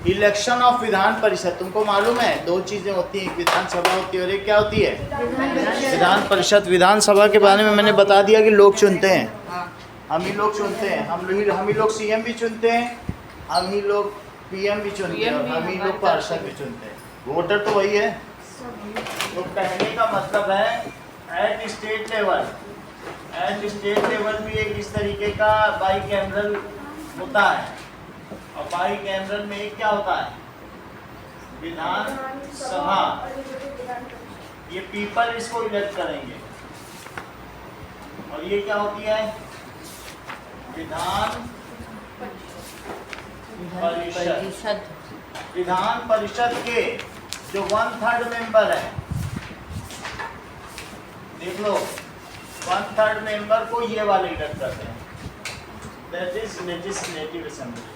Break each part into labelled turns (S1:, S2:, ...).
S1: Election of Vidhan Parishad, तुमको मालूम है दो चीजें होती हैं, एक विधानसभा होती है और एक क्या होती है विधान परिषद। विधानसभा के बारे में मैंने बता दिया कि लोग चुनते हैं, हम ही लोग चुनते हैं, हम ही लोग सीएम भी चुनते हैं, हम ही लोग पीएम भी चुनते हैं और हम ही लोग पार्षद भी चुनते हैं। वोटर तो वही है। तो कहने का मतलब है एट स्टेट लेवल भी एक इस तरीके का बाई कैमरल होता है, और बाई कैमरल में एक क्या होता है विधानसभा। ये पीपल इसको इलेक्ट करेंगे, और ये क्या होती है विधान परिषद। विधान परिषद के जो 1/3 मेंबर है, देख लो 1/3 मेंबर को ये वाले इलेक्ट करते हैं, दैट इज लेजिस्लेटिव असेंबली।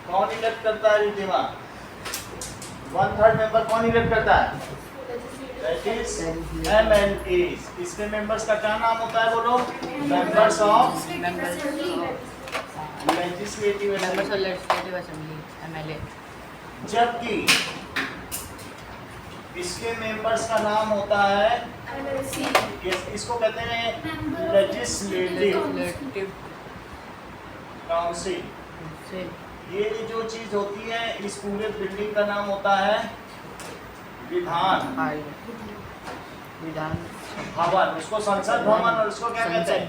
S1: कौन इलेक्ट करता है रिद्धिमा? 1/3 मेंबर कौन इलेक्ट करता है? That is MLAs। इसके मेंबर्स का क्या नाम होता है बोलो? Members of legislative assembly, MLA। जबकि इसके मेंबर्स का नाम होता है इसको कहते हैं लेजिस्लेटिव काउंसिल। ये जो चीज होती है इस पूरे बिल्डिंग का नाम होता है विधान भवन। इसको संसद भवन और इसको क्या कहते हैं?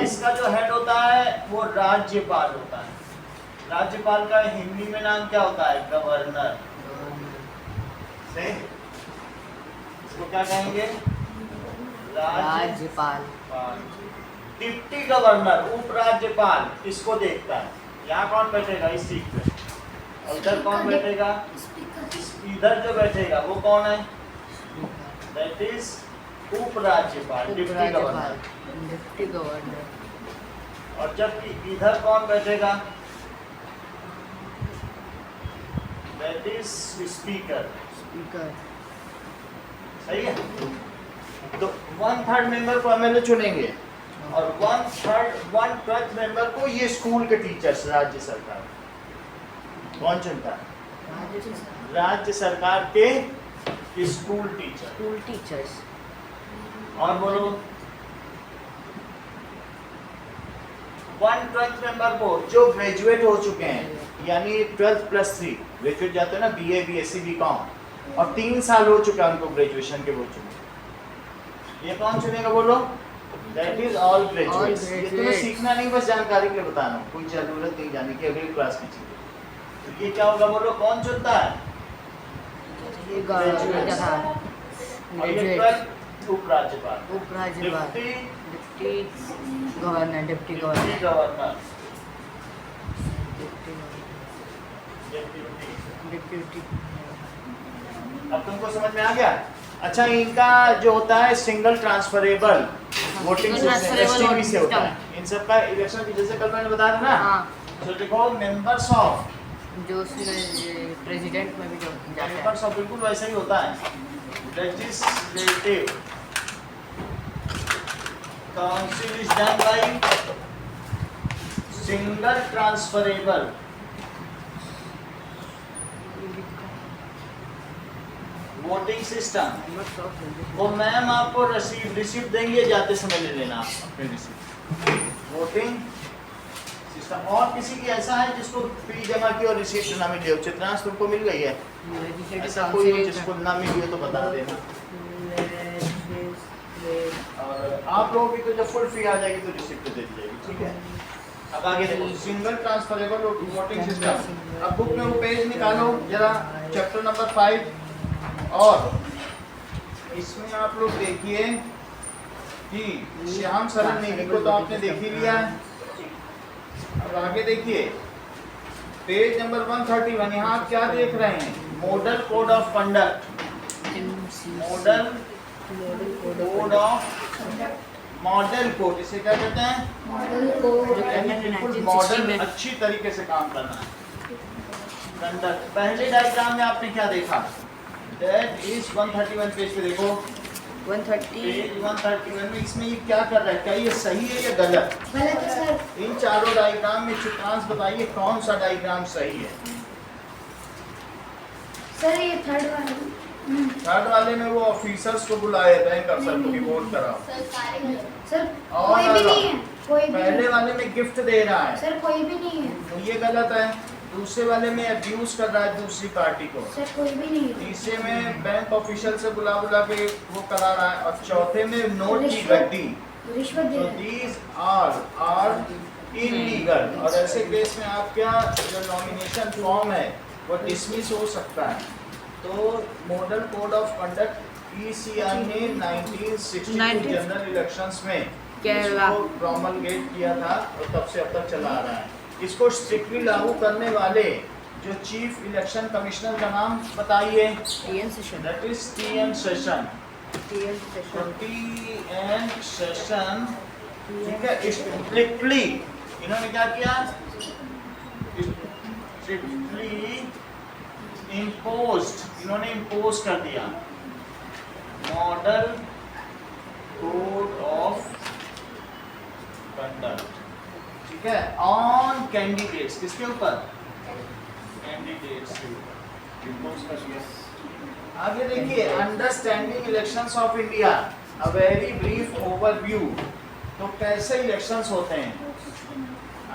S1: इसका जो हेड होता है वो राज्यपाल होता है। राज्यपाल का हिंदी में नाम क्या होता है? गवर्नर। सही? इसको क्या कहेंगे? राज्यपाल। डिप्टी गवर्नर, उपराज्यपाल, इसको देखता है यहाँ कौन बैठेगा इस सीट पे, और इधर कौन बैठेगा? इधर जो बैठेगा वो कौन है? दैट इज उपराज्यपाल, डिप्टी गवर्नर। और जबकि इधर कौन बैठेगा? That is speaker. सही है? तो 1/3 मेंबर को MLA चुनेंगे, और 1/12 मेंबर को ये स्कूल के टीचर्स, राज्य सरकार। कौन चुनता है? राज्य सरकार के स्कूल टीचर्स। और बोलो 1/12 मेंबर को जो ग्रेजुएट हो चुके हैं, यानी 12+3 ग्रेजुएट जाते हैं ना, BA BSc BCom, और 3 साल हो चुका है उनको ग्रेजुएशन के, वो चुने। ये कौन चुनेगा बोलो? That is all graduates. ये तुम्हें सीखना नहीं, बस जानकारी के लिए बता रहा हूँ, कोई जरूरत नहीं जाने की, अगली क्लास की चीज़। तो ये क्या होगा बोलो? कौन चुनता है? और ये 12 उपराज्यपाल, डिप्टी गवर्नर। अब तुमको समझ में आ गया? अच्छा, इनका जो होता है सिंगल ट्रांसफरेबल वोटिंग सिस्टम से होता है। इन सब का इलेक्शन की, जैसे कल मैंने बताया था ना, तो देखो मेंबर्स ऑफ
S2: जो प्रेसिडेंट में भी जो जाता है,
S1: मेंबर्स ऑफ बिल्कुल वैसा ही होता है। Legislative council is done by single transferable voting system. वो मैम आपको रिसीप्ट देंगे, जाते समय ले लेना अपने रिसीप्ट। Voting system. और किसी की ऐसा है जिसको फी जमा की और रिसीप्ट ना मिली हो? चित्रांश तुमको मिल गई है? ऐसा कोई हो जिसको ना मिली हो तो बता देना। और आप लोगों की तो जब फुल फी आ जाएगी तो रिसीप्ट दे दी जाएगी, ठीक है? अब आगे देखो, सिंगल ट्रांसफरेबल वोटिंग सिस्टम। अब बुक में वो पेज निकालो जरा, चैप्टर नंबर 5, और इसमें आप लोग देखिए कि श्याम शरण नेगी को तो आपने देख ही लिया है। अब आगे देखिए पेज नंबर 131, यहाँ आप क्या देख रहे हैं? Model code of conduct. Model code, इसे क्या कहते हैं? बिल्कुल मॉडल, अच्छी तरीके से काम करना है। कंडक्ट, पहले डायग्राम में आपने क्या देखा? दैट इज 131 पेज पे देखो,
S2: 130
S1: पेज 131 में इसमें ये क्या कर रहा है, क्या ये सही है या गलत?
S3: गलत है सर।
S1: इन चारों डायग्राम में चित्रांश बताइए कौन सा डायग्राम सही है।
S3: सर ये थर्ड वाला।
S1: थर्ड वाले में वो ऑफिसर्स को बुलाए बैंक अफसर को रिपोर्ट कराओ।
S3: सर
S1: और
S3: कोई भी नहीं है, कोई भी
S1: पहले
S3: नहीं।
S1: वाले में गिफ्ट दे रहा है
S3: सर कोई भी नहीं है।
S1: तो ये गलत है। दूसरे वाले में अब्यूज कर रहा है दूसरी पार्टी को।
S3: सर कोई भी नहीं है।
S1: तीसरे में बैंक ऑफिशियल से बुला बुला के वो करा रहा है और चौथे में नोट की
S3: रिश्वत।
S1: गड्डी।
S3: रिश्वत दे
S1: तो
S3: रहा है।
S1: दीज आर इलीगल और ऐसे केस में आपका जो नॉमिनेशन फॉर्म है वो डिसमिस हो सकता है। तो model code of conduct ECI ने 1962 जनरल इलेक्शंस में
S2: केरला
S1: इसको प्रोमलगेट किया था और तब से अब तक चला आ रहा है। इसको स्ट्रिक्टली लागू करने वाले जो चीफ इलेक्शन कमिश्नर का नाम बताइए।
S2: TN session
S1: that is TN session.
S2: TN
S1: तो
S2: सेशन
S1: टीएन सेशन, ठीक है। स्ट्रिक्टली इन्होंने क्या किया, स्ट्रिक्टली इम्पोज्ड, इन्होंने इम्पोज कर दिया मॉडल कोड ऑफ कंडक्ट, ठीक है, ऑन कैंडिडेट्स। किसके ऊपर? कैंडिडेट्स इम्पोज कर दिया। आगे देखिए, understanding elections of India, a very brief overview. तो कैसे इलेक्शंस होते हैं?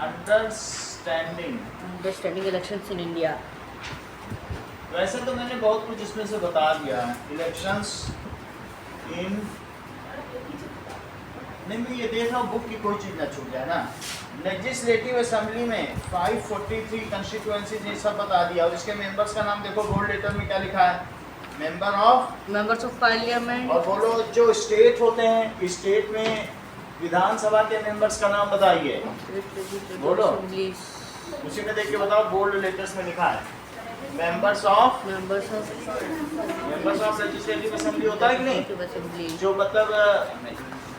S1: Understanding
S2: elections in India.
S1: वैसे तो मैंने बहुत कुछ इसमें से बता दिया है। इलेक्शंस इन, नहीं मैं ये देख रहा हूँ बुक की कोई चीज़ ना छूट जाए ना। लेजिस्लेटिव असेंबली में 543 कंस्टिट्यूएंसीज ये सब बता दिया और इसके मेंबर्स का नाम देखो, बोल्ड लेटर में क्या लिखा है, मेंबर्स ऑफ
S2: पार्लियामेंट।
S1: और बोलो जो स्टेट होते हैं, स्टेट में विधानसभा के मेंबर्स का नाम बताइए, बोलो। उसी में देख के बताओ, बोल्ड लेटर्स में लिखा है मेंबर्स ऑफ लेजिस्लेटिव असेंबली होता है कि नहीं, जो मतलब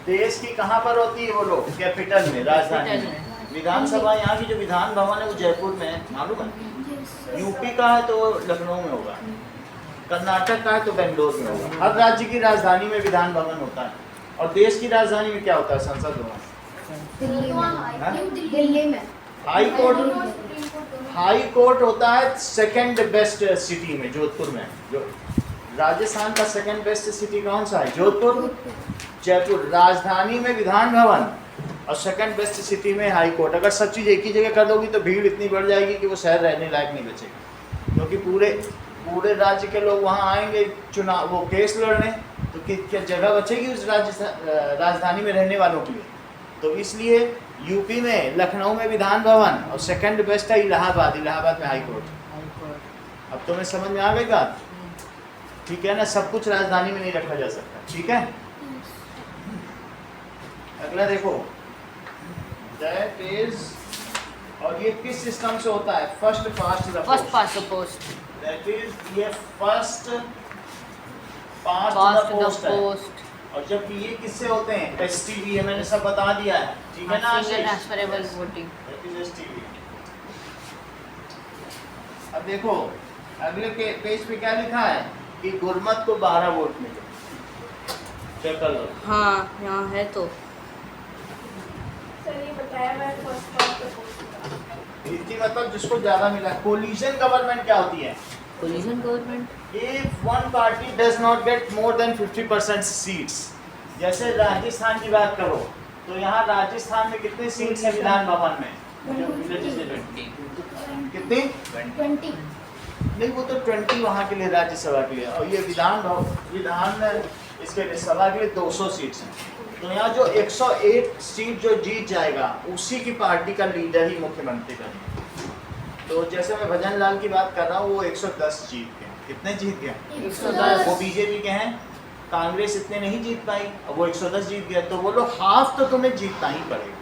S1: देश की कहाँ पर होती है वो लोग, कैपिटल में, राजधानी में। विधानसभा यहाँ की जो विधान भवन है वो जयपुर में है, मालूम है। यूपी का है तो लखनऊ में होगा, कर्नाटक का है तो बेंगलोर में होगा। हर राज्य की राजधानी में विधान भवन होता है। और देश की राजधानी में क्या होता है? संसद भवन।
S3: दिल्ली में
S1: हाई कोर्ट होता है सेकंड बेस्ट सिटी में, जोधपुर में। जो राजस्थान का सेकंड बेस्ट सिटी कौन सा है? जोधपुर। जयपुर। राजधानी में विधान भवन और सेकंड बेस्ट सिटी में हाई कोर्ट। अगर सब चीज़ एक ही जगह कर दोगी तो भीड़ इतनी बढ़ जाएगी कि वो शहर रहने लायक नहीं बचेगा, क्योंकि पूरे राज्य के लोग वहाँ आएंगे चुनाव, वो केस लड़ने, तो क्या जगह बचेगी उस राजधानी में रहने वालों के लिए? तो इसलिए यूपी में लखनऊ में विधान भवन और सेकंड बेस्ट है इलाहाबाद में हाई कोर्ट। अब तुम्हें समझ में आ गई बात? ठीक है ना, सब कुछ राजधानी में नहीं रखा जा सकता, ठीक है। अगला देखो, दैट इज, और ये किस सिस्टम से होता है? First past the post. That is ये फर्स्ट पास्ट द पोस्ट है। और जब ये किससे होते हैं? एसटीवी, मैंने सब बता दिया है, ठीक है ना।
S2: Transferable voting.
S1: That is STV. अब देखो अगले के पेज पे क्या लिखा है कि गुरमत को 12 वोट मिले। चेक कर लो।
S2: हाँ यहाँ है तो
S3: सर ये बताया मैं फर्स्ट पार्ट का पोस्ट।
S1: इसकी मतलब जिसको ज्यादा मिला। कोलिजन गवर्नमेंट क्या होती है?
S2: Collision government,
S1: If one party does not get more than 50% seats, जैसे राजस्थान की बात करो तो यहाँ राजस्थान में कितने सीट्स हैं विधान भवन में? कितनी?
S3: 20।
S1: नहीं वो तो 20 वहाँ के लिए, राज्यसभा के लिए, और ये विधान इसके लिए सभा के लिए 200 सीट्स हैं। तो यहाँ जो 101 सीट जो जीत जाएगा उसी की पार्टी का लीडर ही मुख्यमंत्री बनेगा। तो जैसे मैं भजन लाल की बात कर रहा हूँ, वो 110 जीत गए। कितने जीत गए?
S3: 110।
S1: वो बीजेपी के हैं, कांग्रेस इतने नहीं जीत पाई, अब वो 110 जीत गए। तो बोलो हाफ तो तुम्हें जीतना ही पड़ेगा,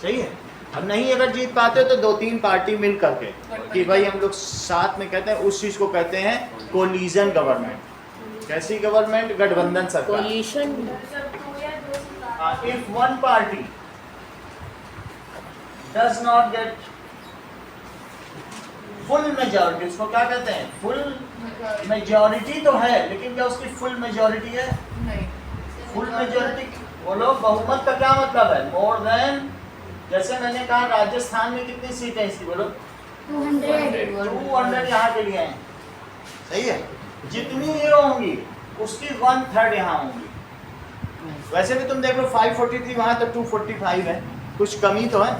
S1: सही है। अब नहीं अगर जीत पाते हो तो 2-3 पार्टी मिल करके कि भाई हम लोग साथ में कहते हैं, उस चीज़ को कहते हैं कोलिजन गवर्नमेंट। कैसी गवर्नमेंट? गठबंधन सरकार।
S2: Collision.
S1: If one party does not get full majority, उसको क्या कहते हैं? फुल मेजॉरिटी तो है, लेकिन क्या उसकी फुल मेजॉरिटी है? फुल मेजॉरिटी बोलो, बहुमत का क्या मतलब है? मोर देन, जैसे मैंने कहा राजस्थान में कितनी सीट है इसकी बोलो? 200 यहाँ के लिए हैं, सही है। जितनी ये होंगी उसकी 1/3 यहाँ होंगी। वैसे भी तुम देख लो 543 वहाँ तो 245 है, कुछ कमी तो है,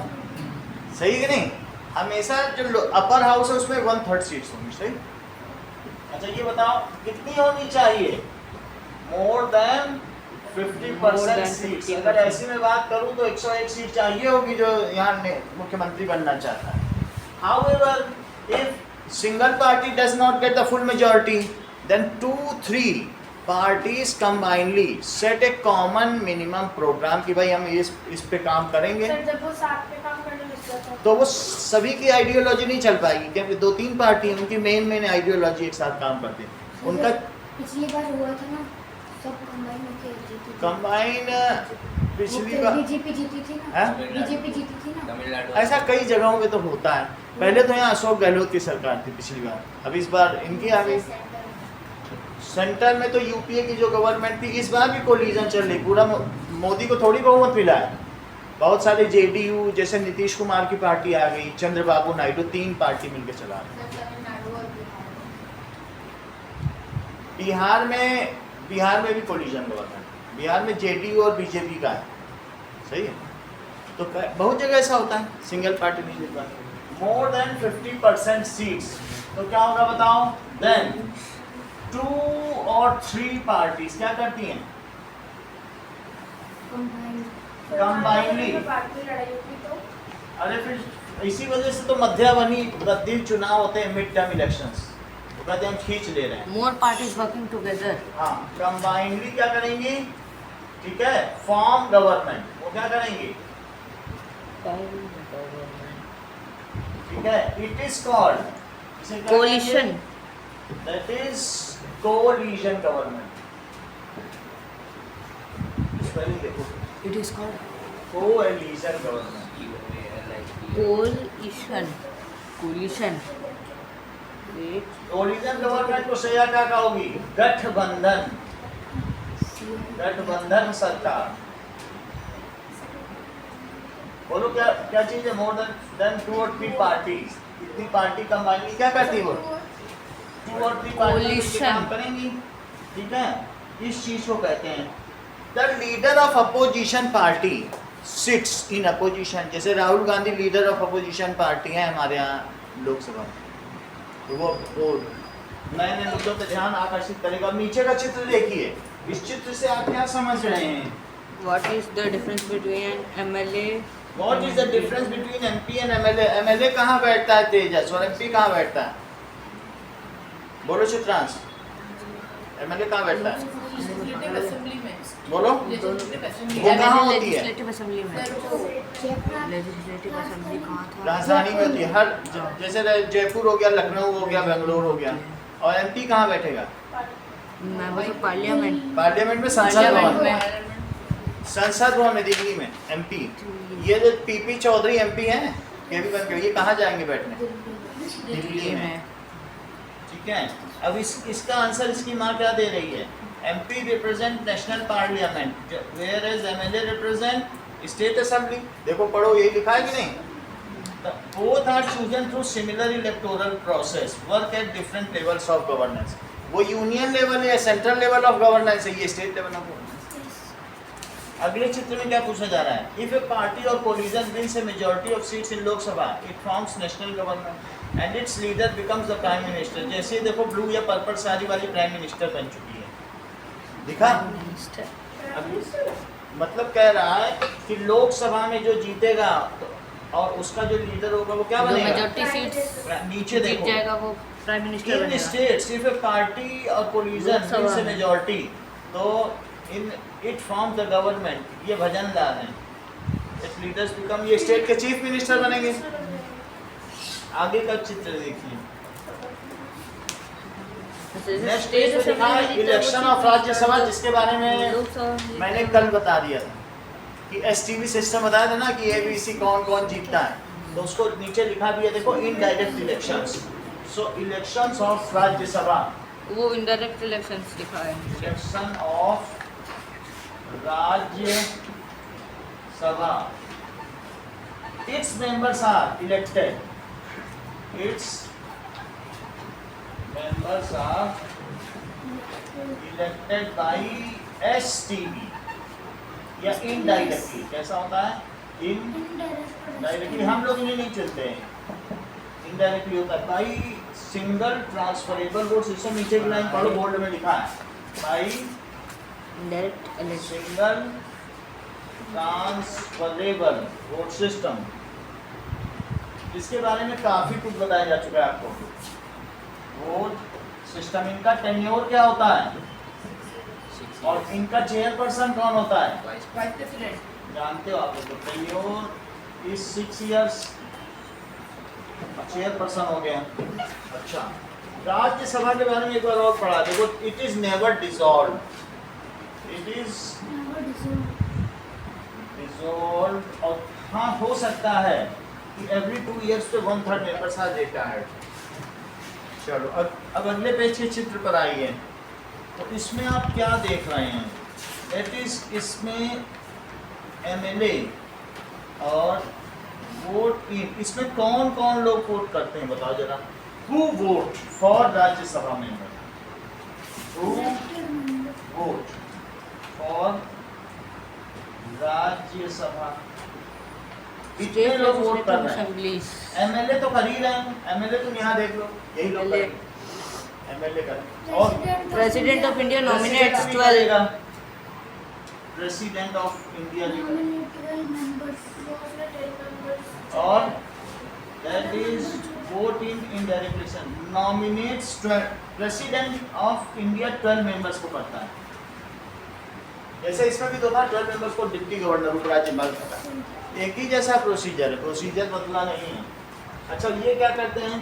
S1: सही कि नहीं? हमेशा जो अपर हाउस है उसमें 1/3 सीट्स होंगी, सही। अच्छा ये बताओ कितनी होनी चाहिए? More than 50% seats. अगर ऐसी में बात करूं तो 101 सीट चाहिए होगी जो यहाँ मुख्यमंत्री बनना चाहता है। However, if single party does not get the full majority, then 2-3 parties combinedly set a common minimum program कि भाई हम इस पे काम करेंगे।
S3: सर जब वो साथ पे काम करने लगता था
S1: तो वो सभी की आइडियोलॉजी नहीं चल पाएगी, क्योंकि 2-3 पार्टी हैं उनकी मेन आइडियोलॉजी एक साथ काम करती है। उनका
S3: पिछली बार हुआ था ना, सब कंबाइन होके जीती थी।
S1: कंबाइन पिछली बार
S3: बीजेपी जीती थी ना,
S1: हैं?
S3: बीजेपी जीती थी ना।
S4: तमिलनाडु
S1: ऐसा कई जगहों पे तो होता है। पहले तो यहाँ अशोक गहलोत की सरकार थी पिछली बार, अब इस बार इनकी आ गई। सेंटर में तो यूपीए की जो गवर्नमेंट थी इस बार भी कोलिजन चल रही, पूरा मोदी को थोड़ी बहुमत मिला है। बहुत सारे जेडीयू जैसे नीतीश कुमार की पार्टी आ गई, चंद्रबाबू नायडू, 3 पार्टी मिलकर चला रही। बिहार में भी कोलिजन गवर्नमेंट, बिहार में जेडीयू और बीजेपी का है, सही है। तो बहुत जगह ऐसा होता है, सिंगल पार्टी नहीं जीत पाती। मोर देन 50% सीट्स, तो क्या होगा बताओ? देन 2 और 3 पार्टीज क्या करती हैं? Combinedly।
S3: पार्टी लड़ाई होती तो
S1: अरे फिर इसी वजह से तो मध्यावधि चुनाव होते हैं, मिड टर्म इलेक्शंस, तो कहते हैं हम खींच ले रहे हैं।
S2: More parties working together.
S1: हाँ, कंबाइनली क्या करेंगी? ठीक है, फॉर्म गवर्नमेंट, वो क्या करेंगी? ठीक है, it is called
S2: Coalition.
S1: That is collision government. Spelling देखो,
S2: It is called
S1: collision government.
S2: coalition. Coalition. Wait.
S1: Collision government को सही क्या कहोगी? गठबंधन, गठबंधन सरकार। बोलो क्या क्या चीज है? मोर देन 2 और 3 पार्टीज, इतनी पार्टी कंबाइनली क्या करती है? वो 2 और 3 पार्टी काम करेंगी, ठीक है। इस चीज को कहते हैं the leader of opposition party sits in opposition. जैसे Rahul Gandhi leader of opposition party है हमारे यहाँ लोकसभा में, तो वो नए नए मुद्दों पर ध्यान आकर्षित करेगा। नीचे का चित्र देखिए, इस चित्र से आप क्या समझ रहे हैं?
S2: What is the difference between MLA?
S1: What is the difference between MP and MLA? MLA कहाँ बैठता है तेजस, और MP कहाँ बैठता है? बोलो चित्रांश, MLA कहाँ बैठता है?
S5: लेजिस्लेटिव असेंबली में।
S1: बोलो,
S5: लेजिस्लेटिव असेंबली।
S1: वो कहाँ होती है?
S2: Legislative Assembly में. Legislative Assembly कहाँ था?
S1: राजधानी में होती है। हर जैसे जयपुर हो गया, लखनऊ हो गया, बेंगलुरु हो गया। और MP कहाँ बैठेगा?
S2: Members of Parliament.
S1: पार्लियामेंट में, संसद भवन में,
S5: में।
S1: संसद भवन में दिल्ली में MP। ये जो PP चौधरी MP हैं, ये कहाँ जाएंगे बैठने?
S2: दिल्ली में.
S1: ठीक है। अब इसका आंसर इसकी माँ क्या दे रही है? MP represent national parliament, whereas MLA represent state assembly. देखो पढ़ो, यही लिखा है कि नहीं? Both are chosen through similar electoral process, work at different levels of governance. वो यूनियन लेवल है, सेंट्रल लेवल ऑफ गवर्नेंस है, ये स्टेट लेवल ऑफ गवर्नेंस। अगले चित्र में क्या पूछा जा रहा है? If a party or coalition wins a majority of seats in Lok Sabha, it forms national government and its leader becomes the prime minister. जैसे देखो ब्लू या पर्पल साड़ी वाली प्राइम मिनिस्टर बन चुकी है, दिखा? मतलब कह रहा है कि लोकसभा में जो जीतेगा और उसका जो लीडर होगा वो क्या
S2: जो
S1: बनेगा?
S2: majority seats
S1: नीचे
S2: जीत
S1: देखो,
S2: जाएगा वो प्राइम मिनिस्टर
S1: इन
S2: बनेगा.
S1: States if a party or collision
S2: Lok Sabha
S1: wins ए
S2: में.
S1: मेजॉरिटी, तो in it form the government. ये भजनलाल हैं, इट लीडर्स बिकम, ये स्टेट के चीफ मिनिस्टर बनेंगे। आगे का चित्र देखिए, नेक्स्ट पेज पे लिखा है इलेक्शन ऑफ राज्यसभा, जिसके बारे में मैंने कल बता दिया था कि STV सिस्टम बताया था ना कि ABC कौन कौन जीतता है, तो उसको नीचे लिखा दिया देखो, indirect elections. So elections of Rajya Sabha,
S2: वो इनडायरेक्ट इलेक्शंस लिखा है.
S1: इलेक्शन ऑफ राज्य सभा, its members are elected, its members are elected by STB या इनडायरेक्टली। कैसा होता है? इनडायरेक्टली, हम लोग इन्हें नहीं चुनते हैं, इनडायरेक्टली होता है। By single transferable vote system, नीचे की लाइन पढ़ो, बोल्ड में लिखा है by
S2: direct election.
S1: Single transferable vote system. इसके बारे में काफी कुछ बताया जा चुका है आपको। वोट सिस्टम, इनका टेन्योर क्या होता है और इनका चेयरपर्सन कौन होता है?
S5: Vice president.
S1: जानते हो आप लोग? तो टेन्योर इज 6 इयर्स, चेयरपर्सन हो गया। अच्छा, राज्यसभा के बारे में एक बार और पढ़ा। देखो, it is never dissolve, it is dissolve. और हाँ, हो सकता है कि एवरी 2 इयर्स पे 1/3 मेंबर्स आर रिटायर्ड। चलो अब अगले पेज के चित्र पर आइए। तो इसमें आप क्या देख रहे हैं? दैट इज, इसमें एमएलए और वोट इन, इसमें कौन कौन लोग वोट करते हैं बताओ जरा। Who vote for Rajya Sabha member? Who vote for Rajya Sabha? कितने लोग वोट कर रहे हैं? एमएलए तो कर ही रहे हैं, एमएलए तुम यहाँ देख लो, यही लोग करें, एमएलए करें। और
S2: president of India nominates 12
S1: 12 president of India और that is vote in indirect election, nominates 12। President of India 12 members को करता है। जैसे इसमें भी तो था, 12 मेंबर्स को डिप्टी गवर्नर उपराज्यपाल करता है। एक ही जैसा प्रोसीजर है, प्रोसीजर बदला नहीं है। अच्छा, ये क्या करते हैं?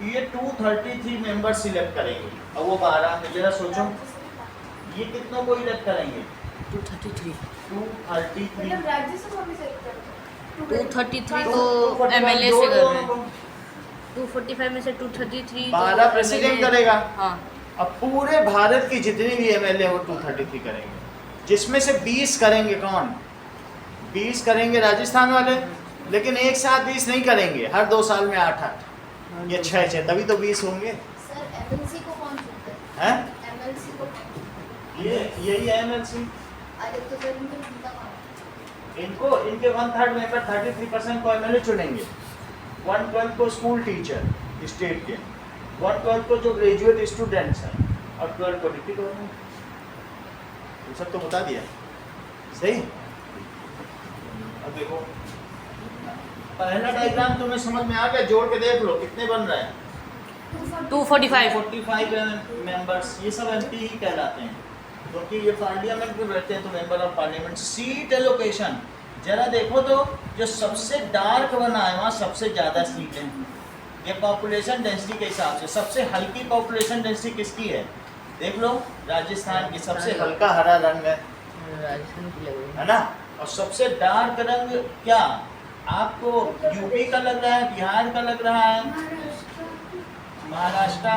S1: ये 233 मेंबर सिलेक्ट करेंगे। अब वो 12 में जरा सोचो, ये कितनों को इलेक्ट करेंगे?
S2: 233
S5: मतलब राज्यसभा में सेलेक्ट करते हैं।
S2: 233 तो एमएलए से कर रहे हैं। 245 में से 233
S1: 12 प्रेसिडेंट करेगा।
S2: हाँ,
S1: अब पूरे भारत की जितनी भी एमएलए हो 233 करेंगे, जिसमें से 20 करेंगे कौन? 20 करेंगे राजस्थान वाले, लेकिन एक साथ 20 नहीं करेंगे, हर 2 साल में 8-8 या 6-6, तभी तो 20 होंगे।
S3: सर एमएलसी को कौन चुनता
S1: हैं?
S3: है? एमएलसी को
S1: ये यही है एमएलसी।
S3: अरे तो सर इनको चुनता कौन?
S1: इनको, इनके 1/3 मेंबर 33% को एमएलए चुनेंगे, 1/12 को स्कूल टीचर स्टेट के, 1/12 को जो ग्रेजुएट स्टूडेंट्स हैं, और 12 को डिप्टी गवर्नर। ये सब तो बता दिया, सही। अब देखो, पहला डायग्राम तुम्हें समझ में आ गया? जोड़ के देख लो कितने बन रहे हैं।
S2: 245
S1: 45 मेंबर्स, ये सब एमपी ही कहलाते हैं, क्योंकि ये पार्लियामेंट में बैठते हैं, तो member of parliament. Seat allocation जरा देखो तो, जो सबसे डार्क बना है वहाँ सबसे ज़्यादा सीट है। ये पॉपुलेशन डेंसिटी के हिसाब से सबसे हल्की पॉपुलेशन डेंसिटी किसकी है? देख लो, राजस्थान की सबसे हल्का हरा रंग है,
S2: राजस्थान की लग रही
S1: है ना। और सबसे डार्क रंग क्या आपको यूपी का लग रहा है, बिहार का लग रहा है, महाराष्ट्र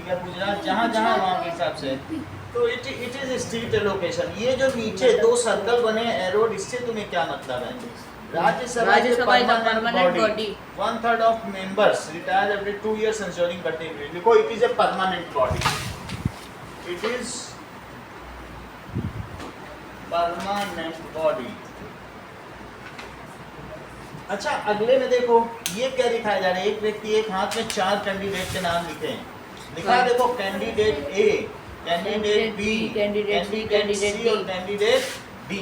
S1: या गुजरात, जहाँ जहाँ वहाँ के हिसाब से। तो इट इज स्ट्रीट एलोकेशन। ये जो नीचे 2 सर्कल बने एरोड, इससे तुम्हें क्या मतलब है? Rajya Sabha
S2: is a permanent body.
S1: 1/3 of members retire every 2 years ensuring continuity। देखो, it is a permanent body, it is permanent body. अच्छा, अगले में देखो, ये क्या दिखाया जा रहा है? एक व्यक्ति एक हाथ में 4 कैंडिडेट के नाम लिखे हैं। लिखा है देखो, candidate A, candidate be, candidate C, candidate D और कैंडिडेट डी।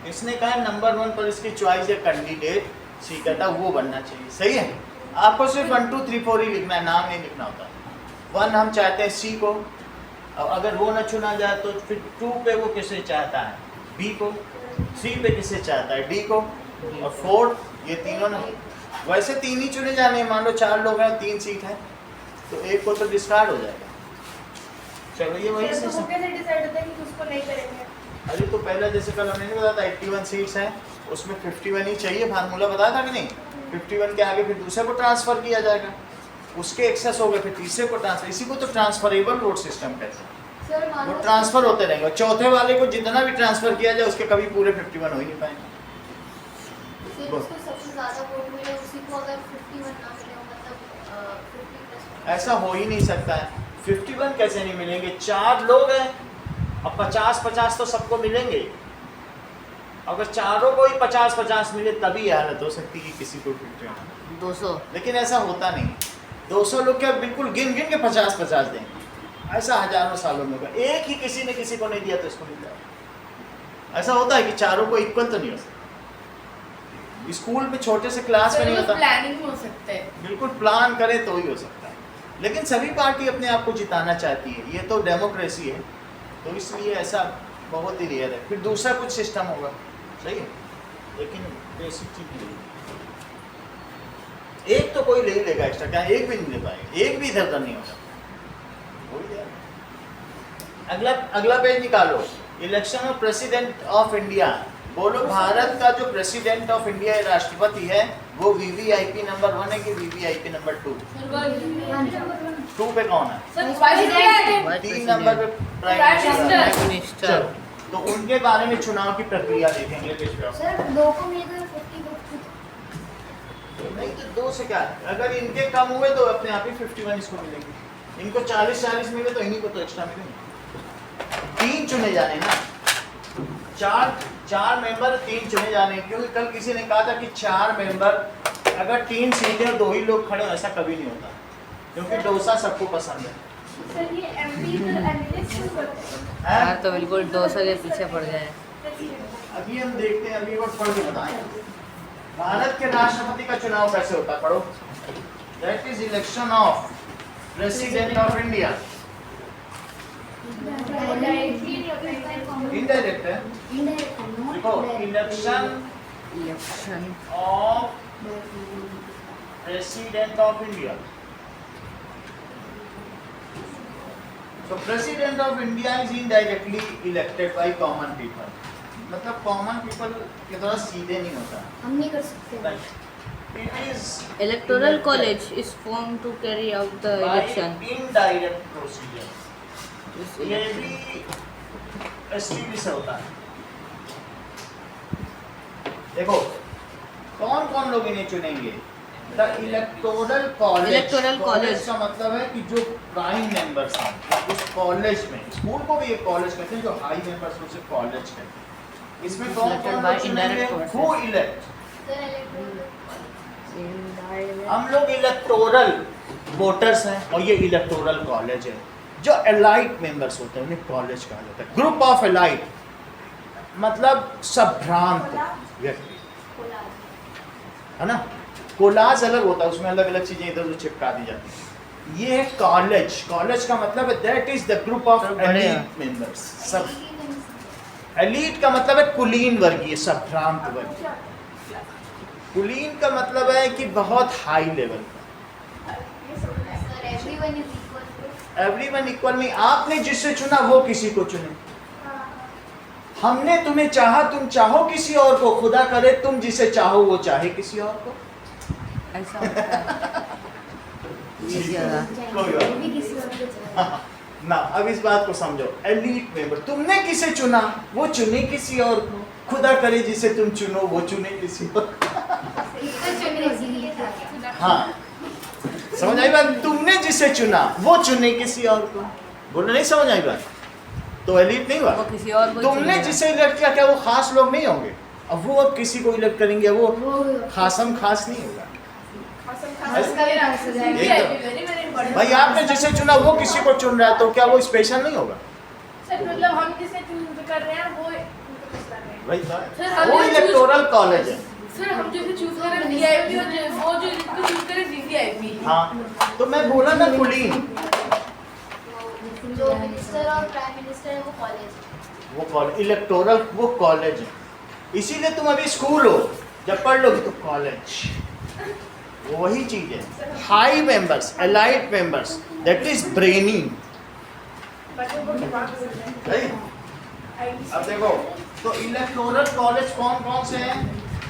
S1: इसने कहा नंबर 1 पर इसकी चॉइस है कैंडिडेट सी, कहता वो बनना चाहिए। सही है, आपको सिर्फ 1 2 3 4 ही लिखना है, नाम नहीं लिखना होता। 1 हम चाहते हैं सी को, अब अगर वो न चुना जाए तो फिर 2 पे वो किसे चाहता है? बी को। 3 पे किसे चाहता है? डी को। और 4 ये तीनों नहीं, वैसे 3 ही चुने जाने हैं। मान लो 4 लोग हैं, 3 सीट है, तो एक को तो डिस्कार्ड हो जाएगा। चलो, ये वही
S5: तो वो कैसे डिसाइड होता है कि उसको नहीं करेंगे?
S1: अरे तो पहला जैसे कल हमने नहीं बताया था 81 सीट्स हैं, उसमें 51 ही चाहिए, फार्मूला बताया था कि नहीं? 51 के आगे फिर दूसरे को ट्रांसफर किया जाएगा, उसके एक्सेस हो गए फिर तीसरे को ट्रांसफर। इसी को तो ट्रांसफरेबल वोट सिस्टम कहते हैं।
S5: सर मान
S1: वो
S5: लो
S1: ट्रांसफर होते रहेंगे। और चौथे वाले को जितना भी ट्रांसफर किया जाए उसके कभी पूरे 51 हो ही नहीं पाएंगे।
S5: सिर्फ उसको सबसे ज्यादा वोट मिले उसी को अगर 51 ना मिले हो, मतलब 50+1।
S1: ऐसा हो ही नहीं सकता है। 51 कैसे नहीं मिलेंगे? 4 लोग हैं अब 50-50 तो सबको मिलेंगे। अगर चारों को ही 50-50 मिले तभी ये हालत हो सकती है कि किसी को 51।
S2: 200
S1: लेकिन ऐसा होता नहीं। 200 लोग क्या बिल्कुल गिन गिन के 50-50 देंगे? ऐसा हजारों सालों में होगा। एक ही किसी ने किसी को नहीं दिया तो इसको मिल जाएगा। ऐसा होता है कि चारों को इक्वल तो नहीं हो सकता। स्कूल में छोटे से क्लास में नहीं होता।
S4: प्लानिंग हो सकता है।
S1: बिल्कुल प्लान करे तो ही हो सकता है। लेकिन सभी पार्टी अपने आप को जिताना चाहती है, ये तो डेमोक्रेसी है, तो इसलिए ऐसा बहुत ही रेयर है। फिर दूसरा कुछ सिस्टम होगा, सही है, लेकिन बेसिक चीज नहीं। एक तो कोई ले ही लेगा एक्स्ट्रा, क्या एक भी नहीं ले पाएगा, एक भी इधर उधर नहीं होगा। अगला पेज निकालो। Election of president of India. बोलो भारत का जो प्रेसिडेंट ऑफ इंडिया राष्ट्रपति है वो वीवीआईपी नंबर 1 है कि वीवीआईपी नंबर 2? 2 पे कौन है?
S4: सर प्रेसिडेंट
S1: 3 नंबर पे प्राइम
S4: प्राइम
S1: मिनिस्टर। चलो, तो उनके बारे में चुनाव की प्रक्रिया देखेंगे।
S3: सर 2 को मिलकर 50-50।
S1: नहीं तो 2 से क्या है? अगर इनके कम हुए तो अपने आप ही 51 इसको मिलेंगे। इनको 40-40 मिले तो इन्हीं को तो एक्स्ट्रा मिलेंगे। 3 चुने जाने ना, 4 मेंबर 3 चुने जाने, क्योंकि कल किसी ने कहा था कि 4 मेंबर अगर 3 सीटें और 2 ही लोग खड़े हो, ऐसा कभी नहीं होता, क्योंकि डोसा सबको पसंद है।
S5: सर ये एमपी तो एमएलए क्यों करते हैं?
S2: यार तो बिल्कुल 200 के पीछे पड़ गए हैं।
S1: अभी हम देखते हैं, अभी और पढ़ के बताएं भारत के राष्ट्रपति का चुनाव कैसे होता है। पढ़ो। That is election of president of India.
S5: Directly नहीं होता है।
S1: इनडायरेक्ट है। देखो, election of president of India. So President of India is indirectly elected by common people. मतलब common people के द्वारा सीधे नहीं होता।
S3: हम नहीं कर सकते।
S1: Right. It is
S2: Electoral
S1: elected
S2: college is formed to carry out the
S1: by
S2: election.
S1: indirect procedure. ये भी STP से होता है। देखो कौन कौन लोग इन्हें चुनेंगे? The electoral college।
S2: Electoral college
S1: का मतलब है कि जो प्राइम मेंबर्स हैं उस कॉलेज में, स्कूल को भी एक कॉलेज कहते हैं, जो हाई मेंबर्स को उसे कॉलेज कहते हैं। इसमें कौन कौन लोग चुनेंगे? Who elect?
S5: सर इलेक्ट्रोल
S1: हम लोग इलेक्टोरल वोटर्स हैं और ये इलेक्टोरल कॉलेज है। जो एलाइट मेंबर्स होते हैं उन्हें कॉलेज कहा जाता है। ग्रुप ऑफ एलाइट मतलब संभ्रांत व्यक्ति, है ना। कोलाज अलग होता है, उसमें अलग अलग चीजें इधर उधर चिपका दी जाती हैं। ये है कॉलेज। कॉलेज का मतलब है that is the group of elite members. सब एलीट का मतलब है कुलीन वर्गीय, संभ्रांत वर्गीय। कुलीन का मतलब है कि बहुत हाई लेवल का।
S5: Sir everyone is equal.
S1: Everyone equal नहीं, आपने जिससे चुना वो किसी को चुने। हमने तुम्हें चाहा, तुम चाहो किसी और को, खुदा करे तुम जिसे चाहो वो चाहे किसी और को।
S2: ऐसा होता है। ये ज्यादा
S1: कोई बात
S3: भी किसी और को चाहिए।
S1: ना, अब इस बात को समझो। एलीट मेंबर, तुमने किसे चुना वो चुने किसी और को, खुदा करे जिसे तुम चुनो वो चुने किसी और को। हाँ, समझ आई बात? तुमने जिसे चुना वो चुने किसी और को। बोलो नहीं समझ आई बात? तो एलीट नहीं हुआ।
S2: वो किसी और को
S1: तुमने
S2: चुनेगा।
S1: जिसे इलेक्ट किया क्या वो खास लोग नहीं होंगे? अब वो अब किसी को इलेक्ट करेंगे वो खासम खास नहीं होगा। भाई आपने जिसे चुना वो किसी को चुन रहा है, तो क्या वो स्पेशल नहीं होगा?
S4: सर मतलब हम जिसे चूज कर रहे हैं वो कर रहे हैं।
S1: भाई
S4: सर, हम
S1: वो
S4: जो
S1: इलेक्टोरल कॉलेज है।
S4: सर हम जिसे चूज कर रहे हैं वीआईपी, और वो जो जिसको चूज कर रहे हैं वीवीआईपी।
S1: हाँ, तो मैं बोला ना कुलीन,
S5: जो मिनिस्टर और प्राइम मिनिस्टर है वो कॉलेज।
S1: वो कॉलेज इलेक्टोरल वो कॉलेज है। इसीलिए तुम अभी स्कूल हो, जब पढ़ लोगे तो कॉलेज वही चीज है। High members, elite members, that is brainy. अब देखो, तो इलेक्टोरल कॉलेज कौन कौन से हैं?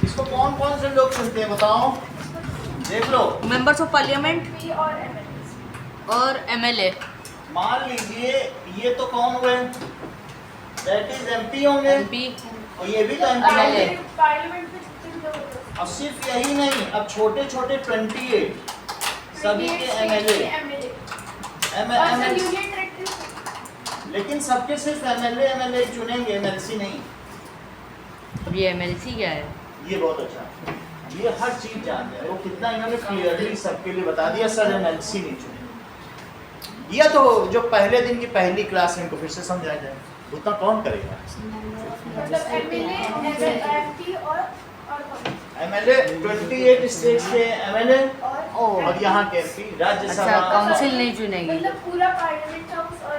S1: इसको कौन कौन से लोग चुनते हैं बताओ? देख लो।
S2: मेंबर्स ऑफ पार्लियामेंट
S5: एमपी और एमएलए।
S2: और एमएलए।
S1: मान लीजिए ये तो कौन हुए, दैट इज एमपी होंगे,
S2: एमपी
S1: और ये भी तो एमपी होंगे।
S4: पार्लियामेंट में कितने लोग होते हैं?
S1: अब सिर्फ यही नहीं, अब छोटे छोटे 28 सभी के एमएलए
S4: यूनियन टेरिटरी
S1: लेकिन सबके सिर्फ एमएलए चुनेंगे, एमएलसी नहीं।
S2: अब ये एमएलसी क्या है?
S1: ये बहुत अच्छा, ये हर चीज जानते हैं वो, कितना इन्होंने क्लियरली सबके लिए बता दिया, सर एमएलसी नहीं चुनेंगे। या तो जो पहले दिन की पहली क्लास है इनको फिर से समझाया जाए, उतना कौन करेगा।
S4: मतलब एमएलए एमपी और कौन?
S1: एमएलए 28 स्टेट्स के एमएलए
S4: और
S1: और यहाँ के एमपी,
S2: अच्छा,
S1: राज्यसभा
S2: काउंसिल नहीं चुनेगी।
S4: मतलब पूरा पार्लियामेंट हाउस और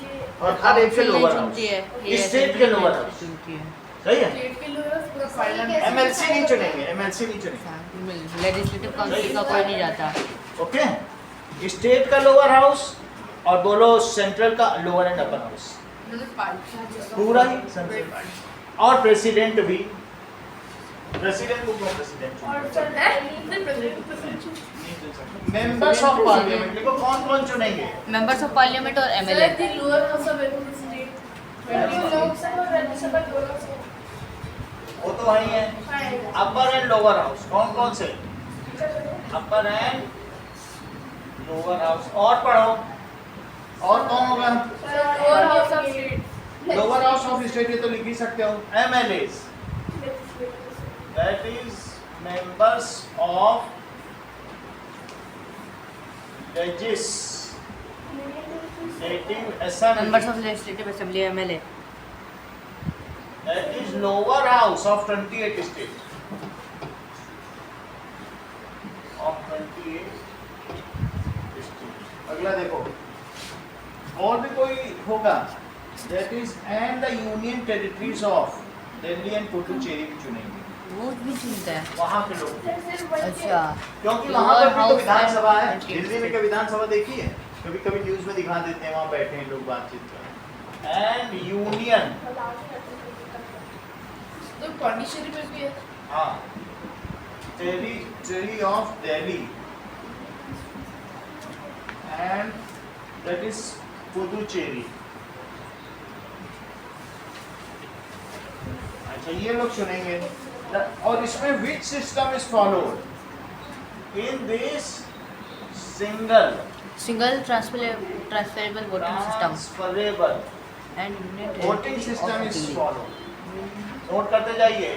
S4: ये
S1: और हर एक के
S2: काउंसिल नहीं
S1: लोअर
S2: चुनती है,
S1: हाउस,
S2: ये
S1: स्टेट के
S2: असेंबली
S1: लोअर
S2: नहीं
S1: हाउस,
S2: चुनती है।
S1: सही है।
S4: स्टेट के लोग पूरा
S5: सही
S4: पार्लियामेंट
S5: कैसे
S1: एमएलसी नहीं
S5: decide
S1: चुनेंगे, एमएलसी नहीं चुनेंगे।
S2: लेजिस्लेटिव काउंसिल का कोई नहीं जाता।
S1: ओके, स्टेट का लोअर हाउस और बोलो सेंट्रल का लोअर एंड अपर हाउस, पूरा ही सेंट्रल। और प्रेसिडेंट भी, प्रेसिडेंट को कौन प्रेसिडेंट
S4: और
S1: चुनेगा? मेंबर्स ऑफ पार्लियामेंट देखो कौन कौन चुनेंगे।
S2: मेंबर्स ऑफ पार्लियामेंट और MLA.
S4: The lower house of state 20 Lok Sabha और राज्यसभा दोनों से
S1: वो तो वही है। अपर एंड लोअर हाउस कौन कौन से? Upper and lower house. और पढ़ो, और कौन होगा?
S4: Lower house of state
S1: lower house of state, ये तो लिख ही सकते हो। MLAs that is members of legislative assembly,
S2: members of legislative assembly MLA.
S1: that is lower house of 28 states, of 28 states। अगला देखो, और भी कोई होगा, that is and the union territories of Delhi and Puducherry भी चुनेंगे,
S2: वो भी चुनता है।
S1: वहाँ के लोग,
S2: अच्छा,
S1: क्योंकि वहाँ पर भी तो
S2: Lower
S1: विधानसभा
S2: house
S1: है।
S2: and
S1: दिल्ली में क्या विधानसभा देखी है? कभी कभी न्यूज में दिखा देते हैं, वहाँ बैठे हैं लोग बातचीत कर। एंड यूनियन,
S4: तो पांडिचेरी में भी है।
S1: हाँ, territory of Delhi and that is Puducherry. अच्छा, ये लोग चुनेंगे। और इसमें which system is followed in this
S2: single transferable voting system
S1: transferable
S2: and union
S1: voting system is followed। Note करते जाइए।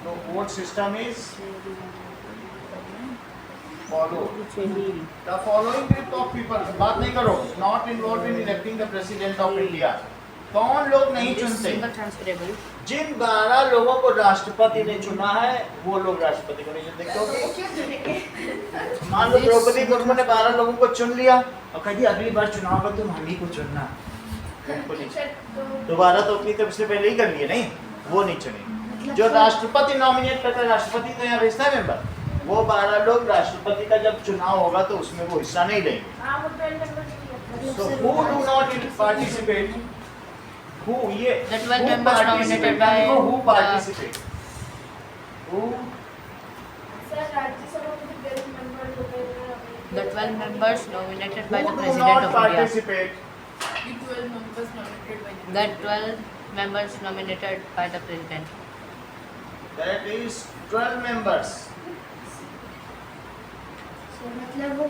S1: तो vote system is followed। The following group of people, बात नहीं करो, not involved in electing the president of India। कौन लोग नहीं चुनते?
S2: Single transferable.
S1: जिन 12 लोगों को राष्ट्रपति ने चुना है वो लोग राष्ट्रपति को नहीं चुनते, क्योंकि
S4: क्यों चुनेंगे?
S1: मान लो द्रौपदी मुर्मू ने 12 लोगों को चुन लिया और कह दिया अगली बार चुनाव में तुम हम ही को चुनना, उनको नहीं। दोबारा तो अपनी तरफ से पहले ही कर लिए, नहीं वो नहीं चुने। जो राष्ट्रपति नॉमिनेट करता है, राष्ट्रपति तो यहाँ भेजता है मेंबर, वो 12 लोग राष्ट्रपति का जब चुनाव होगा तो उसमें वो हिस्सा नहीं लेंगे।
S4: हाँ, वो 12 members की है।
S1: So who do not participate? Who ये
S2: The 12
S1: who
S2: members
S1: participate?
S2: nominated by
S1: who participate? Who
S4: sir, Rajya Sabha में भी 12 members होते हैं।
S2: The 12 members nominated by the
S1: do
S2: President
S1: not
S2: of India.
S1: participate?
S4: The 12 members nominated by the
S2: The 12 members nominated by the President.
S1: That is 12 members.
S3: मतलब वो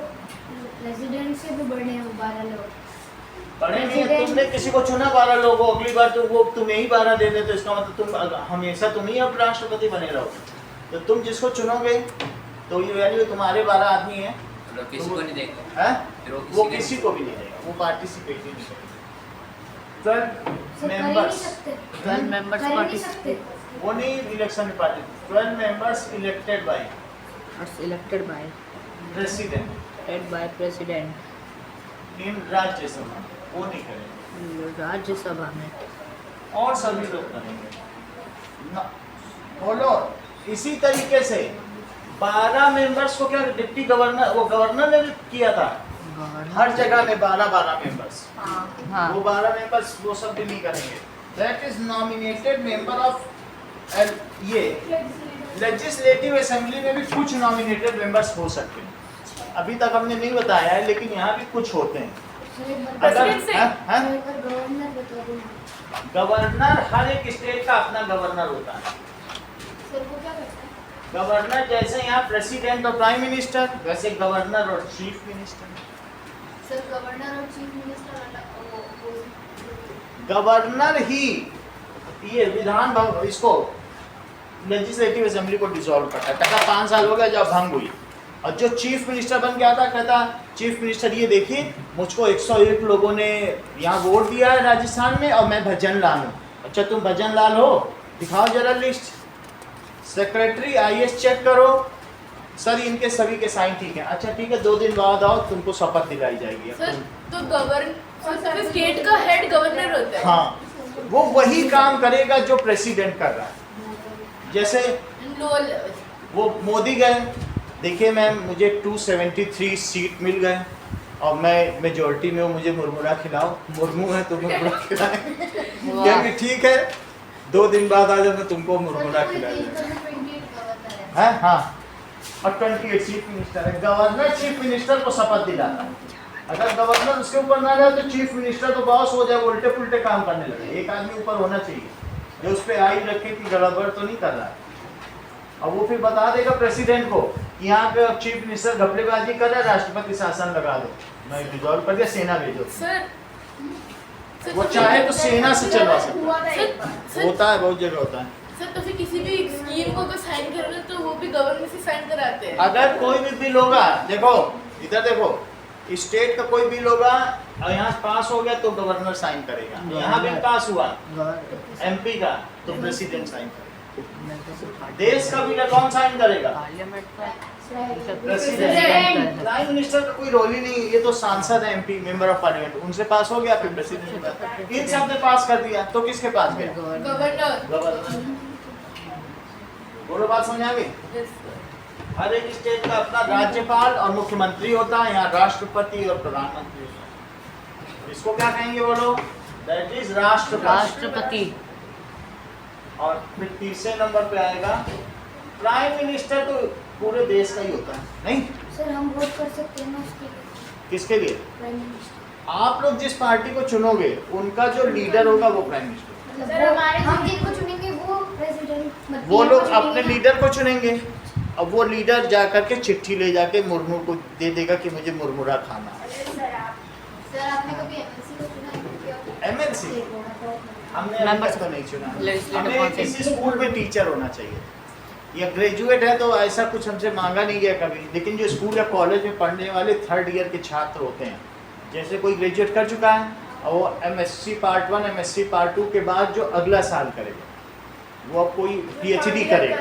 S3: president से भी बड़े हैं वो 12 लोग।
S1: बड़े नहीं है, तुमने किसी को चुना 12 लोगों, अगली बार तो वो तुम्हें ही 12 दे दे, तो इसका मतलब तुम हमेशा तुम ही अब राष्ट्रपति बने रहोगे। तो तुम जिसको चुनोगे तो ये यानी तुम्हारे 12 आदमी हैं,
S6: लोग किसी को नहीं देगा।
S1: हैं?
S6: फिर
S1: वो किसी को भी नहीं देगा, वो पार्टिसिपेट ही नहीं करेगा। 12
S3: कर ही नहीं
S1: मेंबर्स,
S3: सकते।
S2: 12 members
S3: कर ही नहीं
S2: participate.
S3: सकते।
S1: वो नहीं इलेक्शन में participate. 12 members elected by
S2: It's elected by
S1: president
S2: President
S1: इन राज्यसभा, वो नहीं करेंगे
S2: राज्यसभा में।
S1: और सभी लोग करेंगे ना। बोलो, इसी तरीके से 12 मेंबर्स को क्या डिप्टी गवर्नर, वो गवर्नर ने किया था हर जगह में 12 मेंबर्स।
S2: हाँ,
S1: वो 12 मेंबर्स वो सब भी नहीं करेंगे। That is nominated member of ये लेजिस्लेटिव असेंबली में भी कुछ नॉमिनेटेड मेंबर्स हो सकते हैं। अभी तक हमने नहीं बताया है, लेकिन यहाँ भी कुछ होते हैं।
S3: सर एक बार
S1: अगर
S4: President से?
S1: हैं?
S3: सर एक बार गवर्नर बता दो।
S1: गवर्नर, हर एक स्टेट का अपना गवर्नर होता है।
S5: सर वो क्या करता है?
S1: गवर्नर जैसे यहाँ प्रेसिडेंट और प्राइम मिनिस्टर, वैसे गवर्नर और चीफ मिनिस्टर।
S5: सर गवर्नर और चीफ मिनिस्टर अलग वो
S1: गवर्नर ही ये विधान भवन, इसको लेजिस्लेटिव असेंबली को डिसॉल्व करता है। टका 5 साल हो गया जब भंग हुई, और जो चीफ मिनिस्टर बन के आता कहता चीफ मिनिस्टर ये देखिए मुझको 101 लोगों ने यहाँ वोट दिया है राजस्थान में, और मैं भजन लाल हूँ। अच्छा तुम भजन लाल हो, दिखाओ जरा लिस्ट। सेक्रेटरी आईएएस चेक करो, सर इनके सभी के साइन ठीक है। अच्छा ठीक है, 2 दिन बाद आओ, तुमको शपथ दिलाई जाएगी।
S4: सर तो गवर्नर स्टेट का हेड गवर्नर होता है।
S1: हाँ, वो वही काम करेगा जो प्रेसिडेंट कर रहा है। जैसे
S4: लोअर लेवल।
S1: वो मोदी गए, देखिए मैम मुझे 273 सीट मिल गए और मैं मेजोरिटी में हूँ, मुझे मुरमुरा खिलाओ। मुर्मू है तो मुरमुरा खिलाएं। कहेंगे ठीक है, 2 दिन बाद आ जाओ, मैं तुमको मुरमुरा खिलाऊंगा।
S5: 28 गवर्नर है।
S1: है हाँ, और 28 चीफ मिनिस्टर है। गवर्नर चीफ मिनिस्टर को शपथ दिलाता है। अगर गवर्नर उसके ऊपर ना जाए तो चीफ मिनिस्टर तो बॉस हो जाए, उल्टे पुल्टे काम करने लगे। एक आदमी ऊपर होना चाहिए जो उस पर आई रखे कि गड़बड़ तो नहीं कर रहा है, और वो फिर बता देगा प्रेसिडेंट को कि यहाँ पे चीफ मिनिस्टर घपलेबाजी कर रहा है, राष्ट्रपति शासन लगा दो, मैं डिसॉल्व कर दिया, सेना भेजो।
S4: सर
S1: वो चाहे तो सेना से चलवा सकता
S4: हुआ था एक
S1: है।
S4: सर
S1: होता है, बहुत जगह होता है।
S4: सर तो फिर किसी भी स्कीम को अगर साइन करोगे तो वो भी गवर्नमेंट से साइन कराते हैं।
S1: अगर कोई भी बिल होगा, देखो इधर देखो, स्टेट का कोई बिल होगा और यहाँ पास हो गया तो गवर्नर साइन करेगा। यहाँ बिल पास हुआ एमपी का तो प्रेसिडेंट साइन करेगा। देश का बिल कौन साइन करेगा? प्रेसिडेंट। प्राइम मिनिस्टर का कोई रोल ही नहीं, ये तो सांसद है, एमपी मेंबर ऑफ पार्लियामेंट, उनसे पास हो गया फिर प्रेसिडेंट। इन सब ने पास कर दिया तो किसके पास गया?
S4: गवर्नर।
S1: गवर्नर। बोलो बात समझ आ गई?
S4: Yes, sir.
S1: हर एक स्टेट का अपना राज्यपाल और मुख्यमंत्री होता है, यहाँ राष्ट्रपति और प्रधानमंत्री होता है। इसको क्या कहेंगे बोलो? दैट इज राष्ट्रपति। और फिर तीसरे नंबर पे आएगा प्राइम मिनिस्टर, तो पूरे देश का ही होता है, नहीं?
S3: सर हम वोट कर सकते हैं ना उसके लिए,
S1: किसके लिए?
S3: Prime minister.
S1: आप लोग जिस पार्टी को चुनोगे उनका जो लीडर होगा वो प्राइम मिनिस्टर।
S3: मतलब
S4: सर, हमारे
S3: हम जिनको चुनेंगे वो प्रेसिडेंट,
S1: वो लोग अपने लीडर को चुनेंगे, अब वो लीडर जा करके चिट्ठी ले जाके मुर्मू को दे देगा कि मुझे मुरमुरा खाना है।
S5: सर आपने कभी एमएनसी को चुना है क्या?
S1: एमएनसी हमने
S2: Members
S1: को नहीं चुना।
S2: Legislative
S1: हमें
S2: Council।
S1: किसी स्कूल में टीचर होना चाहिए, या ग्रेजुएट है तो ऐसा कुछ हमसे मांगा नहीं गया कभी। लेकिन जो स्कूल या कॉलेज में पढ़ने वाले 3rd ईयर के छात्र होते हैं, जैसे कोई ग्रेजुएट कर चुका है और वो एमएससी पार्ट 1 एमएससी पार्ट 2 के बाद जो अगला साल करेगा वो अब कोई पीएचडी करेगा।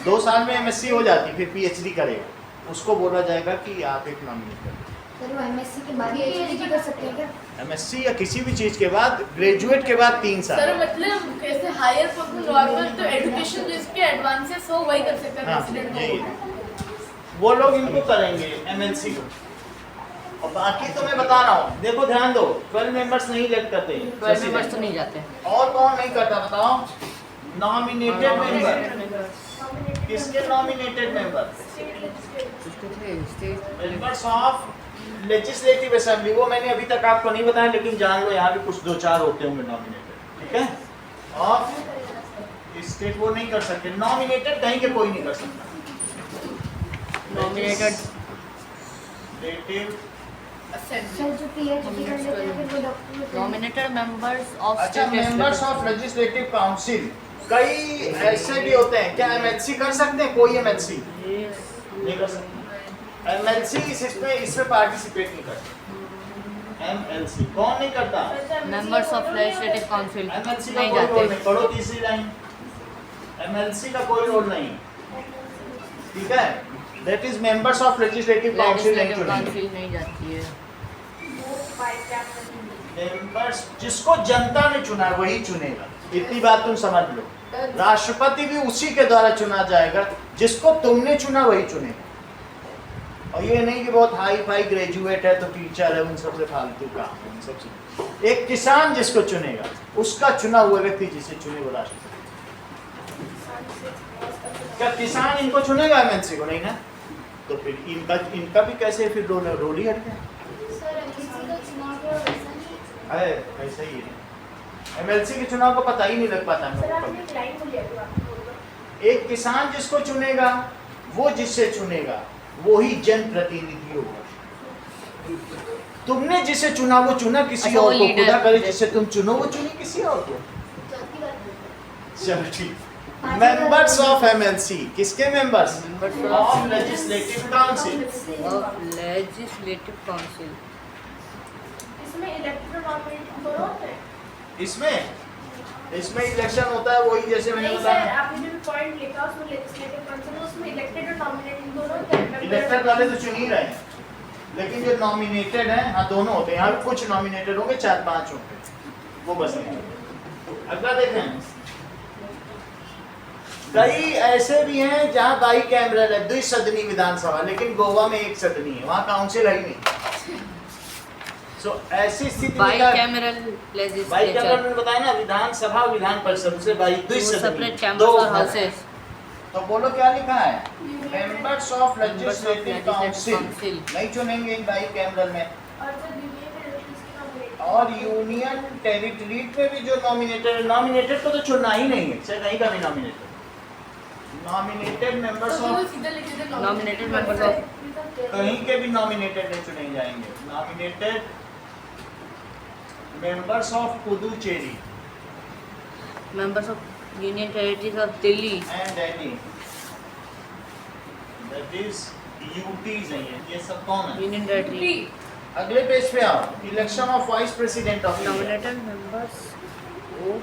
S1: 2 साल में एमएससी हो जाती, फिर पीएचडी करेगा, उसको बोला जाएगा कि आप एक नॉमिनेट करें।
S3: सर वो एमएससी के बाद ही पीएचडी कर सकते हैं क्या?
S1: एमएससी या किसी भी चीज़ के बाद, ग्रेजुएट के बाद 3 साल।
S4: सर मतलब कैसे हायर नॉर्मल तो एजुकेशन जो इसके एडवांसेस हो वही कर सकता है
S1: हाँ,
S4: प्रेसिडेंट
S1: यही
S4: को।
S1: है। वो लोग इनको करेंगे एमएलसी को, और बाकी तो मैं बता रहा हूँ, देखो ध्यान दो, 12 मेंबर्स नहीं इलेक्ट करते।
S2: 12 मेंबर्स तो नहीं जाते।
S1: और कौन नहीं करता बताओ? Nominated member. किसके nominated member? Members of legislative assembly. वो मैंने अभी तक आपको नहीं बताया, लेकिन जान लो यहाँ भी कुछ 2-4 होते होंगे नॉमिनेटेड, ठीक है? और स्टेट वो नहीं कर सकते, नॉमिनेटेड कहीं के कोई नहीं कर सकता।
S2: नॉमिनेटेड
S3: सर जो पीएचडी कर लेते हैं फिर वो डॉक्टर होते हैं।
S2: नॉमिनेटेड मेंबर्स ऑफ
S1: अच्छा, मेंबर्स ऑफ लेजिस्लेटिव काउंसिल कई ऐसे भी होते हैं। क्या एमएलसी कर सकते हैं? कोई एमएलसी नहीं कर सकते। एमएलसी इसमें पार्टिसिपेट नहीं करते। एमएलसी कौन नहीं करता?
S2: Members of legislative council
S1: MLC का
S2: नहीं
S1: कोई रोल
S2: जाते।
S1: नहीं। पढ़ो तीसरी लाइन, एमएलसी का कोई रोल नहीं, ठीक है? That is members of legislative council नहीं
S2: लेजिस्लेटिव
S1: चुनेंगे।
S2: काउंसिल नहीं जाती है।
S1: मेंबर्स जिसको जनता ने चुना है वही चुनेगा, इतनी बात तुम समझ लो। राष्ट्रपति भी उसी के द्वारा चुना जाएगा, जिसको तुमने चुना वही चुनेगा। और ये नहीं कि बहुत हाई फाई ग्रेजुएट है तो टीचर है, उन सबसे फालतू काम है, उन सबसे। एक किसान जिसको चुनेगा, उसका चुना हुआ व्यक्ति जिसे चुने वो राष्ट्रपति। क्या किसान इनको चुनेगा एमएलसी को? नहीं ना। तो फिर इनका भी कैसे फिर रोल ही हट गया?
S5: सर एमएलसी का चुनाव तो वैसा नहीं है।
S1: ऐसा ही है। एमएलसी के चुनाव को पता ही नहीं लग पाता
S4: सर
S1: है।
S4: आपने एक लाइन बोली अभी आपको बोलूंगा।
S1: एक किसान जिसको चुनेगा, वो जिससे चुनेगा, वो ही जनप्रतिनिधि होगा। तुमने जिसे चुना वो चुना किसी
S2: अच्छा, वो
S1: और को,
S2: leader-
S1: खुदा करे जिसे तुम चुनो वो चुनी किसी और को।
S5: चौथी बात बोलते
S1: चलो ठीक। मेंबर्स ऑफ एमएलसी किसके members? Of legislative council.
S2: Of legislative council.
S4: इसमें इलेक्टेड और नॉमिनेटेड दोनों होते हैं?
S1: इसमें इलेक्शन होता है, वही जैसे मैंने
S4: नहीं सर,
S1: बताया।
S4: आपने जो पॉइंट लिखा उसमें लेजिस्लेटिव काउंसिल में उसमें इलेक्टेड और नॉमिनेटेड दोनों होते हैं।
S1: इलेक्टेड वाले तो चुन ही रहे हैं, लेकिन जो नॉमिनेटेड है, हाँ दोनों होते हैं। यहाँ भी कुछ नॉमिनेटेड होंगे, 4-5 होंगे, वो बस नहीं। अगला देखें, कई ऐसे भी हैं जहाँ बाई कैमरल है, द्विसदनी विधानसभा, लेकिन गोवा में एक सदनी है, वहाँ काउंसिल है ही नहीं। सो ऐसी स्थिति
S2: बाई
S1: में
S2: कैमरल
S1: बाई
S2: लेजिस्लेचर,
S1: कैमरल में बताया ना, विधानसभा विधान परिषद से बाई द्विसदनी,
S2: सेपरेट
S1: दो
S2: चैम्बर्स और हाउसेस।
S1: तो बोलो क्या लिखा है? Members of legislative
S2: legislative
S1: council
S2: council।
S1: नहीं चुनेंगे बाई कैमरल में।
S4: और सर यूनियन टेरिटरीज की नॉमिनेटेड।
S1: और यूनियन टेरिटरी पे भी जो नॉमिनेटेड को तो चुनना ही नहीं है, चाहे कहीं का भी नॉमिनेटेड मेंबर्स
S4: तो वो
S1: ऑफ,
S4: सीधा लिख देते हैं
S2: Nominated members of-
S1: कहीं के भी नॉमिनेटेड नहीं चुने जाएंगे। Nominated members of Puducherry
S2: members of union territories of Delhi
S1: and Delhi, that is UTs हैं ये सब कौन है?
S2: Union territory.
S1: अगले पेज पे आओ, election of vice president of India,
S2: nominated members of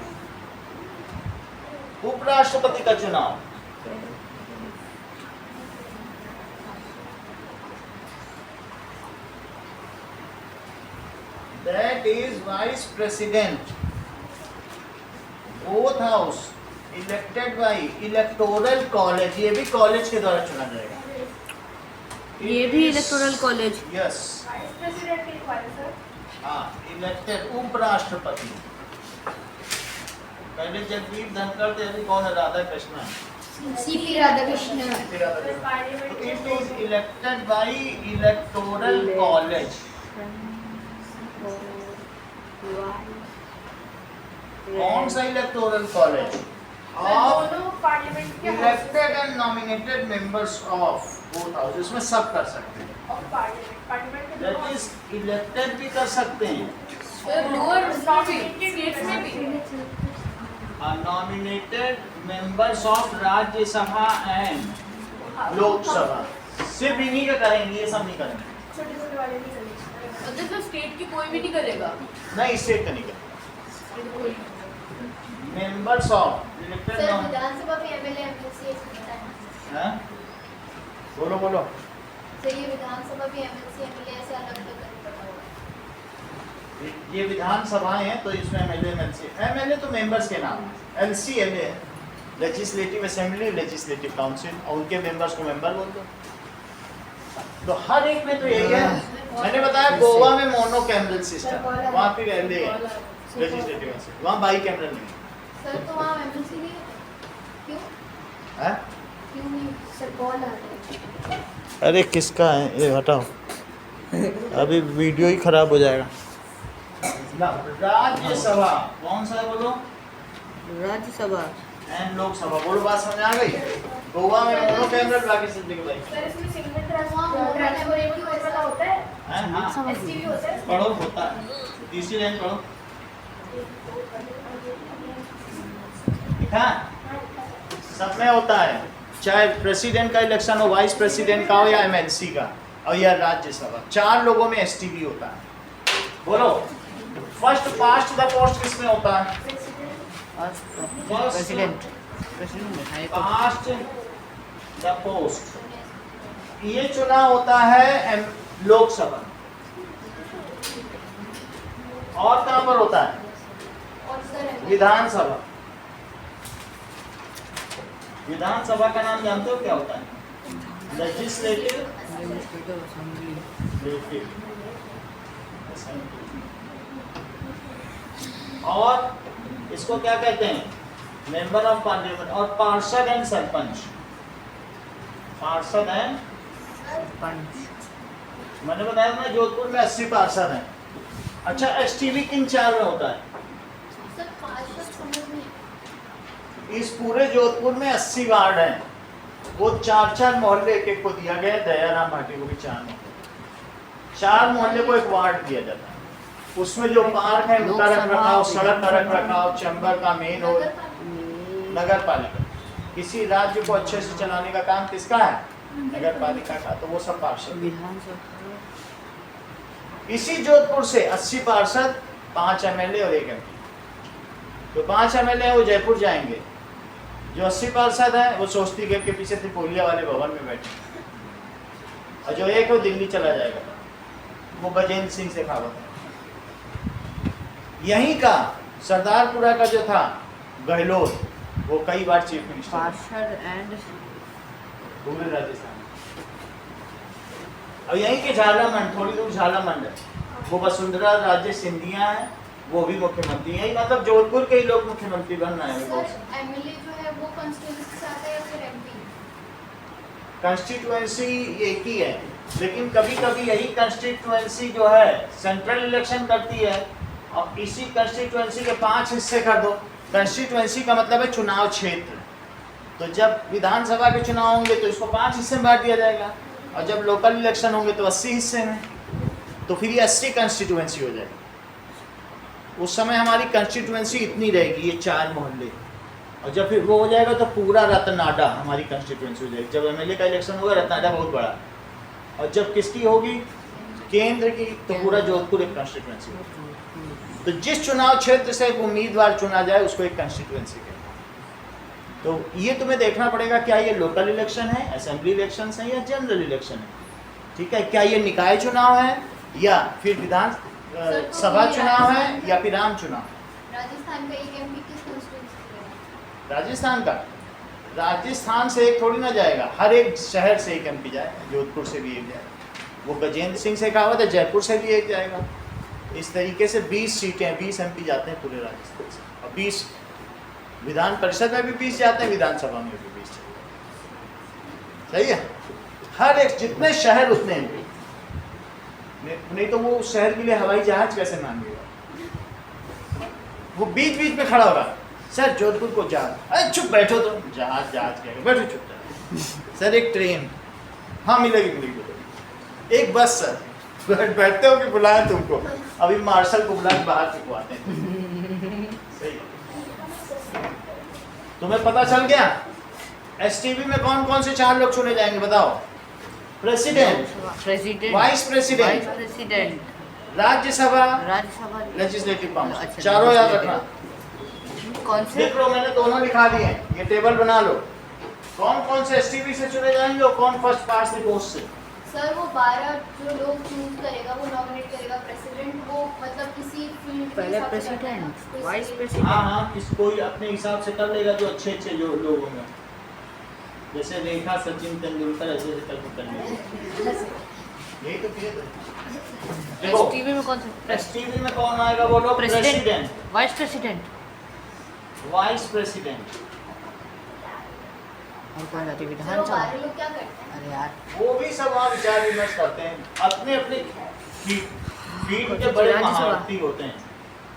S1: उपराष्ट्रपति का चुनाव। That is vice president, both house elected by electoral college, ये भी कॉलेज के द्वारा चुना जाएगा।
S2: ये भी electoral college.
S1: Yes,
S4: vice president के लिखवा दें सर।
S1: हाँ, इलेक्टेड उपराष्ट्रपति। पहले जगदीप धनखड़ थे, अभी कौन है? राधा कृष्ण है।
S3: CP Radhakrishna.
S4: Sir parliament
S1: It is elected by electoral college. कौन सा इलेक्टोरल कॉलेज? Of
S4: दोनों पार्लियामेंट के
S1: elected and nominated members of both houses, इसमें सब कर सकते हैं।
S4: और पार्लियामेंट के
S1: That
S4: दोनों
S1: is elected भी कर सकते हैं,
S4: सर लोअर नॉमिनेटेड स्टेट्स में भी
S1: nominated members of Rajya Sabha and Lok Sabha, सिर्फ इन्हीं का करेंगे, ये सब नहीं करेंगे।
S4: छोटे छोटे वाले नहीं करेंगे। मतलब तो स्टेट की कोई भी नहीं करेगा।
S1: नहीं, स्टेट का नहीं करेंगे। मेंबर्स ऑफ इलेक्टेड
S5: सर विधानसभा में एमएलए एमएलसी बताना।
S1: हैं? बोलो बोलो।
S5: सर ये विधानसभा में एमएलसी एमएलए ऐसे अलग अलग करके पता होगा।
S1: ये विधानसभाएं हैं तो इसमें एमएलए तो मेंबर्स के नाम है। एलसीएमए लेजिस्लेटिव असेंबली, लेजिस्लेटिव काउंसिल, और उनके मेंबर्स को मेंबर बोल दो। तो हर एक में तो यही है। मैंने बताया गोवा में मोनो कैमरल सिस्टम, वहाँ पे रहते हैं लेजिस्लेटिव असेंबली, वहाँ बाई कैमरल नहीं
S5: सर तो वहाँ एमएलसी नहीं है। क्यों?
S1: है।
S5: क्यों नहीं?
S3: सर कॉल आ रहा है।
S1: अरे किसका है ये, हटाओ, अभी वीडियो ही खराब हो जाएगा। राज्यसभा कौन सा है बोलो?
S2: राज्यसभा
S1: एंड लोकसभा, बोलो, बात समझ आ गई? गोवा में मोनो कैमरल, बाकी सब जगह बाई।
S4: सर इसमें सिंगल
S5: ट्रांसफरेटिव
S4: ट्रांसफरेटिव होता है,
S1: हाँ,
S4: एसटीवी होता है।
S1: पढ़ो, होता है। तीसरी लाइन पढ़ो, लिखा सब में होता है, चाहे प्रेसिडेंट का इलेक्शन हो, वाइस प्रेसिडेंट का हो, या एमएलसी का, और या राज्यसभा, 4 लोगों में एसटीवी होता है। बोलो, फर्स्ट पास्ट द पोस्ट किसमें होता है?
S2: प्रेसिडेंट
S1: पास्ट द पोस्ट, ये चुना होता है लोकसभा। और कहां पर होता है?
S5: और सर
S1: विधानसभा। विधानसभा का नाम जानते हो क्या होता है? लेजिस्लेटिव और इसको क्या कहते हैं? Member of parliament. और पार्षद एंड सरपंच, पार्षद एंड मैंने बताया था जोधपुर में 80 पार्षद हैं। अच्छा, एसटीवी किन 4 में होता है?
S5: सर पार्षद समझ में
S1: इस पूरे जोधपुर में 80 वार्ड हैं, वो 4-4 मोहल्ले एक एक को दिया गया है। दयाराम भाटी को भी 4 मोहल्ले को एक वार्ड दिया जाता है। उसमें जो पार्क है उनका रख रखाव, सड़क का रख रखाव, चैम्बर का मेन और नगर पालिका, किसी राज्य को अच्छे से चलाने का काम किसका है? नगर पालिका का। तो वो सब पार्षद। इसी जोधपुर से 80 पार्षद, 5 एमएलए और 1 एमपी। तो 5 एमएलए वो जयपुर जाएंगे, जो 80 पार्षद है वो सोचती गेट के पीछे त्रिपोलिया वाले भवन में बैठे, और जो एक वो दिल्ली चला जाएगा, वो गजेंद्र सिंह शेखावत है। यहीं का सरदारपुरा का जो था गहलोत, वो कई बार चीफ मिनिस्टर
S2: पार्षद एंड
S1: पूरे राजस्थान। और यहीं के झालामंड, थोड़ी दूर झालामंड है, वो वसुंधरा राजे सिंधिया है, वो भी मुख्यमंत्री है। मतलब जोधपुर के ही लोग मुख्यमंत्री बन रहे हैं।
S5: सर एमएलए जो है वो कॉन्स्टिट्यूएंसी से आता है या फिर एमपी?
S1: कंस्टिट्यूएंसी एक ही है, लेकिन कभी कभी यही कंस्टिट्यूएंसी जो है सेंट्रल इलेक्शन करती है, और इसी कंस्टिट्यूएंसी के 5 हिस्से कर दो। कंस्टिट्यूएंसी का मतलब है चुनाव क्षेत्र। तो जब विधानसभा के चुनाव होंगे तो इसको 5 हिस्से में बांट दिया जाएगा, और जब लोकल इलेक्शन होंगे तो 80 हिस्से में। तो फिर ये 80 कंस्टिट्यूएंसी हो जाएगी। उस समय हमारी कंस्टिट्यूएंसी इतनी रहेगी, ये 4 मोहल्ले। और जब फिर वो हो जाएगा तो पूरा रतनाडा हमारी कंस्टिट्यूएंसी हो जाएगी। जब एमएलए का इलेक्शन होगा, रतनाडा बहुत बड़ा, और जब किसकी होगी, केंद्र की, तो पूरा जोधपुर एक कंस्टिट्यूएंसी होगी। तो जिस चुनाव क्षेत्र से एक उम्मीदवार चुना जाए उसको एक कंस्टिट्यूएंसी कहते हैं। तो ये तुम्हें देखना पड़ेगा, क्या ये लोकल इलेक्शन है, असेंबली इलेक्शन है, या जनरल इलेक्शन है। ठीक है, क्या ये निकाय चुनाव है, या फिर विधान सभा चुनाव है, या फिर आम चुनाव।
S5: राजस्थान का एक एमपी किस कॉन्स्टिट्यूएंसी से है?
S1: राजस्थान का, राजस्थान से एक थोड़ी ना जाएगा, हर एक शहर से एक एमपी जाए। जोधपुर से भी एक जाएगा, वो गजेंद्र सिंह शेखावत है, जयपुर से भी एक जाएगा। इस तरीके से 20 सीटें, 20 एमपी जाते हैं पूरे राजस्थान से, और 20 विधान परिषद में भी 20 जाते हैं, विधानसभा में भी 20 जाते हैं। सही है, हर एक जितने शहर उतने एमपी। नहीं तो वो उस शहर के लिए हवाई जहाज कैसे मांगेगा? वो बीच बीच में खड़ा होगा, सर जोधपुर को जहाज, अरे चुप बैठो, तो जहाज कहेगा, बैठो चुप। सर एक ट्रेन, हाँ मिलेगी। एक बस सर, बैठते हो कि बुलाएं तुमको? अभी मार्शल को बुला के बाहर चुकवाते हैं। सही, तुम्हें पता चल गया एसटीवी में कौन कौन से 4 लोग चुने जाएंगे, बताओ? President, vice president, Rajya Sabha, legislative council, चारों याद रखना।
S2: कौन से?
S1: देख लो, मैंने दोनों लिखा दिए हैं, ये टेबल बना लो। कौन कौन से एसटीवी से चुने जाएंगे और कौन फर्स्ट पास द पोस्ट से।
S5: सर वो 12 जो लोग चूज करेगा, वो नॉमिनेट करेगा प्रेसिडेंट, वो मतलब किसी फील्ड
S2: पहले प्रेसिडेंट, वाइस प्रेसिडेंट।
S1: हाँ, किस कोई अपने हिसाब से कर लेगा, जो अच्छे जो लोग होंगे, जैसे रेखा, सचिन तेंदुलकर, ऐसे कर लेंगे। यही तो किए थे।
S2: एसटीवी में कौन सा?
S1: एसटीवी में कौन आएगा, बोलो? President,
S2: vice president,
S1: vice president.
S2: और कौन जाती?
S5: सर वो
S2: विधानसभा।
S5: 12 लोग क्या करते हैं?
S2: अरे यार,
S1: वो भी सब वहाँ विचार विमर्श करते हैं, अपने अपने फील्ड के बड़े महारथी होते हैं।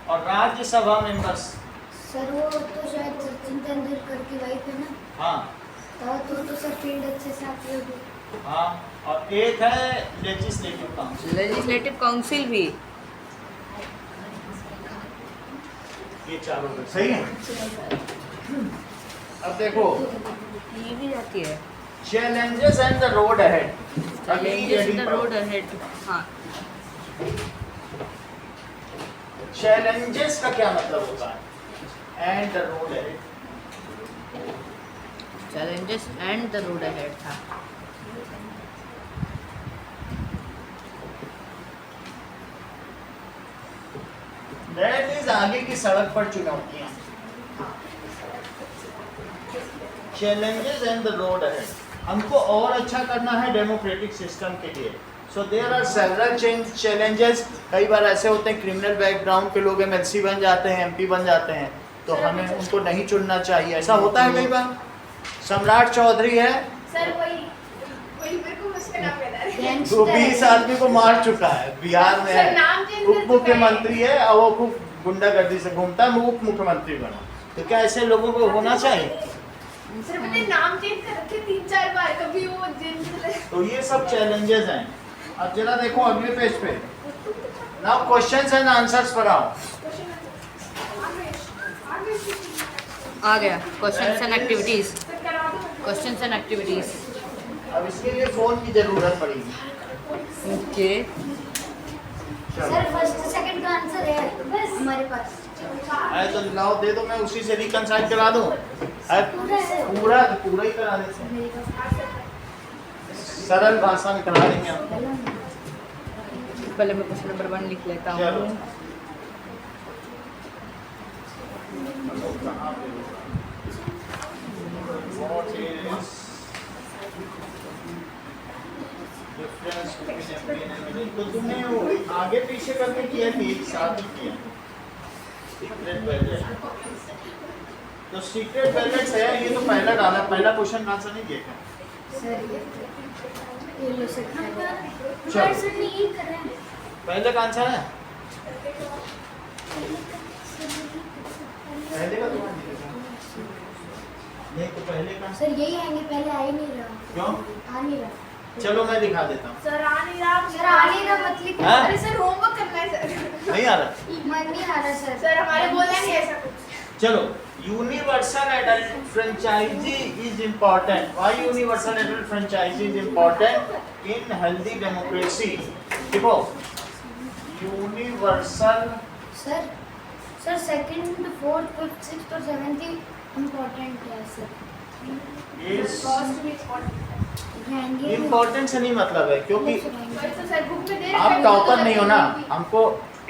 S1: और राज्यसभा मेंबर्स,
S3: सर वो तो शायद सचिन तेंदुलकर की वाइफ है ना,
S1: हाँ
S3: तो सर फील्ड अच्छे से आती होगी।
S1: हाँ, और एक है लेजिस्लेटिव काउंसिल।
S2: लेजिस्लेटिव काउंसिल भी।
S1: ये चारों लोग सही है। अब देखो,
S2: ये भी जाती है।
S1: Challenges and the road ahead.
S2: Challenges in the road ahead। हाँ,
S1: चैलेंजेस का क्या मतलब होता है? And the road ahead.
S2: challenges and the road ahead था।
S1: दैट इज आगे की सड़क पर चुनौतियां। Challenges and the road ahead, हमको और अच्छा करना है डेमोक्रेटिक सिस्टम के लिए। So there are several challenges. कई बार ऐसे होते हैं क्रिमिनल बैकग्राउंड के लोग एमएलसी बन जाते हैं, एमपी बन जाते हैं, तो हमें उनको नहीं चुनना चाहिए। ऐसा होता है कई बार। सम्राट चौधरी है,
S5: सर वही मेरे को
S4: उसका नाम याद आ रहा है।
S1: वो
S3: गैंगस्टर
S1: 20
S3: है।
S1: आदमी को मार चुका है, बिहार में
S4: सर,
S1: है,
S4: नाम change
S1: उप
S4: कर चुका
S1: मुख्यमंत्री है और वो खूब गुंडागर्दी से घूमता है, वो उप मुख्यमंत्री बना। तो क्या ऐसे लोगों को होना चाहिए?
S4: सर मैंने नाम चेंज कर रखे 3-4 बार, कभी वो जेल चले।
S1: तो ये सब चैलेंजेस हैं। अब जरा देखो अगले पेज पे, नाउ क्वेश्चंस एंड आंसर्स पर आओ।
S2: आ गया क्वेश्चंस एंड एक्टिविटीज।
S4: सर करा दो।
S2: Questions and activities.
S1: अब इसके लिए फोन की जरूरत पड़ेगी।
S2: ओके।
S3: सर फर्स्ट सेकंड का आंसर है हमारे पास।
S1: है तो लाओ दे दो, मैं उसी से रिकंसाइल करा दूं।
S3: पूरा है।
S1: पूरा ही करा देते हैं,
S3: मेरे पास
S1: सरल भाषा में करा देंगे हम।
S2: पहले मैं क्वेश्चन नंबर 1 लिख लेता
S1: चलो।
S2: हूँ।
S1: कहाँ पे हो? What is difference between FP and MLA? तो तुमने वो आगे पीछे करके किया थी, एक साथ ही किया। Secret ballot. तो सीक्रेट बैलेट है, ये तो पहला डाला, पहला क्वेश्चन आंसर नहीं देखा।
S3: सर ये लो सर।
S1: चलो।
S3: सर ने ये करा है।
S1: पहले का आंसर है, पहले का तो नहीं, तो पहले का
S3: सर यही आएंगे, पहले आ ही नहीं रहा।
S1: क्यों?
S3: आ नहीं रहा।
S1: चलो मैं दिखा देता हूँ।
S4: सर आ नहीं रहा।
S3: सर आ नहीं रहा मतलब
S1: हाँ?
S4: अरे सर होमवर्क करना है सर।
S1: नहीं आ रहा?
S3: मन नहीं आ रहा सर।
S4: सर हमारे बोलना नहीं ऐसा कुछ।
S1: चलो, universal adult franchise is important. Why universal adult franchise is important in healthy democracy? देखो, universal
S3: sir sir second fourth fifth sixth और सेवेंथ इम्पोर्टेंट है सर।
S1: इज
S4: कॉस्ट भी important है।
S3: रहेंगे
S1: इम्पोर्टेंट से नहीं मतलब है, क्योंकि
S4: सर बुक में दे रहे
S1: आप
S4: हैं,
S1: टॉपर नहीं हो ना। हमको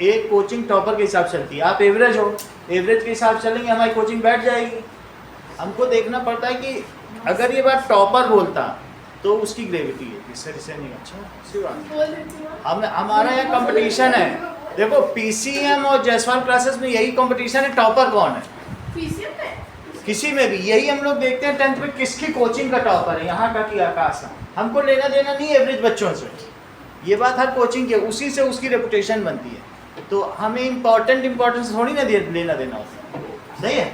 S1: एक कोचिंग टॉपर के हिसाब से चलती है, आप एवरेज हो, एवरेज के हिसाब से चलेंगे, हमारी कोचिंग बैठ जाएगी। हमको देखना पड़ता है कि अगर ये बात टॉपर बोलता तो उसकी ग्रेविटी है, इससे नहीं। अच्छा सी बात।
S4: बोल देती हूँ।
S1: हमारा यहाँ कंपटीशन है। देखो पीसीएम और जायसवाल क्लासेस में यही कंपटीशन है, टॉपर कौन है।
S4: पीसीएम में
S1: किसी में भी यही हम लोग देखते हैं 10th में किसकी कोचिंग का टॉपर है, यहाँ का कि आकाश का। हमको लेना देना नहीं एवरेज बच्चों से, ये बात हर कोचिंग की है, उसी से उसकी रेपुटेशन बनती है। तो हमें इम्पोर्टेंस थोड़ी ना लेना देना होता है, सही है।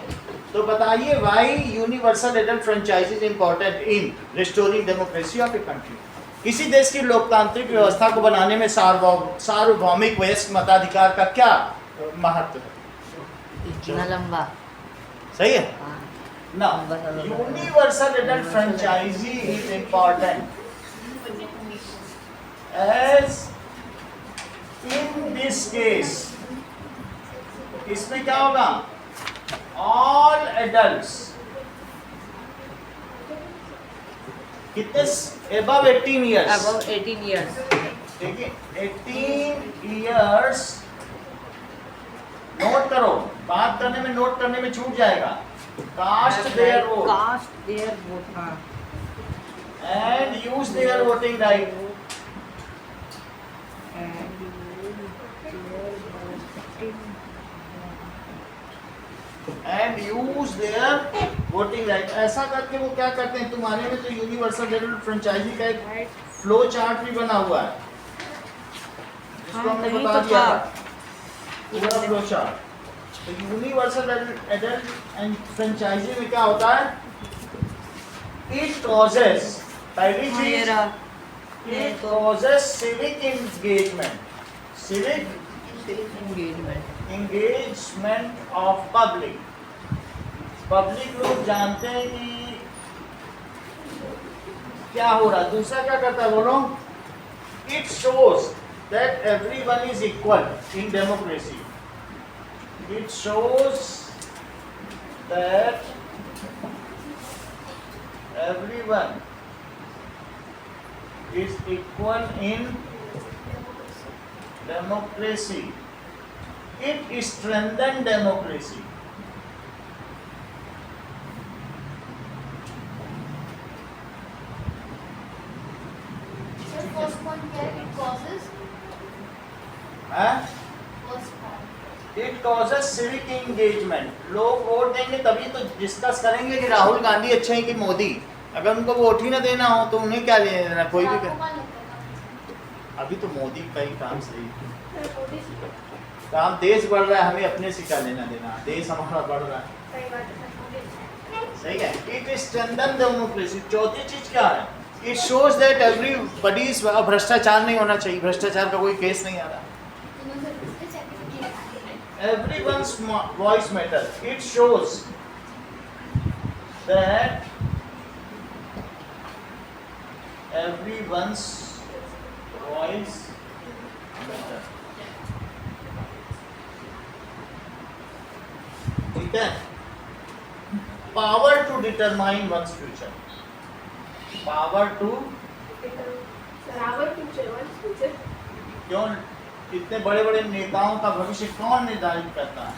S1: तो बताइए why universal adult franchise is important in restoring democracy of a country. किसी देश की लोकतांत्रिक व्यवस्था को बनाने में सार्वभौमिक वयस्क मताधिकार का क्या महत्व है?
S2: इतना लंबा।
S1: सही है
S2: हाँ।
S1: ना। Universal adult franchise is important as in this case. इसमें क्या होगा? ऑल एडल्ट्स कितने above 18 years,
S2: Above 18 years.
S1: ठीक है, 18 years। नोट करो, बात करने में नोट करने में छूट जाएगा। Cast their vote
S2: Cast their vote. हाँ।
S1: And use their voting right and use their voting right. ऐसा करके वो क्या करते हैं, तुम्हारे में तो यूनिवर्सल एडल्ट फ्रेंचाइजी का एक फ्लो चार्ट भी बना हुआ है, जिसको
S2: हाँ,
S1: हमने
S2: नहीं
S1: बता
S2: तो
S1: दिया
S2: था।
S1: था, पूरा फ्लो चार्ट। तो यूनिवर्सल एडल्ट एंड फ्रेंचाइजी में क्या होता है? इट कॉजेस, पहली
S2: हाँ, ये
S1: चीज,
S2: रहा।
S1: It causes civic engagement, civic engagement of public लोग जानते हैं कि क्या हो रहा है। दूसरा क्या करता है बोलो? It shows that everyone is equal in democracy. It shows that everyone is equal in democracy. It strengthens democracy.
S5: Sir, first point क्या है? It causes.
S1: हैं?
S5: First point.
S1: It causes civic engagement. लोग वोट देंगे तभी तो discuss करेंगे कि राहुल गांधी अच्छे हैं कि मोदी। अगर उनको वोट ही ना देना हो तो उन्हें क्या लेना देना, कोई भी
S5: आपको
S1: कर।
S5: कौन लगता है
S1: अभी तो मोदी का ही काम सही है, काम देश बढ़ रहा है, हमें अपने से क्या लेना देना, देश हमारा बढ़ रहा है, सही है। It is strengthen democracy. चौथी चीज क्या है, it shows that everybody is, भ्रष्टाचार नहीं होना चाहिए, भ्रष्टाचार का कोई केस नहीं आ रहा, everyone's voice matters. It shows that everyone's voice matters. ठीक है, power to determine one's future, power to, क्यों इतने बड़े बड़े नेताओं का भविष्य कौन निर्धारित करता है,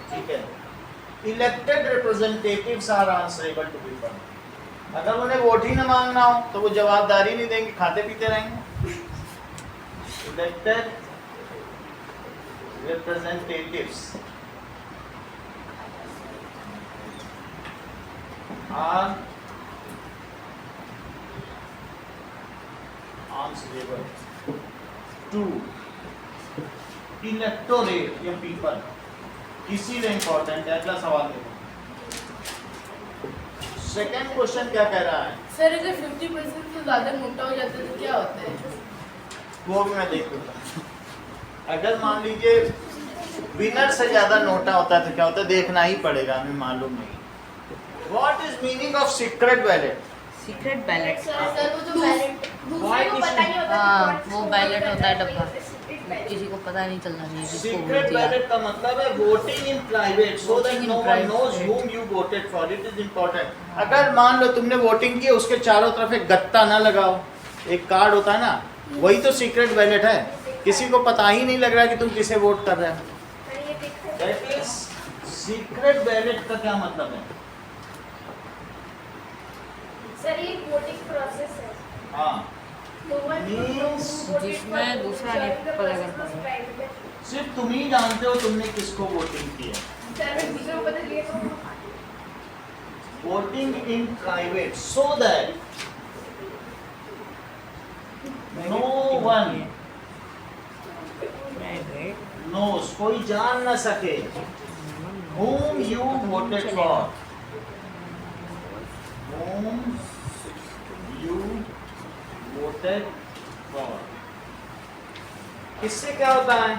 S1: ठीक है। Elected representatives are answerable to people, अगर उन्हें वोट ही न मांगना हो तो वो जवाबदारी नहीं देंगे, खाते पीते रहेंगे। Elected representatives are answerable to electorate या people, इसीलिए इंपॉर्टेंट है। अगला सवाल देखो, सेकंड क्वेश्चन क्या कह रहा है,
S4: सर अगर 50% से ज़्यादा मोटा हो जाता है तो क्या होता है?
S1: वो भी मैं देख लूंगा। अगर मान लीजिए विनर से ज्यादा नोटा होता है तो क्या होता है, देखना ही पड़ेगा, हमें मालूम नहीं। What is meaning of secret ballot?
S2: Secret ballot,
S5: sir वो जो बैलेट दूसरे को पता नहीं होता
S2: हाँ,
S5: कि
S2: वो
S5: कौन
S2: बैलेट
S5: सा
S2: होता है
S5: बैलेट
S2: डब्बा,
S5: है, secret बैलेट।
S2: किसी को पता नहीं चलना चाहिए किसको वोट
S1: सीक्रेट
S2: दिया।
S1: बैलेट का मतलब है voting in private, so that
S2: Voting in
S1: no one
S2: private.
S1: Knows whom you voted for. It is important. अगर मान लो तुमने वोटिंग की, उसके चारों तरफ एक गत्ता ना लगाओ, एक कार्ड होता है ना, वही तो सीक्रेट बैलेट है, किसी को पता ही नहीं लग रहा कि तुम किसे वोट कर रहे हो। दैट इज सीक्रेट बैलेट का क्या मतलब है?
S5: सर ये वोटिंग प्रोसेस है,
S1: हाँ,
S5: तो
S1: Means
S2: जिसमें दूसरा नहीं पता कर पाएगा।
S1: सिर्फ तुम ही जानते हो तुमने किसको वोटिंग की है।
S5: सर दूसरे को पता चलिए तो
S1: voting in private so that no one knows, कोई जान ना सके whom you voted for, whom you voted for। इससे क्या होता है?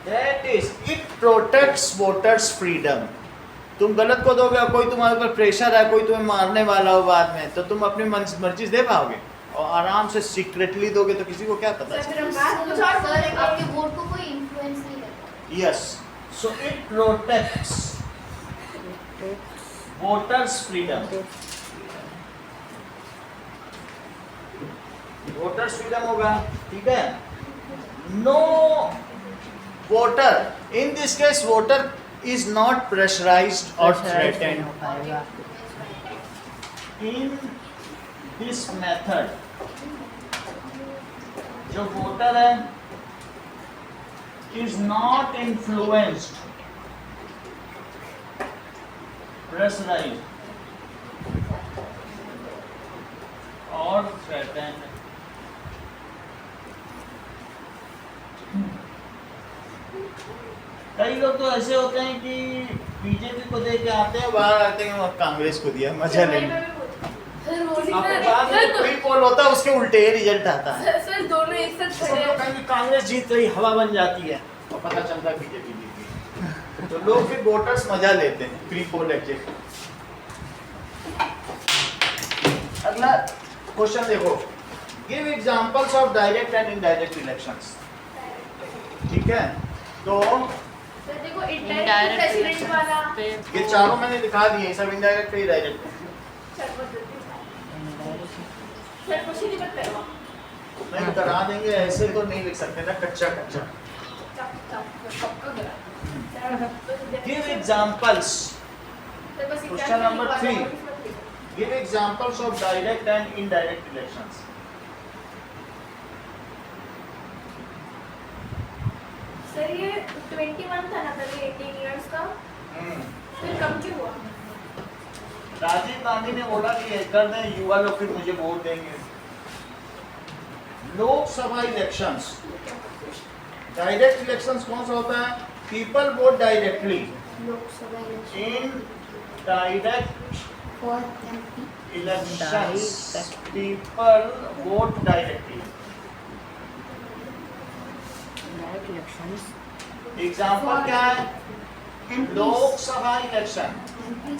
S1: That is, it protects voters' freedom। तुम गलत को दोगे और कोई तुम्हारे ऊपर प्रेशर है, कोई तुम्हें मारने वाला हो बाद में, तो तुम अपनी मर्जी दे पाओगे, और आराम से सीक्रेटली दोगे तो किसी को क्या पता
S5: सर
S1: चलेगा।
S5: हम बात कुछ और बोल रहे हैं, आपके वोट को कोई इन्फ्लुएंस नहीं करता।
S1: Yes, so it protects voters' freedom। voters' freedom होगा, ठीक है। No voter, in this case voter is not pressurized or threatened।
S2: हो पाएगा।
S1: In this method, जो वोटर है is not influenced, pressurized or threatened। कई लोग तो ऐसे होते हैं कि बीजेपी को दे के आते हैं, बाहर आते हैं और कांग्रेस को दिया, मजा लेंगे।
S4: सर वो
S1: आपके बाद में जो प्री पोल होता है उसके उल्टे रिजल्ट आता है।
S4: सर दोनों एक साथ
S1: सब
S4: खड़े
S1: लोग
S4: हैं।
S1: कहेंगे कांग्रेस जीत रही, हवा बन जाती है, और पता चलता है बीजेपी जीत गई। तो लोग फिर वोटर्स मजा लेते हैं प्री पोल एग्जिट। अगला क्वेश्चन देखो, give examples of direct and indirect elections. ठीक है, तो
S5: सर देखो
S2: इनडायरेक्ट
S5: इनडायरेक्ट प्रेसिडेंट वाला
S2: पे
S1: ये चारों मैंने दिखा दिए, सब इनडायरेक्ट है, डायरेक्ट है।
S5: सर कुछ नहीं पता है
S1: नहीं करा देंगे, ऐसे तो नहीं लिख सकते ना, कच्चा कच्चा। Give examples. Question number 3. Give examples of direct and indirect elections.
S5: Sir ये 21 था ना पहले 18 इयर्स का, फिर कम क्यों हुआ?
S1: राजीव गांधी ने बोला कि ये कर दें, युवा लोग फिर मुझे वोट देंगे। लोकसभा इलेक्शंस, डायरेक्ट इलेक्शंस कौन सा होता है? People vote directly
S3: Lok Sabha
S1: in direct
S3: for MP
S1: elections, people vote directly.
S2: Direct elections
S1: example क्या है?
S3: एमपी
S1: लोकसभा इलेक्शन,
S3: एमपी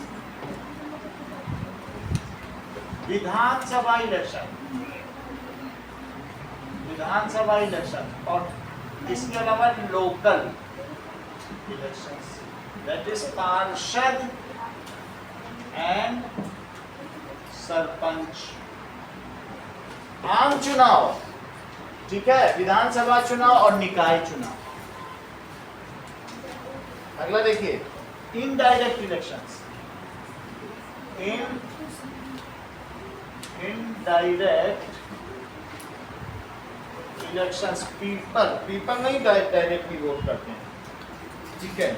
S1: विधानसभा इलेक्शन, विधानसभा इलेक्शन, और इसके अलावा लोकल इलेक्शंस, दैट इज पार्षद एंड सरपंच। आम चुनाव, ठीक है, विधानसभा चुनाव और निकाय चुनाव। अगला देखिए, indirect elections, indirect elections, people नहीं डायरेक्टली वोट करते हैं, ठीक है।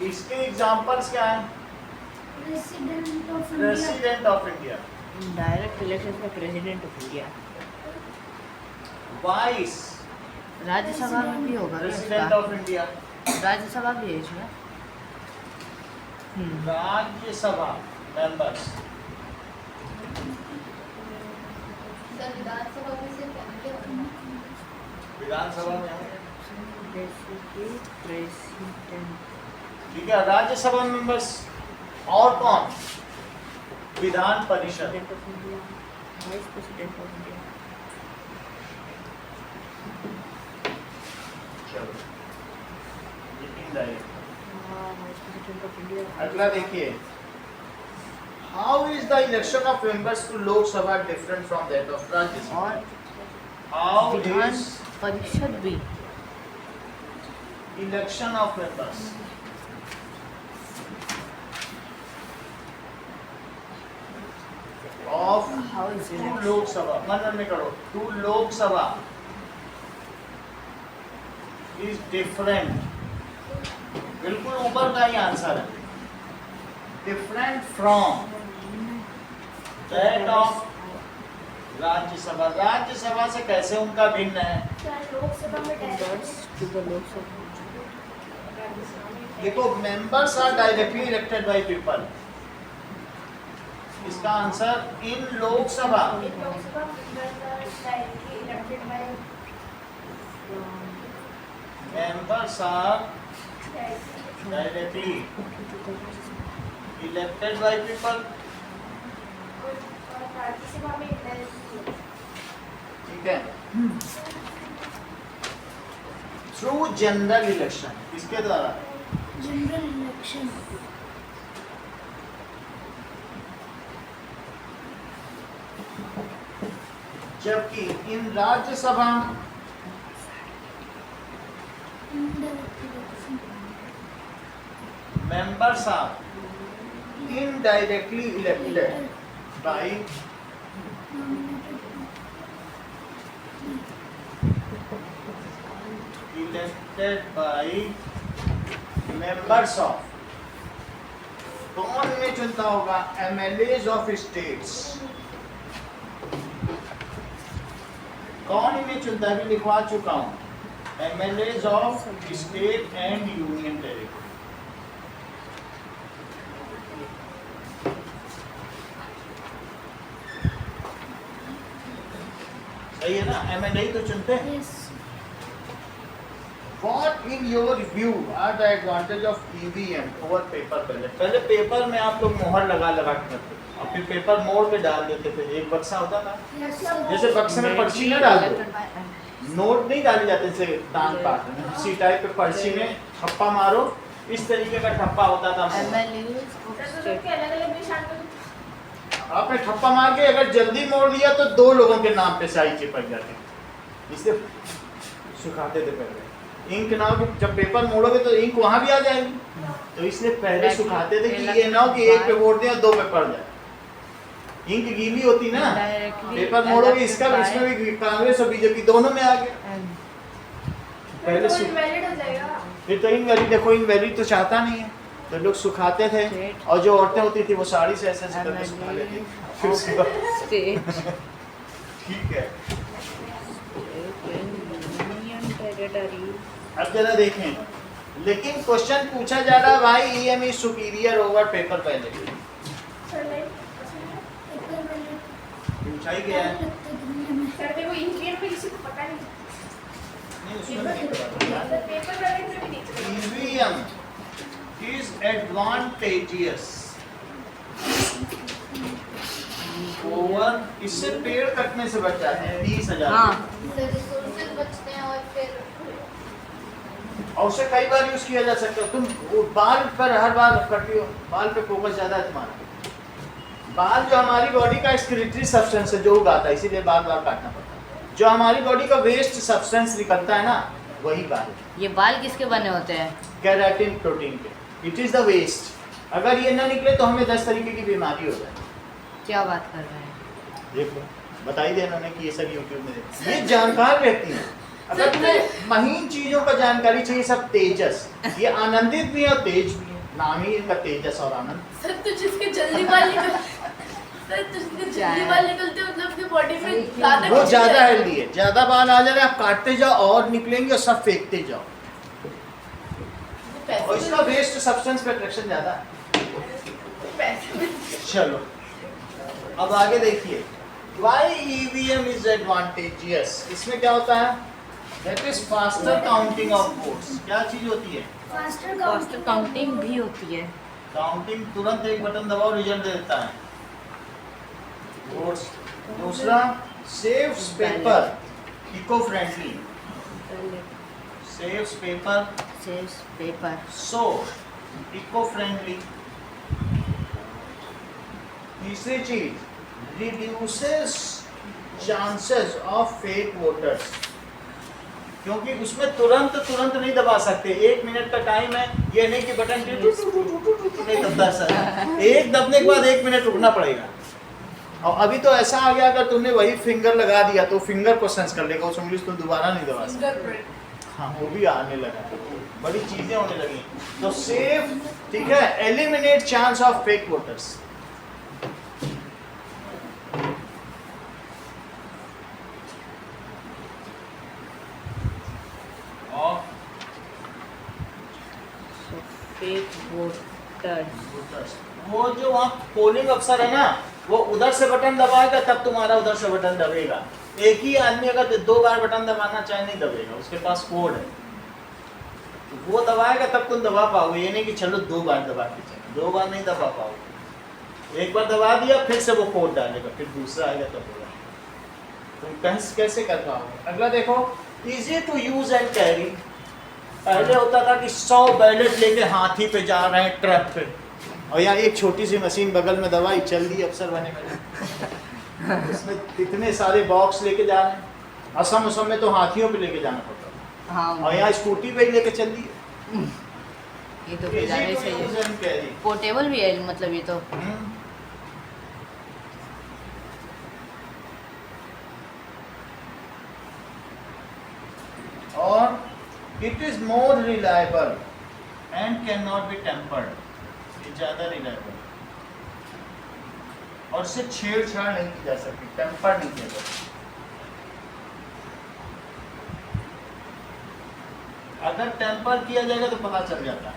S1: इसके एग्जांपल्स क्या हैं?
S3: President of India
S1: president of India,
S2: direct elections में president of India,
S1: vice
S2: Rajya Sabha में भी होगा क्या
S1: प्रेसिडेंट
S2: इसका?
S1: ऑफ इंडिया,
S2: राज्यसभा भी है इसमें।
S1: राज्यसभा मेंबर्स,
S5: सर विधानसभा में सिर्फ एमपी होता है।
S1: विधानसभा में है,
S2: प्रेसिडेंट
S1: ठीक है। राज्यसभा मेंबर्स और कौन? Vidhan Parishad,
S2: of India, vice president of India.
S1: चलो, ये indirect।
S2: Vice president of India.
S1: अगला देखिए, how is the election of members to Lok Sabha different from that of Rajya Sabha?
S2: और
S1: हाउ
S2: विधान
S1: इज
S2: परिषद भी
S1: election of members of
S2: how is
S1: to Lok Sabha, मन में करो, to Lok Sabha is different, बिल्कुल ऊपर का ही आंसर है, different from that of Rajya Sabha. Rajya Sabha से कैसे उनका भिन्न है?
S3: लोकसभा में
S2: टू द लोकसभा।
S1: देखो, members are directly elected by people, इसका answer in Lok Sabha
S3: Lok Sabha directly elected by
S1: members are directly elected by people,
S3: Rajya Sabha में
S1: ठीक है। थ्रू जनरल इलेक्शन, इसके द्वारा
S3: जनरल इलेक्शन
S1: जबकि in Rajya Sabha
S3: indirect election
S1: members are indirectly elected by members of, कौन इन्हें चुनता होगा? MLAs of states. कौन इन्हें चुनता है? लिखवा चुका हूं, MLAs of state and union territory. सही है ना, MLA तो चुनते हैं।
S3: Yes
S1: What in your view are the advantage of EVM over paper ballot? पहले पेपर में आप लोग मोहर लगा लगा के रखते थे, और फिर पेपर मोड़ पे डाल देते थे। एक बक्सा होता था,
S3: यस
S1: जैसे बक्से में पर्ची ना डाल दो, नोट नहीं डाले जाते थे तान पात में, उसी टाइप पे पर्ची में ठप्पा मारो, इस तरीके का ठप्पा होता था। आपने ठप्पा मार के अगर जल्दी मोड़ लिया तो 2 लोगों के नाम पे स्याही चिपक जाती, इसलिए सुखाते थे पहले। इंक ना हो कि जब पेपर मोड़ोगे तो इंक वहां भी आ जाएगी, तो इसलिए पहले सुखाते थे कि ये ना हो कि एक पे वोट दें और 2 पे पड़ जाए। इंक गीली होती ना, पेपर मोड़ोगे इसका इसमें भी कांग्रेस और बीजेपी दोनों में आ गया। पहले
S3: इनवैलिड हो जाएगा।
S1: फिर तो इनवैलिड, देखो इनवैलिड तो चाहता नहीं है, तो लोग सुखाते थे और जो औरतें होती थी वो साड़ी से ऐसे ऐसे करके सुखा लेती फिर उसके बाद
S2: स्टेट
S1: ठीक है।
S2: Union territory.
S1: अब जरा देखें, लेकिन क्वेश्चन पूछा जा रहा है भाई EM is superior over paper ballot, पूछा ही गया है।
S4: सर देखो इंडियन में किसी को पता नहीं।
S1: नहीं, उसमें नहीं पता।
S4: पेपर बैलेट में भी नहीं चलेगा।
S1: ईवीएम इज एडवांटेजियस ओवर, इससे पेड़ कटने से बच जाते हैं 20,000।
S2: हाँ
S5: रिसोर्सेज बचते हैं और फिर
S1: और उसे कई बार यूज किया जा सकता है। तुम वो बाल पर हर बार करती हो, बाल पे फोकस ज्यादा है तुम्हारा। बाल जो हमारी बॉडी का एक्सक्रीटरी सब्सटेंस है जो उगाता है, इसीलिए बाल बाल काटना पड़ता है। जो हमारी बॉडी का वेस्ट सब्सटेंस निकलता है ना, वही बाल है।
S2: ये बाल किसके बने होते हैं?
S1: केराटिन प्रोटीन के। It is the waste. अगर ये ना निकले तो हमें 10 तरीके की बीमारी हो जाए।
S2: क्या बात कर रहे हैं?
S1: देखो बताई दे इन्होंने कि ये सब यूट्यूब में देखो। ये जानकार व्यक्ति है। अगर तुम्हें महीन चीजों का जानकारी चाहिए, सब तेजस, ये आनंदित भी है और तेज भी है। नाम ही इनका तेजस और आनंद।
S4: सर तो जिसके जल्दी बाल निकल सर तो जिसके जल्दी बाल निकलते हैं मतलब कि बॉडी में ज्यादा
S1: वो ज्यादा हेल्दी है। ज्यादा बाल आ जा रहे हैं, आप काटते जाओ और निकलेंगे और सब फेंकते जाओ। और इसका वेस्ट सब्सटेंस पे अट्रैक्शन ज्यादा है। चलो अब आगे देखिए, वाई ईवीएम इज एडवांटेजियस। इसमें क्या होता है? That is faster counting of votes. क्या चीज होती है?
S2: फास्टर काउंटिंग भी होती है।
S1: काउंटिंग, तुरंत एक बटन दबाओ रिजल्ट दे देता है वोट्स। दूसरा saves paper, eco friendly, saves paper,
S2: saves paper.
S1: So eco friendly. तीसरी चीज, reduces chances of fake voters, क्योंकि उसमें तुरंत नहीं दबा सकते। 1 मिनट का टाइम है, ये नहीं कि बटन नहीं दबता सर। एक दबने के बाद 1 मिनट रुकना पड़ेगा। और अभी तो ऐसा आ गया, अगर तुमने वही फिंगर लगा दिया तो फिंगर को सेंस कर लेगा, उस उंगली से तुम दोबारा नहीं दबा सकते। हाँ वो भी आने लगा, बड़ी चीजें होने लगी। तो सेफ, ठीक है, eliminate chance of fake voters.
S2: Fake voters.
S1: वो जो वहाँ पोलिंग अफसर है ना, वो उधर से बटन दबाएगा तब तुम्हारा उधर से बटन दबेगा। एक ही आदमी अगर 2 बार बटन दबाना चाहे नहीं दबेगा, उसके पास कोड है। वो दबाएगा तब तुम दबा पाओगे। ये नहीं कि चलो 2 बार दबा के चलो, 2 बार नहीं दबा पाओगे। एक बार दबा दिया फिर से वो कोड डालेगा, फिर दूसरा आएगा तब होगा। तुम कैसे कर पाओगे? अगला देखो, easy to use and carry. पहले होता था कि 100 बैलेट लेके हाथी पे जा रहे हैं, ट्रक पे, और यहाँ एक छोटी सी मशीन बगल में दवाई चल दी, अफसर बने मेरे। इसमें इतने सारे बॉक्स लेके जा रहे हैं। असम में तो हाथियों पे लेके जाना पड़ता था,
S2: हाँ
S1: और यहाँ स्कूटी पे ही लेके चल दी।
S2: ये तो फिर ज़्यादा ही सही है। पोर्टेबल भी है मतलब ये तो।
S1: और it is more reliable and can not be tempered. ये ज्यादा रिलायबल और इससे छेड़छाड़ नहीं की जा सकती, टेम्पर नहीं किया जा सकता। अगर टेम्पर किया जाएगा तो पता चल जाता है।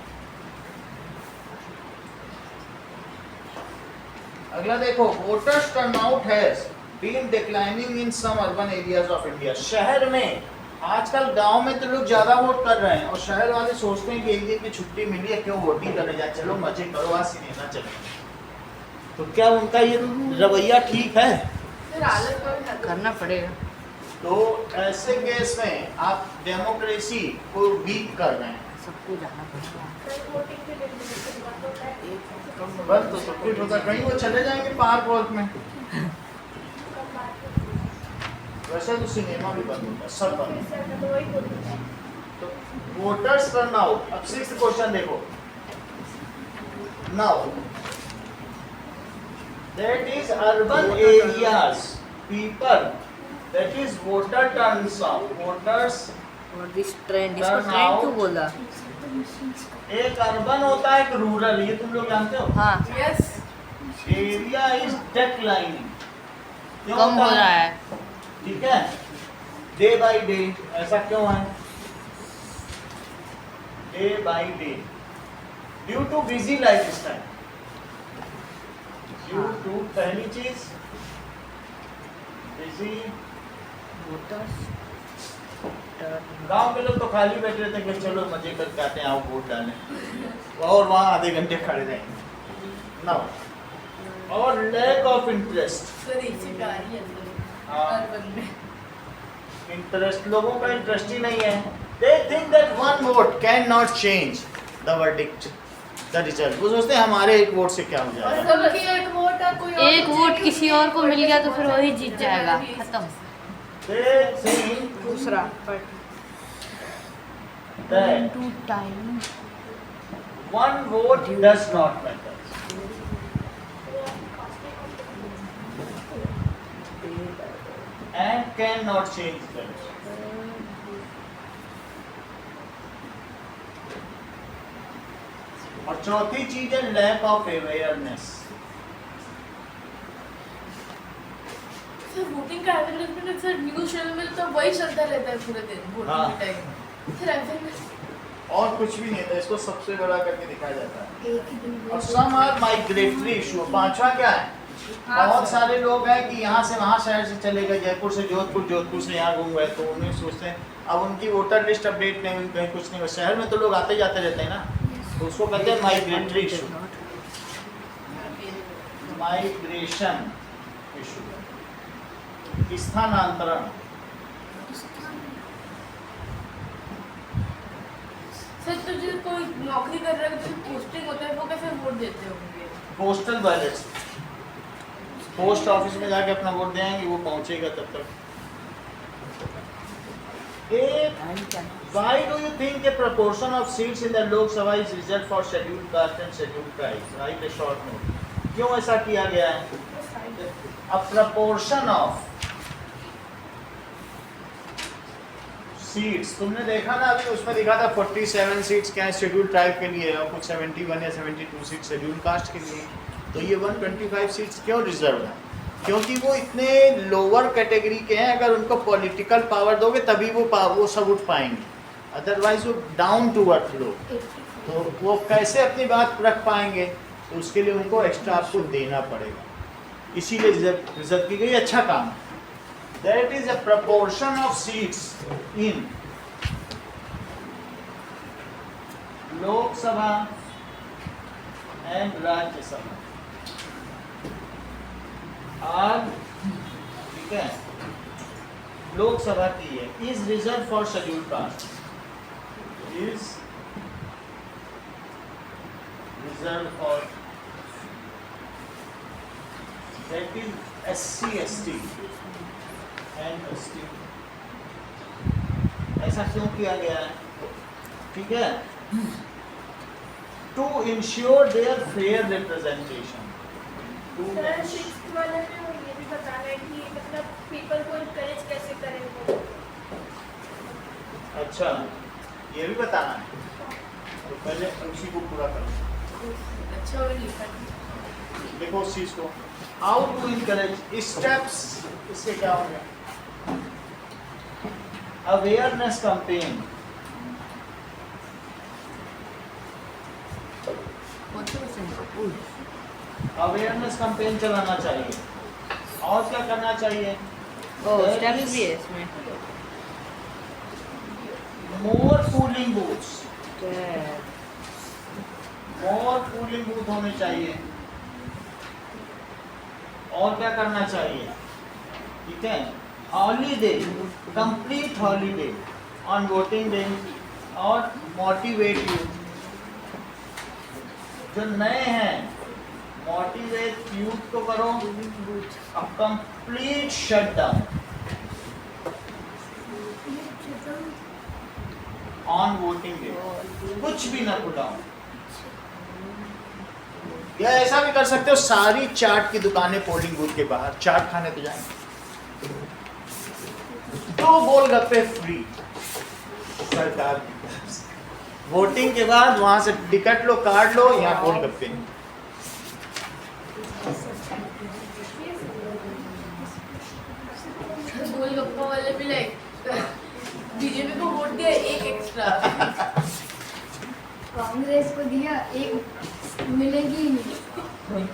S1: अगला देखो, voters turnout has been declining in some urban areas of India. शहर में आजकल, गांव में तो लोग ज्यादा वोट कर रहे हैं, और शहर वाले सोचते हैं कि एक दिन की छुट्टी मिली है, क्यों वोटिंग करने जाए, चलो मजे करो, आज सिनेमा चले। तो क्या उनका ये रवैया ठीक है?
S2: करना पड़ेगा।
S1: तो ऐसे केस में आप डेमोक्रेसी को वीक कर रहे हैं।
S2: सबको जाना पड़ेगा।
S1: बस तो सब कुछ होता, कहीं वो चले जाएंगे पार्क वार्क में। वैसे तो सिनेमा भी बंद होता है, सब बंद होता है। तो वोटर्स टर्नआउट। अब 6th क्वेश्चन देखो। Now that is urban areas people, that is voter turns out, voters
S2: और दिस ट्रेंड, इसको ट्रेंड क्यों बोला?
S1: एक अर्बन होता है, एक रूरल, ये तुम लोग जानते हो।
S2: हाँ
S4: यस
S1: एरिया इज डेक्लाइनिंग,
S2: कम हो रहा है।
S1: ठीक है, डे बाय डे। ऐसा क्यों है? Day by day due to busy life style, due to पहली चीज बिजी। गांव के लोग तो खाली बैठे रहते हैं कि चलो मजे करके आते हैं, आओ वोट डालें, और वहां आधे घंटे खड़े रहेंगे ना। और लैक ऑफ इंटरेस्ट,
S4: सर इसी का ही है
S1: हाँ।
S4: अर्बन में
S1: इंटरेस्ट, लोगों का इंटरेस्ट ही नहीं है। They think that one vote can not change the verdict, the result. वो सोचते हैं हमारे एक वोट से क्या हो
S4: और
S1: जाएगा।
S4: सबकी एक वोट है, कोई और
S2: एक
S4: किसी
S2: वोट
S4: की
S2: किसी और को मिल गया तो फिर वही जीत जाएगा, खत्म।
S1: They think
S2: दूसरा
S1: that
S2: time
S1: one vote does not matter. And cannot change that. और चौथी चीज है lack of awareness.
S4: Sir voting का एडवर्टाइजमेंट सर न्यूज़ चैनल में तो वही चलता रहता है पूरे दिन
S1: हाँ।
S4: वोटिंग के टाइम। फिर ऐसे
S1: और कुछ भी नहीं था, इसको सबसे बड़ा करके दिखाया जाता है।
S3: एक ही दिन
S1: और सम आर माइग्रेटरी इशू। पांचवा क्या है? बहुत सारे लोग हैं कि यहाँ से वहाँ शहर से चले गए, जयपुर से जोधपुर, जोधपुर से यहाँ घूम गए, तो उन्हें सोचते हैं अब उनकी वोटर लिस्ट अपडेट नहीं हुई, कहीं कुछ नहीं हुआ। शहर में तो लोग आते जाते रहते हैं ना, तो उसको कहते हैं माइग्रेटरी इशू, माइग्रेशन इशू, स्थानांतरण।
S4: सर तो जो कोई नौकरी कर रहा है तो पोस्टिंग होता है वो कैसे वोट देते होंगे?
S1: पोस्टल बैलेट्स, पोस्ट ऑफिस में जाके अपना वोट देंगे, वो पहुंचेगा तब तक। Why do you think a proportion of seats in the Lok Sabha is reserved for scheduled caste and scheduled tribes? Write a short note. क्यों ऐसा किया गया है? A proportion of सीट्स, तुमने देखा ना अभी उसमें दिखा था 47 सीट्स क्या है शेड्यूल ट्राइब के लिए, और कुछ 71 या 72 सीट्स शेड्यूल कास्ट के लिए। तो ये 125 सीट्स क्यों रिजर्व है? क्योंकि वो इतने लोअर कैटेगरी के हैं, अगर उनको पॉलिटिकल पावर दोगे तभी वो सब उठ पाएंगे, अदरवाइज वो डाउन टू अर्थ लोग, तो वो कैसे अपनी बात रख पाएंगे? तो उसके लिए उनको एक्स्ट्रा आपको देना पड़ेगा, इसीलिए रिजर्व की गई। अच्छा काम, that is a proportion of seats in Lok Sabha and Rajya Sabha are, ठीक है, लोक सभा की है, is reserved for scheduled caste, is reserved for, that is SC ST and ST। ऐसा क्यों किया गया है? ठीक है, to ensure their fair representation.
S4: Sir sixth वाले में ये भी बताना है कि मतलब पीपल को इनकरेज कैसे करें वो।
S1: अच्छा, ये भी बताना है, तो पहले उसी को पूरा करो।
S4: अच्छा वो लिखा
S1: देखो उस चीज को, हाउ टू इनकरेज स्टेप्स, इससे क्या हो गया? अवेयरनेस कैंपेन, अवेयरनेस कैंपेन चलाना चाहिए। और क्या करना चाहिए?
S2: स्टेप्स भी है इसमें।
S1: मोर पूलिंग बूथ्स, मोर पूलिंग बूथ होने चाहिए। और क्या करना चाहिए? ठीक है, holiday, complete holiday on voting day, और मोटिवेट यू, जो नए हैं मोटिवेट यूथ को करो, अब complete shutdown on voting day, कुछ भी ना खुलाओ। या ऐसा भी कर सकते हो, सारी चाट की दुकानें पोलिंग बूथ के बाहर, चाट खाने तो जाएंगे, 2 गोलगप्पे फ्री सरकार की तरफ से, वोटिंग के बाद वहां से टिकट लो, कार्ड लो, यहाँ गोलगप्पे।
S2: गोलगप्पा वाले भी लाइक बीजेपी को वोट दिया एक एक्स्ट्रा।
S3: कांग्रेस को दिया एक मिलेगी ही नहीं।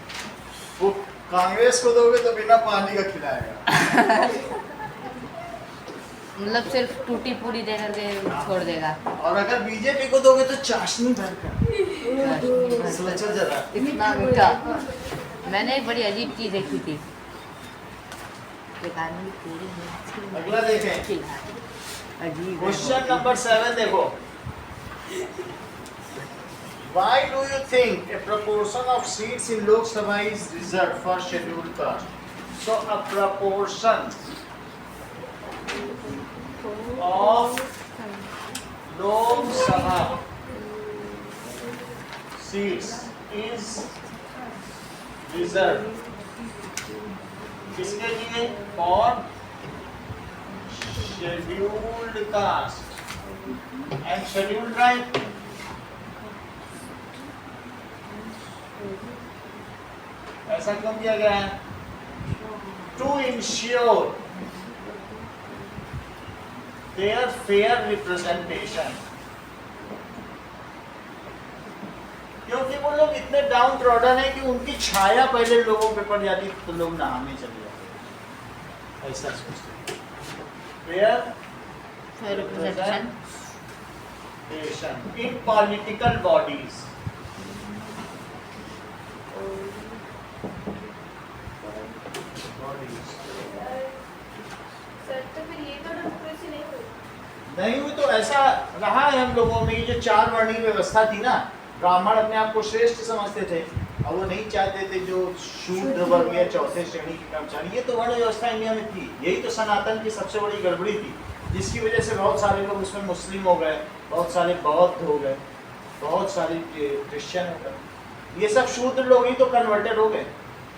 S1: वो कांग्रेस को दोगे तो बिना पानी का खिलाएगा।
S2: मतलब सिर्फ टूटी पूरी दे करके छोड़ देगा।
S1: और अगर बीजेपी को दोगे तो चाशनी भरकर। सोचो जरा।
S2: इतना मीठा। मैंने एक बड़ी अजीब चीज देखी थी। एक आदमी पूरी मिर्ची
S1: अगला देखें।
S2: खिला रहा है। अजीब।
S1: क्वेश्चन नंबर 7 देखो। Why do you think a proportion of seats in Lok Sabha is reserved for scheduled caste? So a proportion of Lok Sabha seats is reserved किसके लिए? For scheduled caste and scheduled tribe. ऐसा क्यों किया गया है? To ensure their fair representation. क्योंकि वो लोग इतने डाउन ट्रॉडन है कि उनकी छाया पहले लोगों पे पड़ जाती तो लोग नहाने चले जाते। ऐसा सोचते हैं। Fair
S2: representation
S1: representation in political bodies.
S4: Sir तो फिर ये तो डेमोक्रेसी नहीं हुई।
S1: नहीं हुई तो ऐसा रहा है हम लोगों में। ये जो 4 वर्णीय व्यवस्था थी ना, ब्राह्मण अपने आप को श्रेष्ठ समझते थे और वो नहीं चाहते थे जो शूद्र वर्ग या चौथे श्रेणी के कर्मचारी। ये तो वर्ण व्यवस्था इंडिया में थी। यही तो सनातन की सबसे बड़ी गड़बड़ी थी, जिसकी वजह से बहुत सारे लोग उसमें मुस्लिम हो गए, बहुत सारे बौद्ध हो गए, बहुत सारे क्रिश्चियन हो गए। ये सब शूद्र लोग ही तो कन्वर्टेड हो गए।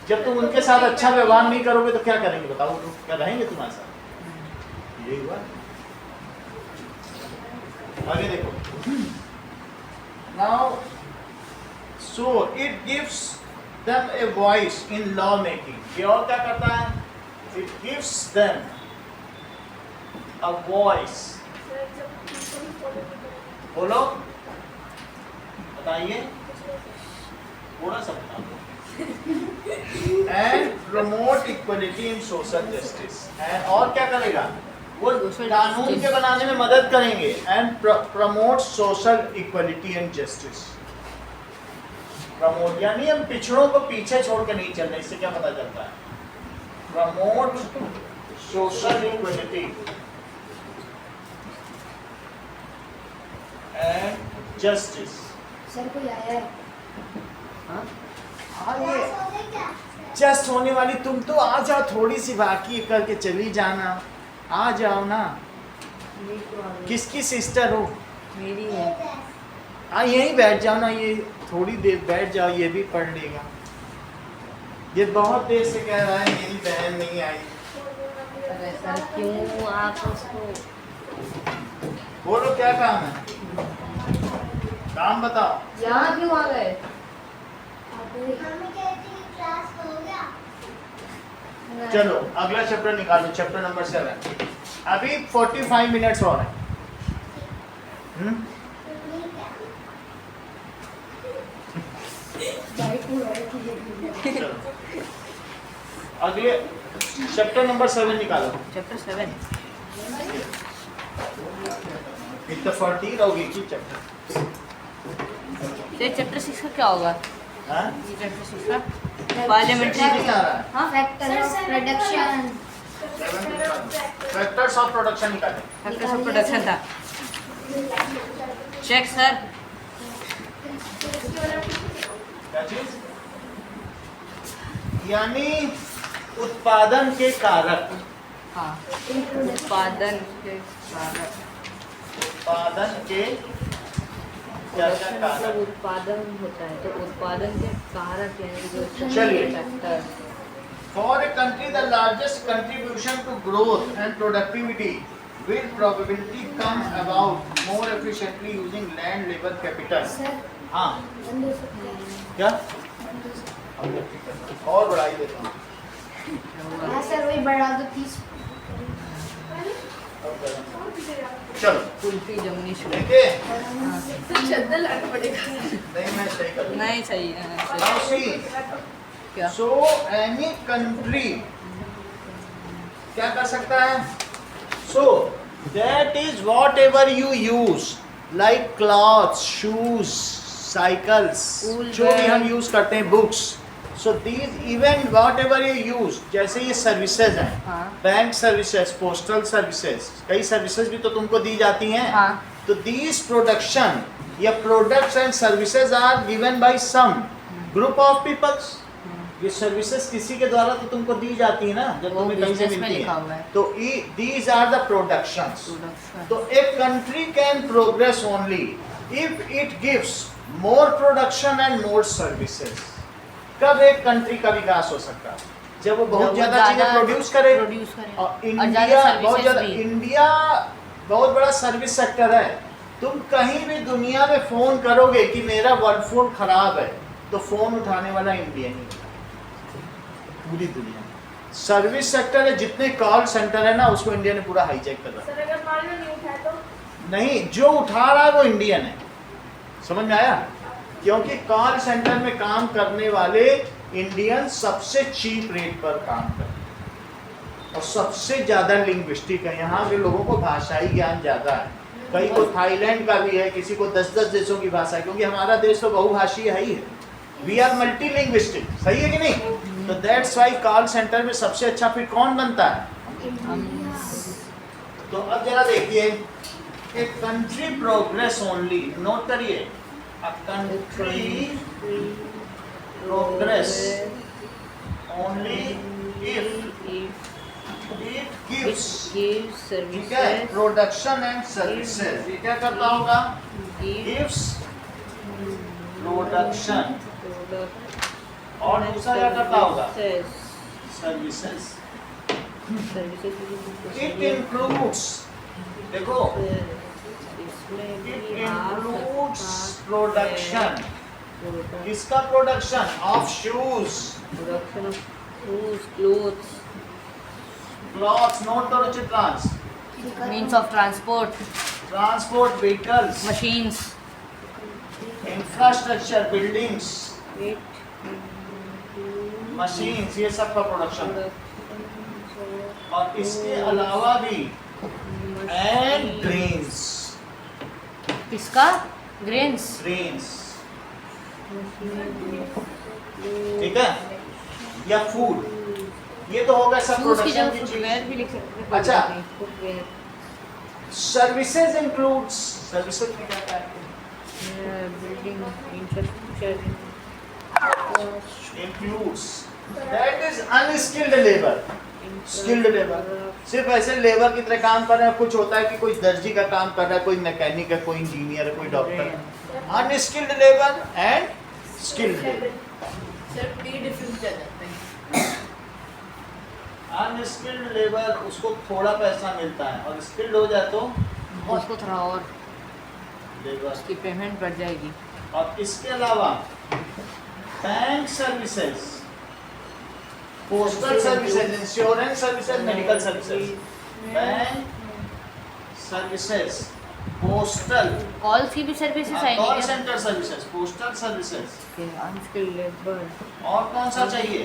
S1: जब तुम उनके साथ अच्छा व्यवहार नहीं करोगे तो क्या करेंगे बताओ? लोग क्या रहेंगे तुम्हारे साथ? यही हुआ। आगे देखो। Now so it gives them a voice in law making. ये और क्या करता है? It gives them a voice.
S4: Sir जब people ही follow नहीं करेंगे।
S1: बोलो, बताइए, थोड़ा सा बता दो। And promote equality in social justice. And और क्या करेगा? वो कानून के बनाने में मदद करेंगे। And promote social equality and justice. Promote यानी हम पिछड़ों को पीछे छोड़ के नहीं चल रहे। इससे क्या पता चलता है? Promote social equality and justice.
S3: Sir कोई आया है?
S1: हाँ? ये जस्ट होने वाली। तुम तो आ जाओ, थोड़ी सी बाकी करके चली जाना। आ जाओ ना। किसकी सिस्टर हो?
S2: मेरी है।
S1: यहीं बैठ जाओ ना। ये थोड़ी देर बैठ जाओ, ये भी पढ़ लेगा। ये बहुत देर से कह रहा है मेरी बहन नहीं आई।
S2: अरे सर क्यों आप उसको?
S1: बोलो क्या काम है? काम बताओ।
S2: यहाँ क्यों आ गए?
S1: चलो अगला चैप्टर निकालो। Chapter number 7। अभी 45 मिनट्स और हैं। चलो अगले चैप्टर नंबर 7 निकालो।
S2: चैप्टर 7।
S1: इतना 14 होगी कि चैप्टर।
S2: तो चैप्टर 6 का क्या होगा?
S1: हाँ?
S2: ये चैप्टर 6 का पार्लियामेंट्री।
S1: नहीं आ रहा है।
S2: हाँ,
S3: factor of production.
S1: Factors of production निकालें।
S2: फैक्टर्स ऑफ प्रोडक्शन था। Check sir.
S1: क्या चीज? यानी उत्पादन के कारक।
S2: हाँ, उत्पादन के कारक।
S1: उत्पादन के क्या क्या
S2: मतलब
S1: कारक?
S2: उत्पादन होता है तो उत्पादन के कारक यानी जो
S1: चलिए।
S2: Factor.
S1: For a country, the largest contribution to growth and productivity will probably come about more efficiently using land, labor, capital.
S3: Sir
S1: हाँ
S3: 150
S1: क्या और बढ़ाई देता हूँ।
S3: हाँ सर वही बढ़ा दो 30
S1: चलो
S2: कुल्फी जमनी शुरू।
S1: देखिए
S4: तो चद्दर लाना पड़ेगा।
S1: नहीं मैं सही कर
S2: नहीं सही है, सही।
S1: Now see,
S2: क्या
S1: so any country क्या कर सकता है? So that is whatever you use like clothes, shoes, cycles,
S2: Wool
S1: जो भी हम
S2: bag.
S1: यूज करते हैं books. So these even whatever you use, जैसे ये सर्विसेज हैं,
S2: हाँ
S1: बैंक सर्विसेज, पोस्टल सर्विसेज, कई सर्विसेज भी तो तुमको दी जाती हैं।
S2: हाँ
S1: तो these production या products and services are given by some group of peoples. ये सर्विसेज किसी के द्वारा तो तुमको दी जाती है ना, जब
S2: वो
S1: तुम्हें कहीं से
S2: business में
S1: मिलती
S2: लिखा
S1: है।
S2: हुआ है।
S1: तो these are the productions.
S2: Production.
S1: तो एक country can progress only if it gives more production and more services. कब एक कंट्री का विकास हो सकता है? जब वो बहुत ज्यादा चीजें प्रोड्यूस करे।
S2: प्रोड्यूस करे
S1: और
S2: ज्यादा
S1: इंडिया बहुत
S2: services
S1: ज्यादा,
S2: भी।
S1: इंडिया बहुत बड़ा सर्विस सेक्टर है। तुम कहीं भी दुनिया में फोन करोगे कि मेरा वर्ड फोन खराब है, तो फोन उठाने वाला इंडिया ही है। पूरी दुनिया सर्विस सेक्टर है, जितने कॉल सेंटर है ना, उसको इंडिया ने पूरा हाईजैक कर रखा
S4: सर अगर मान लो नहीं उठाए तो
S1: है। नहीं, जो उठा रहा है वो इंडियन है। समझ में आया? क्योंकि कॉल सेंटर में काम करने वाले इंडियन सबसे चीप रेट पर काम करते हैं और सबसे ज्यादा लिंग्विस्टिक है। यहाँ के लोगों को भाषाई ज्ञान ज्यादा है। कई को थाईलैंड का भी है, किसी को 10-10 देशों की भाषा है, क्योंकि हमारा देश तो बहुभाषीय है ही है। वी आर मल्टी लिंग्विस्टिक, सही है कि नहीं? तो दैट्स वाई कॉल सेंटर में सबसे अच्छा फिर कौन बनता है? तो अब जरा देखिए, a country progress only, note करिए, a country progress only if it gives, ठीक है, प्रोडक्शन एंड सर्विसेज। ये क्या करता होगा? गिव्स प्रोडक्शन और दूसरा क्या करता होगा? सर्विसेज। इट इंक्लूड्स, देखो, इट इंक्लूड्स प्रोडक्शन। किसका production? Of shoes,
S2: production of shoes, clothes,
S1: clothes, note करो Chitransh,
S2: means of transport,
S1: transport vehicles,
S2: machines,
S1: infrastructure, buildings, machines, ये सब का प्रोडक्शन। और इसके अलावा भी एंड ग्रेन्स,
S2: किसका? ग्रेन्स,
S1: ग्रेन्स, ठीक है, या फूड, ये तो होगा सब
S2: शूज की
S1: प्रोडक्शन
S2: जगह
S1: की
S2: फुटवेयर
S1: चीज।
S2: भी लिख सकते हैं।
S1: अच्छा।
S2: फुटवेयर,
S1: सर्विसेज इंक्लूड्स, सर्विसेज में क्या क्या है?
S2: Building, infrastructure,
S1: includes, that is unskilled labour. Skilled labour सिर्फ ऐसे लेबर की तरह काम कर रहे हैं। कुछ होता है कि कोई दर्जी का काम कर रहा है, कोई मैकेनिक है, कोई इंजीनियर है, कोई डॉक्टर है। Unskilled labour and skilled labour. Unskilled labour उसको थोड़ा पैसा मिलता है, और स्किल्ड हो जाए तो
S2: उसको थोड़ा और
S1: लेबर।
S2: उसकी पेमेंट बढ़ जाएगी।
S1: और इसके अलावा bank services, postal services, insurance services, medical services, bank services, postal,
S2: calls की भी सर्विसेज
S1: कॉल
S2: आएंगी क्या?
S1: Centre services, postal services,
S2: unskilled labour,
S1: और कौन सा चाहिए?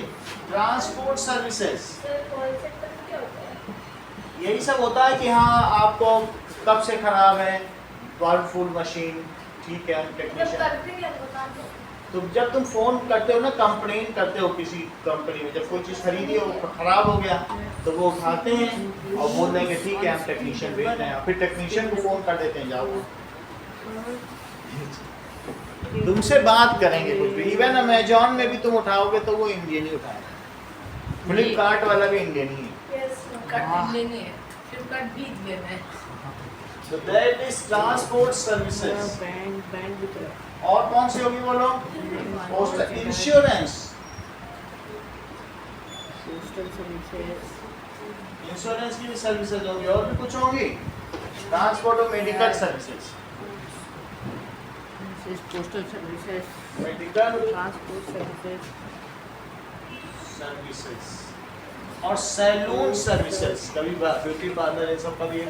S1: Transport services.
S4: Sir call centre में क्या होता है?
S1: यही सब होता है कि हाँ आपको कब से खराब है, वर्लफुल मशीन, ठीक है,
S4: जब
S1: टेक्नीशियन।
S4: करते हैं बता दो।
S1: तो जब तुम फोन करते हो ना, कंप्लेन करते हो किसी कंपनी में, जब कोई चीज़ खरीदी हो, खराब हो गया, तो वो उठाते हैं और बोल देंगे ठीक है हम टेक्नीशियन भेज रहे हैं, फिर टेक्नीशियन को फोन कर देते हैं जाओ तुमसे बात करेंगे कुछ भी। इवन अमेजॉन में भी तुम उठाओगे तो वो इंडियन ही उठाएगा, फ्लिपकार्ट वाला भी इंडियन ही है।
S4: Yes
S1: So that is transport services.
S2: Bank भी तो
S1: और कौन सी होगी बोलो? Postal, insurance,
S2: postal services,
S1: insurance की भी सर्विसेज होगी, और भी कुछ होंगी। ट्रांसपोर्ट और medical services,
S2: postal services,
S1: medical
S2: transport services,
S1: services और सैलून सर्विसेज, कभी ब्यूटी पार्लर इन सब का भी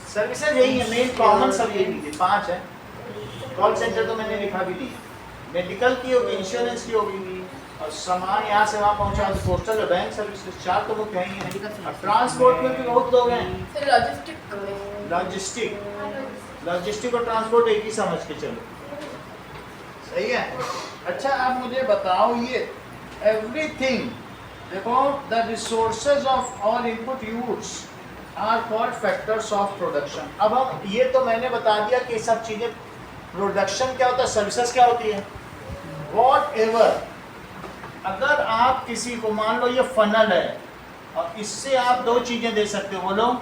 S1: सर्विसेज यही है मेन कॉमन, सब यही है 5 है। कॉल सेंटर तो मैंने लिखा भी नहीं, मेडिकल की होगी, इंश्योरेंस की होगी, और सामान यहाँ से वहाँ पहुँचा तो पोस्टल और बैंक सर्विसेज, 4 तो मुख्य ही है। ट्रांसपोर्ट में भी बहुत लोग हैं,
S4: फिर
S1: लॉजिस्टिक और ट्रांसपोर्ट एक ही समझ के चलो, सही है। अच्छा आप मुझे बताओ ये एवरीथिंग, देखो the resources of all input used are called factors of production. अब हम ये तो मैंने बता दिया कि सब चीज़ें, प्रोडक्शन क्या होता है, सर्विसेज क्या होती है, वॉट एवर। अगर आप किसी को, मान लो ये फनल है और इससे आप 2 चीज़ें दे सकते हो, बोलो,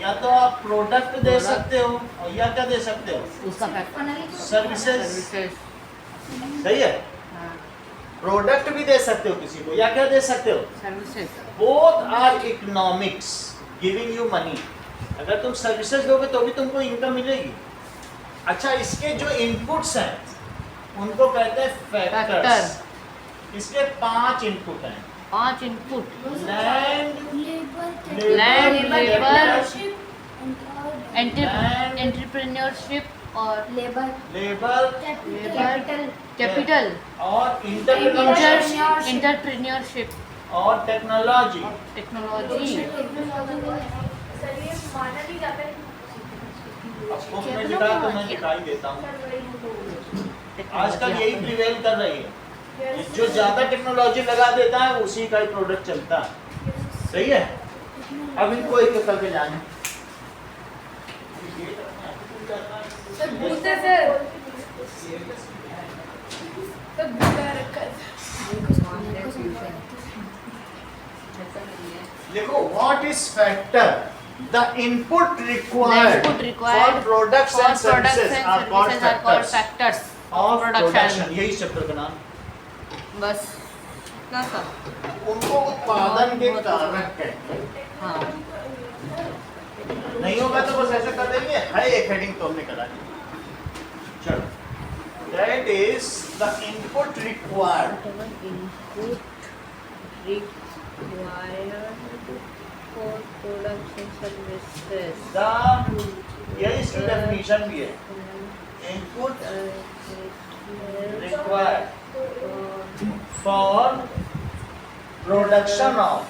S1: या तो आप प्रोडक्ट दे सकते हो और या क्या दे सकते हो,
S2: उसका फैक्टर
S1: सर्विसेज,
S2: सर्विसेज,
S1: सही है। प्रोडक्ट भी दे सकते हो किसी को, या क्या दे सकते हो,
S2: services.
S1: Both are economics giving you money. अगर तुम सर्विसेज दोगे तो भी तुमको इनकम मिलेगी। अच्छा इसके जो इनपुट्स हैं उनको कहते हैं फैक्टर्स। इसके 5 इनपुट हैं,
S2: 5 input,
S1: land,
S2: land, labour,
S1: Land,
S2: entrepreneurship और
S3: लेबर,
S2: लेबर, कैपिटल
S1: और
S2: एंटरप्रेन्योरशिप
S1: और टेक्नोलॉजी।
S2: टेक्नोलॉजी।
S4: सर ये माना नहीं जाता है
S1: बुक में लिखा तो मैं दिखाई देता हूँ, आजकल यही प्रिवेल कर रही है, जो ज़्यादा टेक्नोलॉजी लगा देता है उसी का ही प्रोडक्ट चलता है, सही है। अब इनको एक करके जाने,
S4: सर भूलते सर तो भूला रखा है।
S1: देखो what is factor, the input required for products and services are called factors of production. यही चैप्टर का नाम,
S2: बस क्या था?
S1: उनको उत्पादन के कारक कहते हैं।
S2: हाँ,
S1: नहीं होगा तो बस ऐसे कर देंगे, है एक हेडिंग तो हमने करा दी। चलो, that is the input required
S2: input required for products and services.
S1: The, यही इसकी डेफिनेशन भी है, input required for production of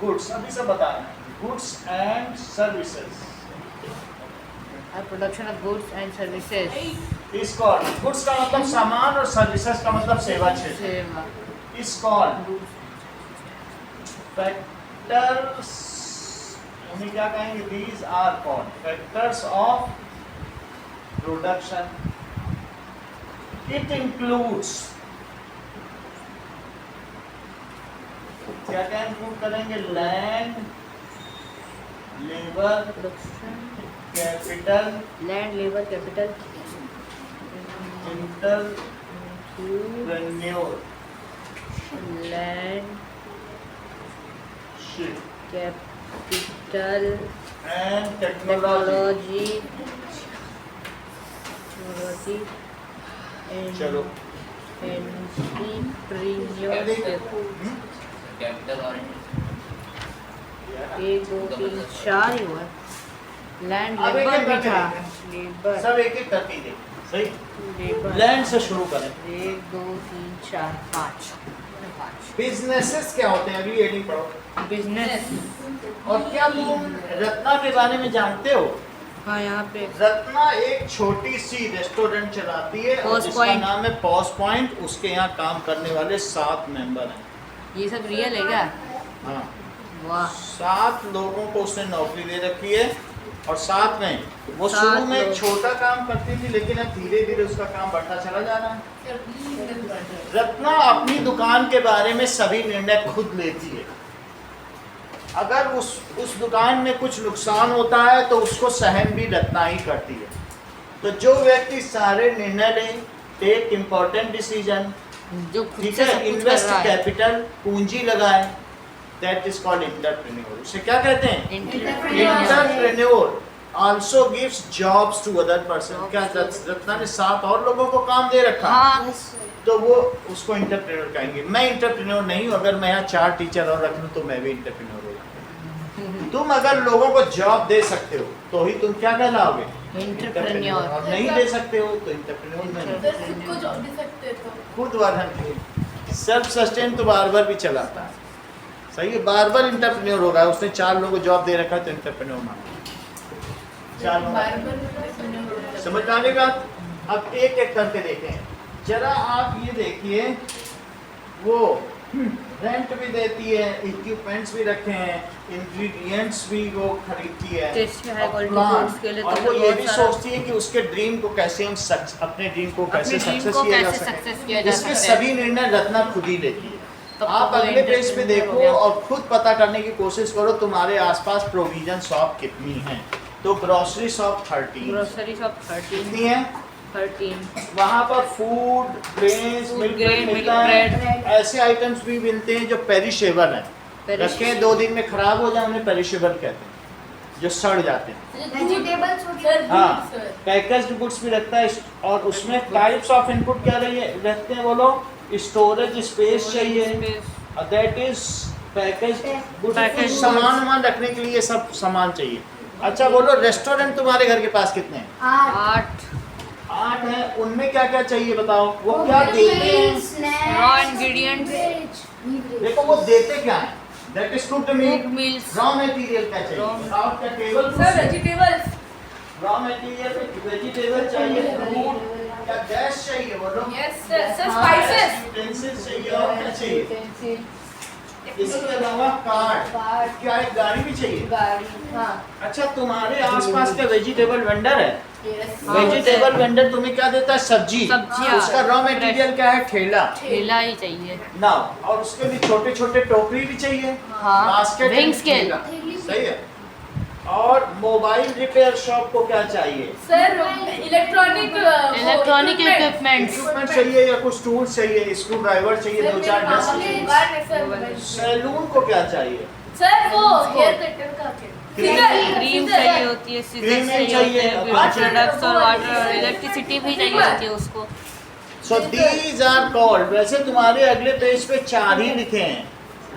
S1: goods, अभी सब बता रहे हैं, goods and services.
S2: Production of goods and services.
S1: इस कॉल, गुड्स का मतलब सामान और सर्विसेज का मतलब सेवा क्षेत्र।
S2: सेवा।
S1: इस कॉल फैक्टर्स, उन्हें क्या कहेंगे, these are called factors of production. It includes, क्या क्या इंक्लूड करेंगे, land, labour,
S2: Production,
S1: capital,
S2: land, labor, capital,
S1: entrepreneur
S2: land,
S1: ship
S2: capital,
S1: and technology.
S2: technology, and
S1: चलो
S2: entrepreneurship.
S6: कैपिटल और
S2: 1 2 3 4 ही हुआ। लैंड,
S1: अब एक
S2: लेबर
S1: एक
S2: भी
S1: करके
S2: था,
S1: देखें।
S2: लेबर,
S1: सब एक एक करके ही देखें, सही।
S2: लेबर,
S1: लैंड से शुरू करें।
S2: 1 2 3 4 5 5
S1: बिजनेसेस क्या होते हैं, अभी हेडिंग पढ़ो।
S2: बिजनेस।
S1: और क्या तुम रत्ना के बारे में जानते हो?
S2: हाँ, यहाँ पे
S1: रत्ना एक छोटी सी रेस्टोरेंट चलाती है और
S2: Pause
S1: जिसका
S2: Point।
S1: नाम है पॉज पॉइंट। उसके यहाँ काम करने वाले 7 मेंबर हैं।
S2: ये सब रियल है क्या?
S1: हाँ,
S2: वाह,
S1: 7 लोगों को उसने नौकरी दे रखी है। और साथ में वो
S2: 7
S1: शुरू में एक
S2: लोग।
S1: छोटा काम करती थी, लेकिन अब धीरे धीरे उसका काम बढ़ता चला जा रहा है। रत्ना अपनी दुकान के बारे में सभी निर्णय खुद लेती है। अगर उस दुकान में कुछ नुकसान होता है तो उसको सहन भी रत्ना ही करती है। तो जो व्यक्ति सारे निर्णय ले, टेक इम्पोर्टेंट डिसीजन,
S2: जो खुद
S1: ठीक
S2: से
S1: है,
S2: सब कुछ कर
S1: इन्वेस्ट
S2: रहा है।
S1: कैपिटल, पूंजी लगाए, दैट इज कॉल्ड एंटरप्रेन्योर। उसे क्या कहते हैं?
S2: Entrepreneur.
S1: Entrepreneur also gives jobs to other person. क्या रत्ना ने 7 और लोगों को काम दे रखा,
S2: हाँ
S3: Yes, sir.
S1: तो वो उसको एंटरप्रेन्योर कहेंगे। मैं एंटरप्रेन्योर नहीं हूँ, अगर मैं यहाँ 4 टीचर और रख लूँ तो मैं भी एंटरप्रेन्योर हो जाऊँ। तुम अगर लोगों को जॉब दे सकते हो तो ही तुम क्या कहलाओगे?
S2: Entrepreneur.
S1: और नहीं दे सकते हो तो एंटरप्रेन्योर नहीं।
S4: सर खुद को जॉब दे सकते हैं तो
S1: खुद वर्धन सेल्फ सस्टेन तो बार्बर भी चलाता है, सही है। बार्बर एंटरप्रेन्योर होगा, उसने 4 लोगों को जॉब दे रखा है तो एंटरप्रेन्योर माना। 4 लोग समझ में आने का। अब एक एक करके देखें जरा। आप ये देखिए, वो रेंट भी देती है, इक्विपमेंट्स भी रखे हैं, इंग्रेडिएंट्स भी वो खरीदती है,
S2: टेस्ट में high
S1: और
S2: quality
S1: plan,
S2: foods के लिए
S1: और
S2: तो
S1: वो ये
S2: बहुत
S1: भी
S2: सारा-
S1: सोचती है कि उसके ड्रीम को कैसे हम अपने ड्रीम को कैसे
S2: अपने ड्रीम
S1: सक्सेस
S2: को
S1: किया जा
S2: कैसे
S1: सके।
S2: सक्सेस किया जा
S1: इसके
S2: सकता है।
S1: सभी निर्णय रत्ना खुद ही लेती है।
S2: तब
S1: आप
S2: तो वो
S1: अगले पेज पे
S2: entrepreneur हो
S1: देखो
S2: गया।
S1: और खुद पता करने की कोशिश करो तुम्हारे आसपास प्रोविजन शॉप कितनी है। तो ग्रोसरी शॉप 13
S2: ग्रोसरी शॉप 13
S1: कितनी है?
S2: 13
S1: वहाँ पर food grains
S2: Food,
S1: milk
S2: grain,
S1: मिलता
S2: milk,
S1: है।
S3: bread.
S1: ऐसे आइटम्स भी मिलते हैं जो पेरिशेबल हैं, रखे 2 दिन में खराब हो जाए उन्हें पेरिशेबल कहते हैं, जो सड़ जाते हैं।
S3: Vegetables हो गया.
S4: सर
S1: हाँ,
S4: सर
S1: पैकेज्ड गुड्स भी रखता है। और उसमें टाइप्स ऑफ इनपुट क्या रहते हैं बोलो? स्टोरेज स्पेस चाहिए, that is packaged goods.
S2: Packaged
S1: सामान रखने के लिए सब सामान चाहिए। अच्छा बोलो, रेस्टोरेंट तुम्हारे घर के पास कितने हैं?
S3: 8.
S1: 8 हैं। उनमें क्या क्या चाहिए बताओ? वो क्या देते हैं?
S2: Raw ingredients.
S1: देखो वो देते क्या है? That is cooked meet.
S2: Cooked meals.
S1: Raw material क्या चाहिए?
S2: Raw-
S1: बताओ क्या table?
S4: Sir vegetables
S1: raw material में वेजिटेबल चाहिए, फ्रूट, क्या गैस चाहिए बोलो?
S4: Yes sir sir spices
S1: utensils चाहिए और क्या चाहिए? इसके अलावा कार्ड, क्या एक गाड़ी भी चाहिए? अच्छा, तुम्हारे आसपास का वेजिटेबल वेंडर है?
S2: हाँ।
S1: वेजिटेबल वेंडर तुम्हें क्या देता है? सब्जी।
S2: सब्जियाँ।
S1: उसका रॉ मटेरियल क्या है? ठेला।
S2: ठेला ही चाहिए।
S1: ना, और उसके भी छोटे छोटे टोकरी भी चाहिए,
S2: हाँ,
S1: बास्केट
S2: weighing scale।
S1: सही है। और मोबाइल रिपेयर शॉप को क्या चाहिए?
S4: Sir electronic
S2: equipments.
S1: इक्विपमेंट चाहिए या कुछ टूल्स चाहिए, स्क्रू ड्राइवर चाहिए, 2-4 डस्ट। सैलून को क्या चाहिए?
S4: सर वो हेयर कटर का
S2: क्रीम चाहिए होती है,
S1: क्रीम
S2: सीजर चाहिए
S1: चाहिए,
S2: होते हैं,
S1: वाटर।
S2: प्रोडक्ट्स और वाटर और इलेक्ट्रिसिटी भी चाहिए होती है उसको।
S1: So these are called. वैसे तुम्हारे अगले पेज पे 4 ही लिखे हैं।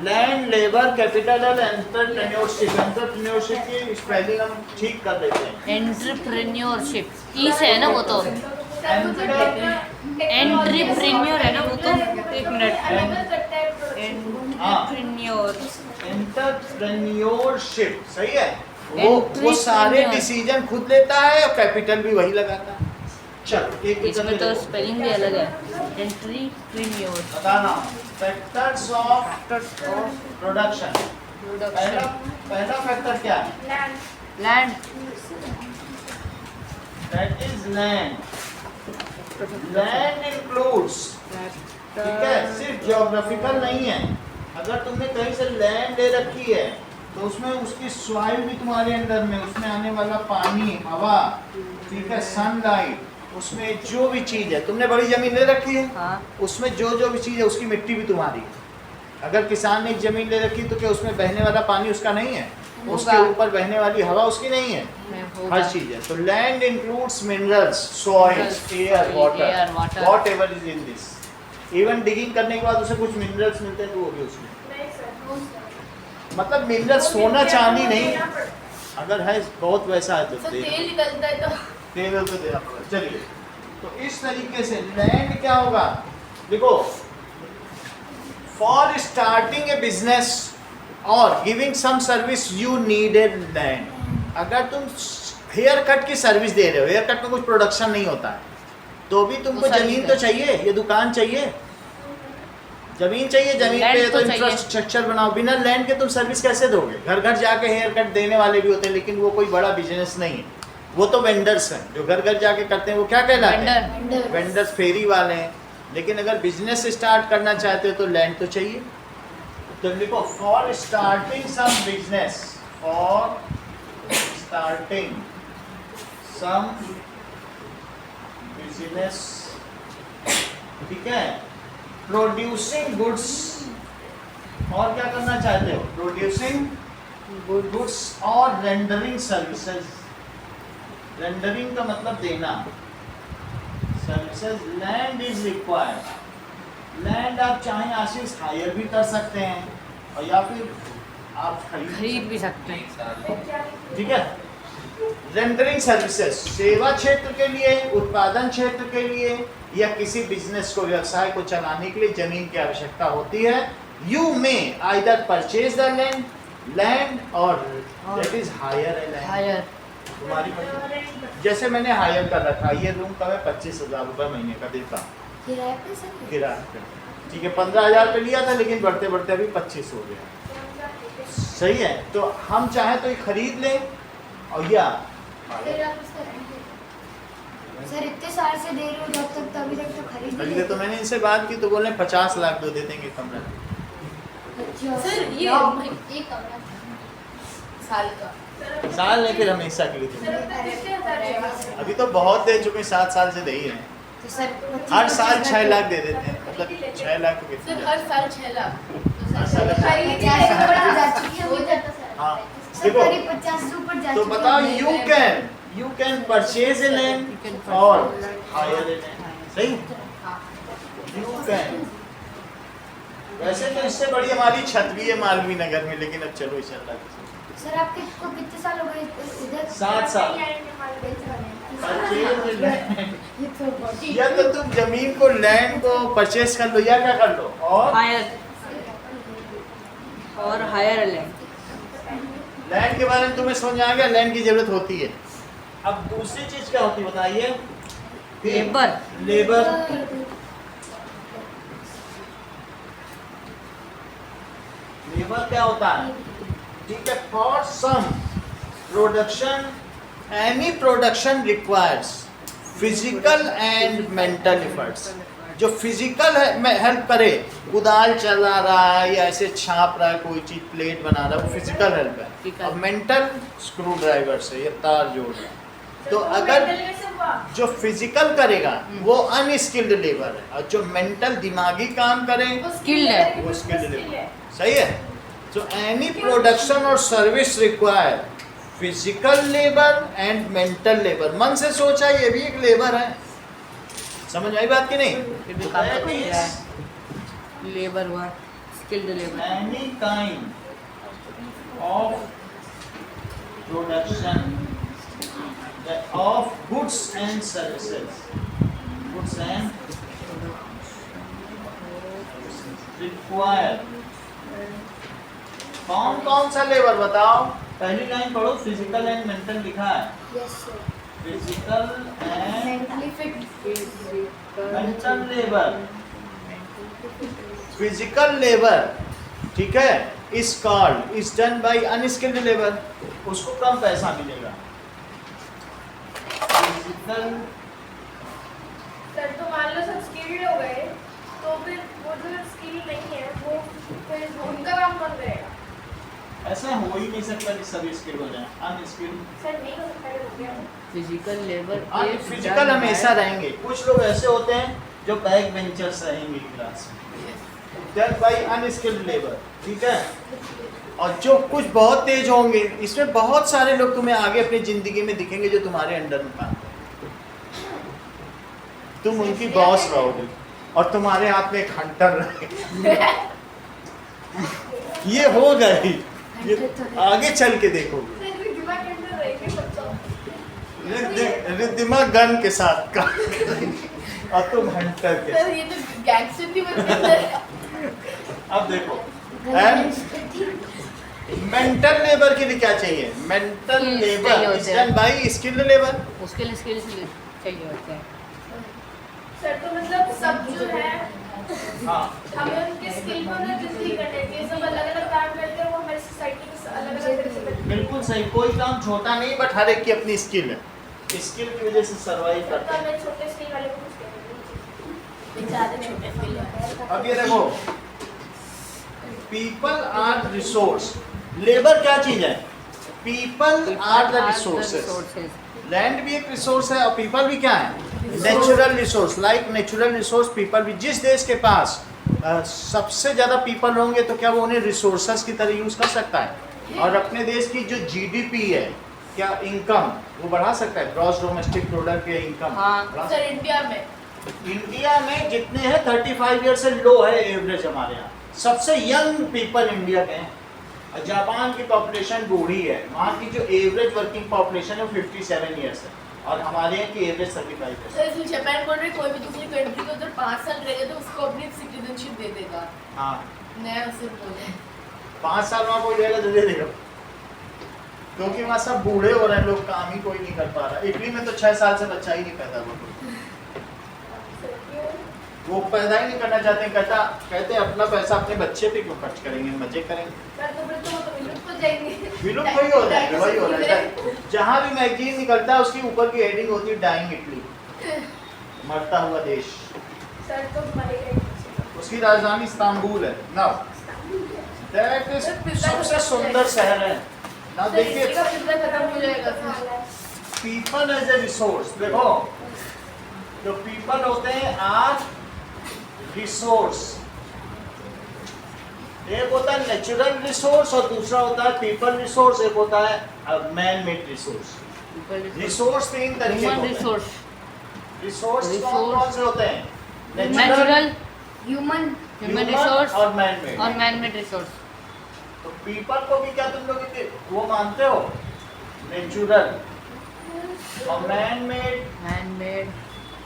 S1: लैंड, लेबर, कैपिटल और एंटरप्रेन्योरशिप। एंटरप्रेन्योरशिप की स्पेलिंग हम ठीक कर देते हैं।
S2: एंटरप्रेन्योरशिप ई से है ना वो तो? एंटरप्रेन्योर है ना वो तो? एक मिनट। एंटरप्रेन्योर।
S1: एंटरप्रेन्योरशिप सही है। वो सारे
S2: Entrepreneur।
S1: डिसीजन खुद लेता है और कैपिटल भी वही लगाता है। चल एक
S2: इसमें तो स्पेलिंग भी अलग है। एंटरप्रेन्योर।
S1: बताना फैक्टर्स ऑफ प्रोडक्शन। पहला फैक्टर क्या है?
S2: Land.
S1: That is land. Land includes, ठीक है, सिर्फ ज्योग्राफिकल नहीं है। अगर तुमने कहीं से लैंड ले रखी है तो उसमें उसकी सॉइल भी तुम्हारे अंदर में, उसमें आने वाला पानी, हवा, ठीक है, सनलाइट, उसमें जो भी चीज़ है। तुमने बड़ी जमीन ले रखी है,
S2: हाँ।
S1: उसमें जो भी चीज़ है उसकी मिट्टी भी तुम्हारी है। अगर किसान ने एक जमीन ले रखी तो क्या उसमें बहने वाला पानी उसका नहीं है? उसके
S2: होगा।
S1: ऊपर बहने वाली हवा उसकी नहीं है?
S2: होगा।
S1: हर चीज है। तो land includes minerals, soil, air,
S2: Air,
S1: water,
S2: water.
S1: What ever is in this. Even digging करने के बाद उसे कुछ मिनरल्स मिलते हैं तो वो भी उसमें, मतलब मिनरल्स सोना चांदी नहीं, अगर है बहुत वैसा है तो
S4: सर
S1: दे
S4: तेल निकलता है तो
S1: तेल तो देना पड़ेगा। चलिए, तो इस तरीके से लैंड क्या होगा? देखो, फॉर स्टार्टिंग ए बिजनेस और giving some service you need a land. अगर तुम हेयर कट की सर्विस दे रहे हो, हेयर कट में कुछ प्रोडक्शन नहीं होता है, तो भी तुमको
S2: तो
S1: जमीन तो चाहिए, ये दुकान चाहिए, जमीन चाहिए। जमीन
S2: Land
S1: पे तो
S2: तो चाहिए।
S1: इंफ्रास्ट्रक्चर बनाओ। बिना लैंड के तुम सर्विस कैसे दोगे? घर घर जाके हेयर कट देने वाले भी होते हैं, लेकिन वो कोई बड़ा बिजनेस नहीं है। वो तो वेंडर्स हैं जो घर घर जाके करते हैं, वो क्या कहलाते हैं? वेंडर्स, फेरी वाले हैं। लेकिन अगर बिजनेस स्टार्ट करना चाहते हो तो लैंड तो चाहिए। तो लिखो, for starting some business, for starting some business, ठीक है, प्रोड्यूसिंग गुड्स और क्या करना चाहते हो? प्रोड्यूसिंग गुड्स और रेंडरिंग सर्विसेज। रेंडरिंग का मतलब देना, services. Land is required. Land आप चाहें आशीष हायर भी कर सकते हैं और या फिर आप
S2: खरीद भी सकते हैं।
S1: ठीक है। रेंडरिंग सर्विसेज सेवा क्षेत्र के लिए, उत्पादन क्षेत्र के लिए या किसी बिजनेस को, व्यवसाय को चलाने के लिए जमीन की आवश्यकता होती है। You may either purchase the land और that is hire a land.
S2: Hire
S1: तुम्हारी जैसे मैंने हायर कर रखा, ये रूम का मैं 25,000 रुपये महीने का देता हूँ
S3: किराए पे सर?
S1: किराया पे। ठीक है, 15,000 पे लिया था लेकिन बढ़ते बढ़ते अभी 25 हो गया। सही है, तो हम चाहे तो ये खरीद लें और या
S5: फिर आप उसका रेंट देते
S3: सर इतने साल से दे रहे हो, जब तक तो अभी तक तो खरीद
S1: पहले तो मैंने इनसे बात की तो बोले 50 लाख दो दे देंगे कमरा।
S3: अच्छा
S2: सर ये
S5: हो। एक कमरा
S2: साल का
S1: साल नहीं, फिर हमेशा के लिए देंगे। अभी तो बहुत दे चुके, 7 साल से दे ही रहे हैं।
S3: तो सर
S1: हर साल 6 लाख दे देते हैं, मतलब 6 लाख को कितने?
S2: सर हर साल 6 लाख।
S1: हर साल
S3: खरीद जा चुकी है
S5: हो
S3: अभी तक।
S5: जाता सर।
S1: हाँ।
S3: सर
S1: देखो,
S3: करीब 50 से ऊपर जा
S1: तो
S3: चुकी है।
S1: बताओ you can purchase a land और हायर ए लैंड। सही, यू कैन। वैसे तो इससे बड़ी हमारी छत भी है मालवीय नगर में, लेकिन अब चलो इसे अल्लाह की।
S3: सर आपके को कितने साल हो गए इधर?
S1: 7 साल। परचेज लैंड,
S3: ये तो बहुत
S1: या तो तुम जमीन को, लैंड को परचेज कर लो या क्या कर लो और
S2: हायर लैंड।
S1: लैंड के बारे में तुम्हें समझ आ गया, लैंड की जरूरत होती है। अब दूसरी चीज क्या होती है बताइए?
S2: लेबर।
S1: लेबर। लेबर क्या होता है? ठीक है, for some production, any production requires physical and mental efforts. जो फिजिकल हेल्प करे, कुदाल चला रहा है या ऐसे छाप रहा है कोई चीज, प्लेट बना रहा है, वो फिजिकल हेल्प है। और मेंटल स्क्रू ड्राइवर से ये तार जोड़ रहा है। तो अगर जो फिजिकल करेगा वो अनस्किल्ड लेबर है, और जो मेंटल दिमागी काम करे
S2: स्किल्ड है।
S1: वो स्किल्ड लेबर। सही है। तो एनी प्रोडक्शन और service require physical labour and mental labour. मन से सोचा ये भी एक लेबर है। समझ आई बात कि नहीं?
S2: फिर भी काम तो कर रहा है। लेबर हुआ skilled labour.
S1: Any kind of production of goods and services, goods and require। कौन सा लेबर बताओ? पहली लाइन पढ़ो, फिजिकल एंड मेंटल लिखा है।
S3: Yes sir.
S1: Physical and
S3: mentally fit.
S1: Mental labour. Physical labour, ठीक है, is called, is done by unskilled labour. उसको कम पैसा मिलेगा। फिजिकल
S4: सर तो मान लो सब स्किल्ड हो गए, तो फिर वो जो स्किल नहीं है वो फिर उनका काम कौन करेगा?
S1: ऐसा हो ही नहीं सकता कि सभी स्किल हो जाए। अनस्किल्ड,
S4: सर नहीं हो सकता, हो गया।
S2: Physical labour.
S1: फिजिकल हमेशा रहेंगे। कुछ लोग ऐसे होते हैं जो बैक बेंचर्स रहेंगे क्लास में, डन बाय अनस्किल्ड लेबर। ठीक है। और जो कुछ बहुत तेज होंगे, इसमें बहुत सारे लोग तुम्हें आगे अपनी जिंदगी में दिखेंगे जो तुम्हारे अंडर में काम करेंगे। तुम उनकी बॉस रहोगे और तुम्हारे हाथ में एक हंटर रहेगा। ये हो गई, ये आगे चल के देखोगे।
S4: सर भी दिमाग के अंदर रहेंगे बच्चों।
S1: रिद्धिमा गन के साथ काम करेंगे और तुम हंटर के साथ।
S2: ये तो गैंगस्टर की बन।
S1: अब देखो, मेंटल लेबर के लिए क्या चाहिए? मेंटल
S2: Skills
S1: लेबर
S2: चाहिए
S1: इज
S2: होते हैं।
S1: Done by skilled labour.
S2: उसके लिए स्किल्स चाहिए होते हैं।
S4: सर तो मतलब सब जो है
S1: हाँ,
S4: हमें उनके स्किल को ना जितनी करने चाहिए। सब अलग अलग काम करते हैं, वो हमारी सोसाइटी के अलग अलग तरीके से करते हैं।
S1: बिल्कुल सही। कोई काम छोटा नहीं, बट हर एक की अपनी स्किल है। स्किल की वजह से सर्वाइव
S4: सर
S1: करते
S4: तो
S1: हैं।
S4: हमें छोटे स्किल वाले को कुछ कहते हैं।
S2: ज़्यादा छोटे स्किल है।
S1: अब ये देखो, पीपल आर रिसोर्स। लेबर क्या चीज है? People are the resources. Land भी एक रिसोर्स है और पीपल भी क्या है? Natural resource. Like natural resource, people भी। जिस देश के पास सबसे ज़्यादा पीपल होंगे तो क्या वो उन्हें रिसोर्सेस की तरह यूज़ कर सकता है? और अपने देश की जो जीडीपी है, क्या इनकम वो बढ़ा सकता है? ग्रॉस डोमेस्टिक प्रोडक्ट या इनकम?
S2: हाँ।
S4: सर
S1: इंडिया में जितने हैं 35 ईयर से लो है एवरेज हमारे यहाँ। सबसे यंग पीपल इंडिया के हैं। और जापान की पॉपुलेशन बूढ़ी है, वहाँ की जो एवरेज वर्किंग पॉपुलेशन है 57 ईयर्स है और हमारे यहाँ की एवरेज 35 है।
S4: सर इसलिए जापान बोल रहे कोई भी दूसरी कंट्री को अगर 5 साल रहेगा तो उसको अपनी सिटीजनशिप दे देगा।
S1: हाँ,
S4: नया सिर्फ बोले
S1: 5 साल वहाँ कोई रहेगा तो दे देगा, क्योंकि वहाँ सब बूढ़े हो रहे हैं लोग, काम ही कोई नहीं कर पा रहा। इटली में तो 6 साल से बच्चा ही नहीं पैदा हुआ, वो पैदा ही नहीं करना चाहते। कहते अपना पैसा अपने बच्चे पे क्यों खर्च करेंगे, मजे करेंगे।
S4: सर तो फिर तो विलुप्त हो जाएंगे।
S1: विलुप्त वही हो जाएगा, वही हो रहा है। जहाँ भी मैगजीन निकलता है उसकी ऊपर की हेडिंग होती है डाइंग इटली, मरता हुआ देश।
S4: सर तो मरेगा।
S1: उसकी राजधानी इस्तांबुल है। नाउ दैट इज सबसे सुंदर शहर है। नाउ देखिए
S4: खत्म हो जाएगा।
S1: पीपल एज ए रिसोर्स, देखो जो पीपल होते हैं आज रिसोर्स, एक होता है नेचुरल रिसोर्स और दूसरा होता है पीपल रिसोर्स, एक होता है मैन मेड रिसोर्स। रिसोर्स 3 तरीके के होते हैं। रिसोर्स कौन से होते हैं?
S2: नेचुरल,
S3: ह्यूमन
S2: रिसोर्स
S1: और मैन मेड।
S2: और मैन मेड रिसोर्स।
S1: तो पीपल को भी क्या तुम लोग वो मानते हो? नेचुरल और मैन मेड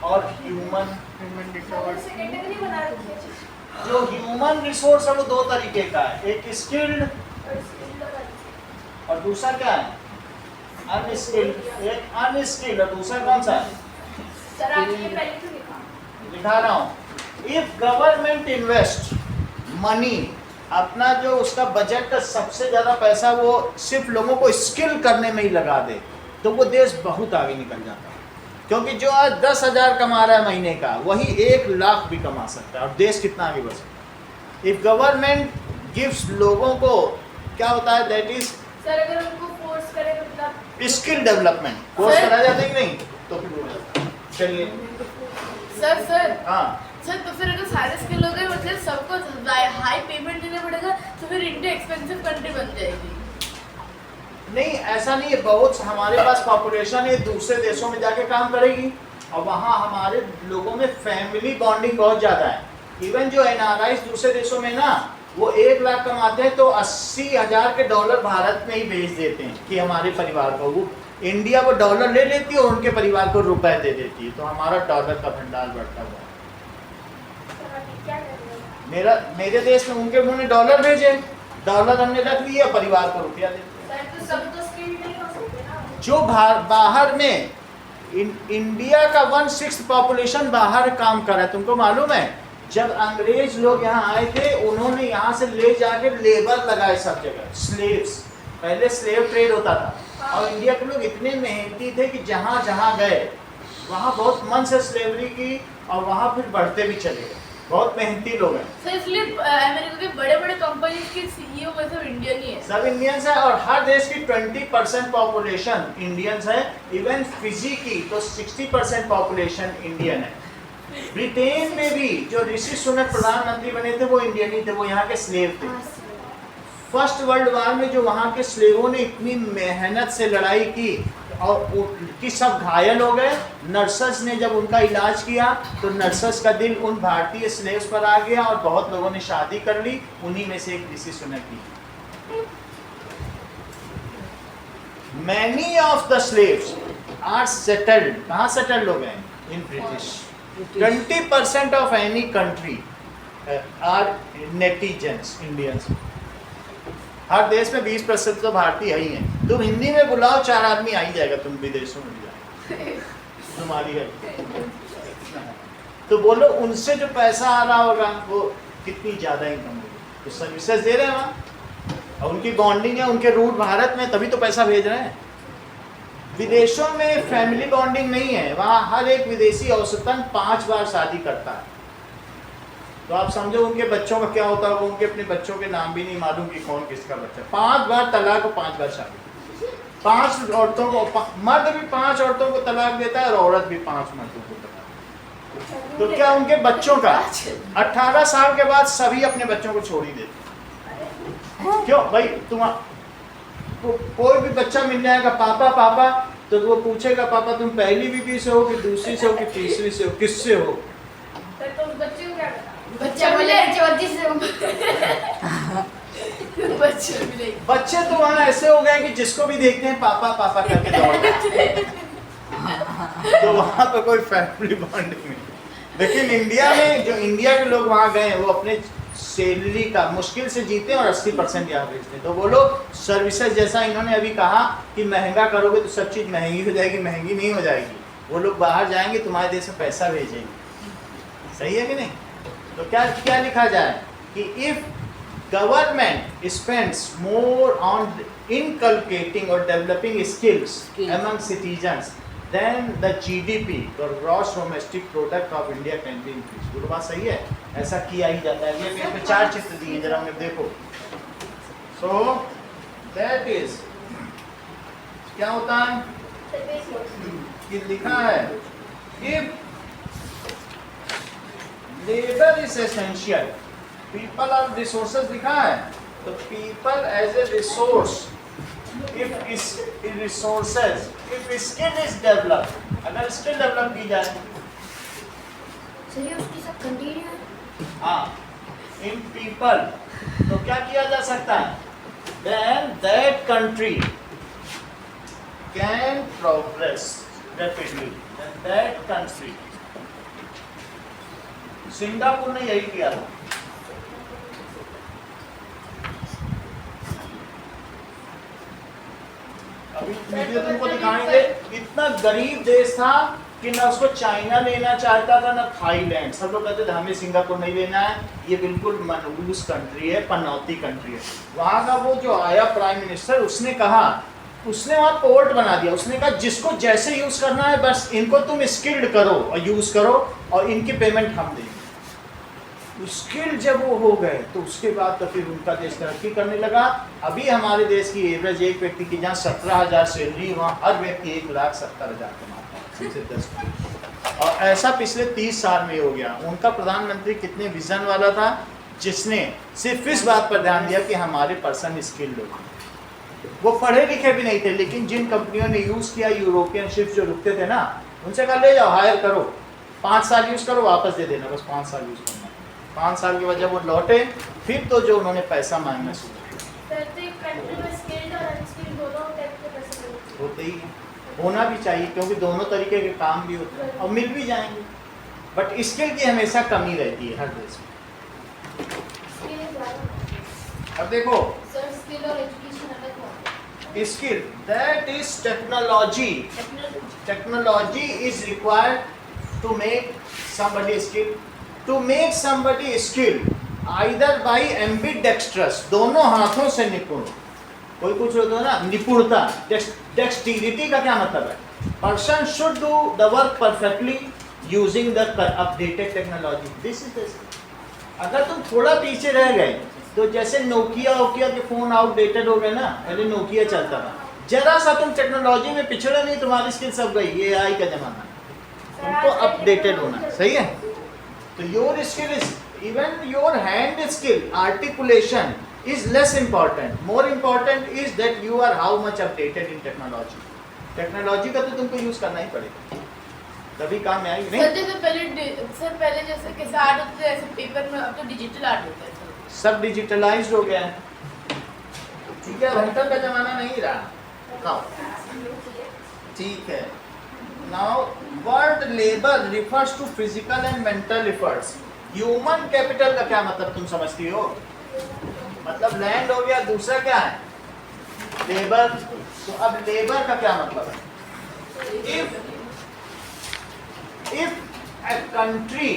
S1: और ह्यूमन
S2: रिसोर्स।
S4: कैटेगरी बना रखी है।
S1: जो ह्यूमन रिसोर्स है वो 2 तरीके का है, एक स्किल्ड और दूसरा क्या है? अनस्किल्ड। एक अनस्किल्ड और दूसरा कौन सा है?
S4: सर आपने पहले क्यों लिखा?
S1: दिखा रहा हूँ। इफ गवर्नमेंट इन्वेस्ट मनी, अपना जो उसका बजट का सबसे ज्यादा पैसा वो सिर्फ लोगों को स्किल करने में ही लगा दे, तो वो देश बहुत आगे निकल जाता है। क्योंकि जो आज 10,000 कमा रहा है महीने का, वही 1 लाख भी कमा सकता है और देश कितना आगे बढ़ सकता है। इफ गवर्नमेंट गिव्स लोगों को क्या होता है, दैट इज
S4: सर अगर उनको फोर्स करें तो मतलब
S1: स्किल डेवलपमेंट। कोर्स कराया जाता है कि नहीं? तो फिर हो जाता है। चलिए
S4: सर
S1: हाँ,
S4: सर तो फिर अगर सारे स्किल हो गए मतलब सबको हाई पेमेंट देना पड़ेगा तो फिर इंडिया एक्सपेंसिव कंट्री बन जाएगी।
S1: नहीं ऐसा नहीं है। बहुत हमारे पास पॉपुलेशन है, दूसरे देशों में जाके काम करेगी और वहाँ हमारे लोगों में फैमिली बॉन्डिंग बहुत ज़्यादा है। इवन जो NRIs दूसरे देशों में ना, वो 1 लाख कमाते हैं तो 80,000 के डॉलर भारत में ही भेज देते हैं कि हमारे परिवार को। वो इंडिया वो डॉलर ले लेती है और उनके परिवार को रुपए दे देती है, तो हमारा डॉलर का भंडार बढ़ता हुआ है। मेरे देश में उन्होंने डॉलर भेजे, डॉलर हमने रख लिया, परिवार को रुपया देते।
S4: तो सब तो स्किल नहीं हो सकते ना।
S1: जो बाहर में इंडिया का 1/6 पॉपुलेशन बाहर काम कर रहा है। तुमको मालूम है जब अंग्रेज लोग यहाँ आए थे, उन्होंने यहाँ से ले जाके लेबर लगाए सब जगह, स्लेव्स। पहले स्लेव ट्रेड होता था और इंडिया के लोग इतने मेहनती थे कि जहाँ जहाँ गए वहाँ बहुत मन से स्लेवरी की और वहाँ फिर बढ़ते भी चले गए। बहुत मेहनती लोग हैं।
S4: सर इसलिए अमेरिका के बड़े-बड़े कंपनीज के CEO में सब इंडियन ही है।
S1: सब इंडियंस है और हर देश की 20% पॉपुलेशन इंडियंस है। इवन फिजी की तो 60% पॉपुलेशन इंडियन है। ब्रिटेन में भी जो ऋषि सुनक प्रधानमंत्री बने थे वो इंडियन ही थे, वो यहाँ के स्लेव थे। फर्स्ट वर्ल्ड वॉर में जो वहाँ के स्लेवों ने इतनी मेहनत से लड़ाई की और कि सब घायल हो गए, नर्सेस ने जब उनका इलाज किया तो नर्सेस का दिल उन भारतीय स्लेव्स पर आ गया और बहुत लोगों ने शादी कर ली। उन्हीं में से एक ऋषि सुनक की। Many of the slaves are settled. कहाँ सेटल्ड हो गए? In British. 20% of any country are netizens, Indians. हर देश में 20% तो भारतीय ही हैं। तुम हिंदी में बुलाओ 4 आदमी आ ही जाएगा, तुम विदेशों में भी जाए तुम्हारी है। तो बोलो उनसे जो पैसा आ रहा होगा वो कितनी ज़्यादा इनकम होगी, तो सर्विसेज दे रहे हैं वहाँ और उनकी बॉन्डिंग है, उनके रूट भारत में, तभी तो पैसा भेज रहे हैं। विदेशों में फैमिली बॉन्डिंग नहीं है, वहाँ हर एक विदेशी औसतन 5 बार शादी करता है। तो आप समझो उनके बच्चों का क्या होता होगा, उनके अपने बच्चों के नाम भी नहीं मालूम कि कौन किसका बच्चा। 5 बार तलाक और 5 बार शादी। 5 औरतों को, मर्द भी 5 औरतों को तलाक देता है और औरत भी 5 मर्दों को तलाक। तो क्या उनके बच्चों का 18 साल के बाद सभी अपने बच्चों को छोड़ ही देते। क्यों भाई, तुम कोई भी बच्चा मिल जाएगा पापा पापा, तो वो पूछेगा पापा तुम पहली बीवी से हो कि दूसरी से हो कि तीसरी से हो, किससे हो?
S4: सर तो उस बच्चे को क्या पता?
S3: बच्चा बोले 34 से
S1: बच्चे तो वहाँ ऐसे हो गए कि जिसको भी देखते हैं पापा पापा करके दौड़ रहे हैं। तो वहाँ तो कोई फैमिली बॉन्डिंग नहीं। लेकिन इंडिया में जो इंडिया के लोग वहाँ गए वो अपने सैलरी का मुश्किल से जीते हैं और 80% यहाँ बेचते हैं। तो वो लोग सर्विसेज, जैसा इन्होंने अभी कहा कि महंगा करोगे तो सब चीज़ महंगी हो जाएगी, महंगी नहीं हो जाएगी। वो लोग बाहर जाएंगे, तुम्हारे देश में पैसा भेजेंगे। सही है कि नहीं? तो क्या क्या लिखा जाए कि if government spends more on inculcating और developing skills among citizens then the GDP or gross domestic product of India can be increased। वो बात सही है, ऐसा किया ही जाता है। ये पेज पे 4 चित्र दिए, जरा उन्हें देखो। So that is क्या होता है कि लिखा है if labor is essential, people are resources लिखा है, तो people as a resource, if is resources, if skill is developed, अगर skill develop की जाए,
S3: चलिए उसकी सब कंटिन्यू है।
S1: हाँ, in people, तो क्या किया जा सकता है? Then that country can progress rapidly. Then that country, Singapore ने यही किया था। अभी वीडियो तुमको दिखाएंगे, इतना गरीब देश था कि ना उसको चाइना लेना चाहता था ना थाईलैंड। सब लोग कहते थे हमें सिंगापुर नहीं लेना है, ये बिल्कुल मनहूस कंट्री है, पनौती कंट्री है। वहाँ का वो जो आया प्राइम मिनिस्टर, उसने कहा, उसने वहाँ पोर्ट बना दिया। उसने कहा जिसको जैसे यूज करना है बस इनको तुम स्किल्ड करो और यूज करो और इनकी पेमेंट हम देंगे। स्किल जब वो हो गए तो उसके बाद तो फिर उनका देश तरक्की करने लगा। अभी हमारे देश की एवरेज एक व्यक्ति की जहाँ 17,000 सैलरी, वहाँ हर व्यक्ति 1,70,000 कमाता है, सिर्फ 10। और ऐसा पिछले 30 साल में हो गया। उनका प्रधानमंत्री कितने विजन वाला था, जिसने सिर्फ इस बात पर ध्यान दिया कि हमारे पर्सन स्किल्ड हो। वो पढ़े लिखे भी नहीं थे, लेकिन जिन कंपनियों ने यूज़ किया, यूरोपियन शिप्स जो रुकते थे ना, उनसे कहा ले जाओ, हायर करो, 5 साल यूज़ करो, वापस दे देना, बस 5 साल यूज़ करना। 5 साल के बाद जब वो लौटे, फिर तो जो उन्होंने पैसा मांगना शुरू किया। होते ही होना भी चाहिए, क्योंकि दोनों तरीके के काम भी होते हैं और मिल भी जाएंगे। बट स्किल की हमेशा कमी रहती है हर देश में। अब देखो,
S5: सर स्किल और एजुकेशन अलग होता
S1: skill that is technology. Technology is required to make somebody skilled, to make somebody skilled either by ambidextrous, दोनों हाथों से निपुण। कोई कुछ होता है ना, निपुणता, डेक्सटिरिटी का क्या मतलब है? Person should do the work perfectly using the updated technology. This is the skill. अगर तुम थोड़ा पीछे रह गए, तो जैसे नोकिया के फोन आउटडेटेड हो गए ना, पहले नोकिया चलता था, जरा सा तुम टेक्नोलॉजी में पिछड़े नहीं, तुम्हारी स्किल सब गई। ये AI का जमाना, तुमको अपडेटेड होना। सही है? तो your skill is, even your hand skill, articulation is less important. More important is that you are how much updated in technology. Technology का तो तुमको यूज करना ही पड़ेगा, तभी काम में आएगी।
S7: सर जैसे पहले जैसे कैसे आर्ट होते थे, ऐसे पेपर में, अब तो डिजिटल आर्ट होता है सर।
S1: सब डिजिटलाइज्ड हो गया है, ठीक है, रंटन का जमाना नहीं रहा। ठीक है। Now word labour refers to physical and mental efforts. Human capital का क्या मतलब तुम समझती हो? मतलब लैंड हो गया, दूसरा क्या है? लेबर। तो अब लेबर का क्या मतलब है? इफ ए कंट्री,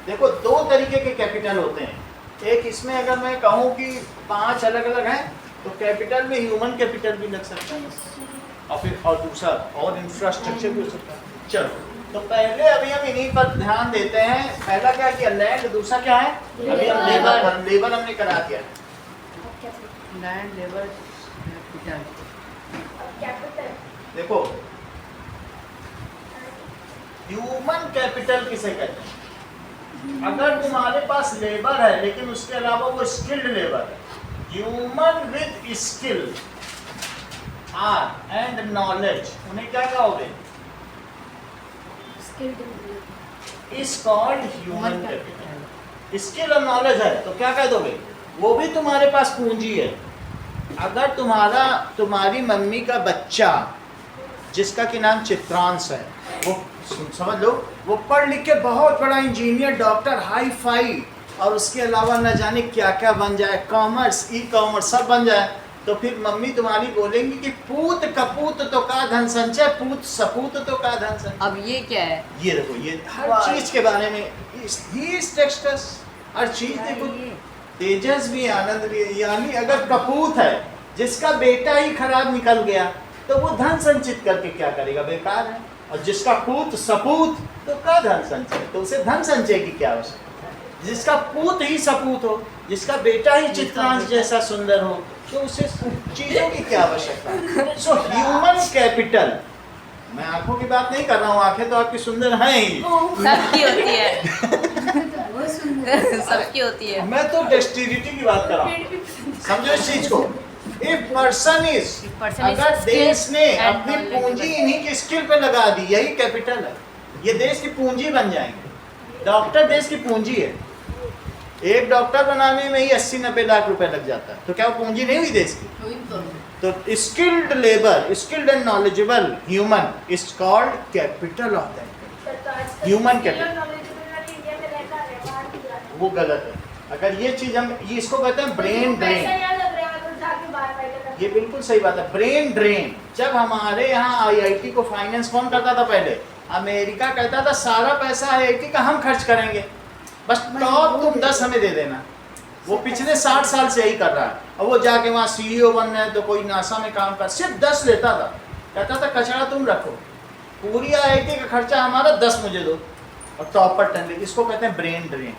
S1: देखो 2 तरीके के कैपिटल होते हैं। एक इसमें अगर मैं कहूँ कि 5 अलग अलग हैं, तो कैपिटल में ह्यूमन कैपिटल भी लग सकता है, और फिर और दूसरा और इंफ्रास्ट्रक्चर भी हो सकता है। चलो, तो पहले अभी हम इन्हीं पर ध्यान देते हैं। पहला क्या किया? लैंड। दूसरा क्या है? अभी हम लेबर हमने करा दिया।
S2: Land, labour, capital.
S1: देखो, ह्यूमन कैपिटल किसे कहते हैं? अगर तुम्हारे पास लेबर है लेकिन उसके अलावा वो स्किल्ड लेबर है, human with skill are and knowledge, उन्हें क्या कहोगे? Is called human capital. Skill और नॉलेज है तो क्या कह दोगे? वो भी तुम्हारे पास पूंजी है। अगर तुम्हारी मम्मी का बच्चा जिसका कि नाम चित्रांश है, वो समझ लो वो पढ़ लिख के बहुत बड़ा इंजीनियर, डॉक्टर, हाई फाई, और उसके अलावा न जाने क्या क्या बन जाए, कॉमर्स, ई कॉमर्स सब बन जाए, तो फिर मम्मी तुम्हारी बोलेंगी कि पूत कपूत तो का धन संचय, पूत सपूत तो का धन संचय।
S2: अब ये क्या है?
S1: ये देखो, ये हर चीज के बारे में टेक्स्टस, हर चीज देखो, तेजस भी आनंद भी। यानी अगर कपूत है जिसका बेटा ही खराब निकल गया तो वो धन संचित करके क्या करेगा? बेकार है। और जिसका पूत सपूत तो का धन संचय, तो उसे धन संचय की क्या आवश्यकता है? जिसका पूत ही सपूत हो, जिसका बेटा ही चित्रांश जैसा सुंदर हो, तो उसे चीजों की क्या आवश्यकता है? सो ह्यूमन कैपिटल, मैं आंखों की बात नहीं कर रहा हूँ, आंखें तो आपकी सुंदर हैं ही,
S2: सबकी होती है। सबकी होती है।
S1: मैं तो डेस्टिनिटी की बात कर रहा हूँ। समझो इस चीज को। इफ पर्सन इज, अगर देश ने अपनी पूंजी इन्हीं की स्किल पे लगा दी, यही कैपिटल है, ये देश की पूंजी बन जाएंगे। डॉक्टर देश की पूंजी है। एक डॉक्टर बनाने में ही 80-90 लाख रुपए लग जाता है, तो क्या वो पूंजी नहीं हुई देश की? तो skilled labour, skilled and knowledgeable human is called capital of that. Human capital वो गलत है। अगर ये चीज हम इसको कहते हैं ब्रेन ड्रेन। ये बिल्कुल सही बात है, ब्रेन ड्रेन। जब हमारे यहाँ आईआईटी को फाइनेंस कौन करता था पहले? अमेरिका कहता था सारा पैसा आईआईटी का हम खर्च करेंगे, बस टॉप तुम 10 हमें दे देना। वो पिछले 60 साल से यही कर रहा है। और वो जाके वहाँ सीईओ बनना है तो कोई नासा में काम कर, सिर्फ 10 लेता था, कहता था कचरा तुम रखो, पूरी आईआईटी का खर्चा हमारा 10 मुझे दो, और टॉपर 10 ले। इसको कहते हैं ब्रेन ड्रेन।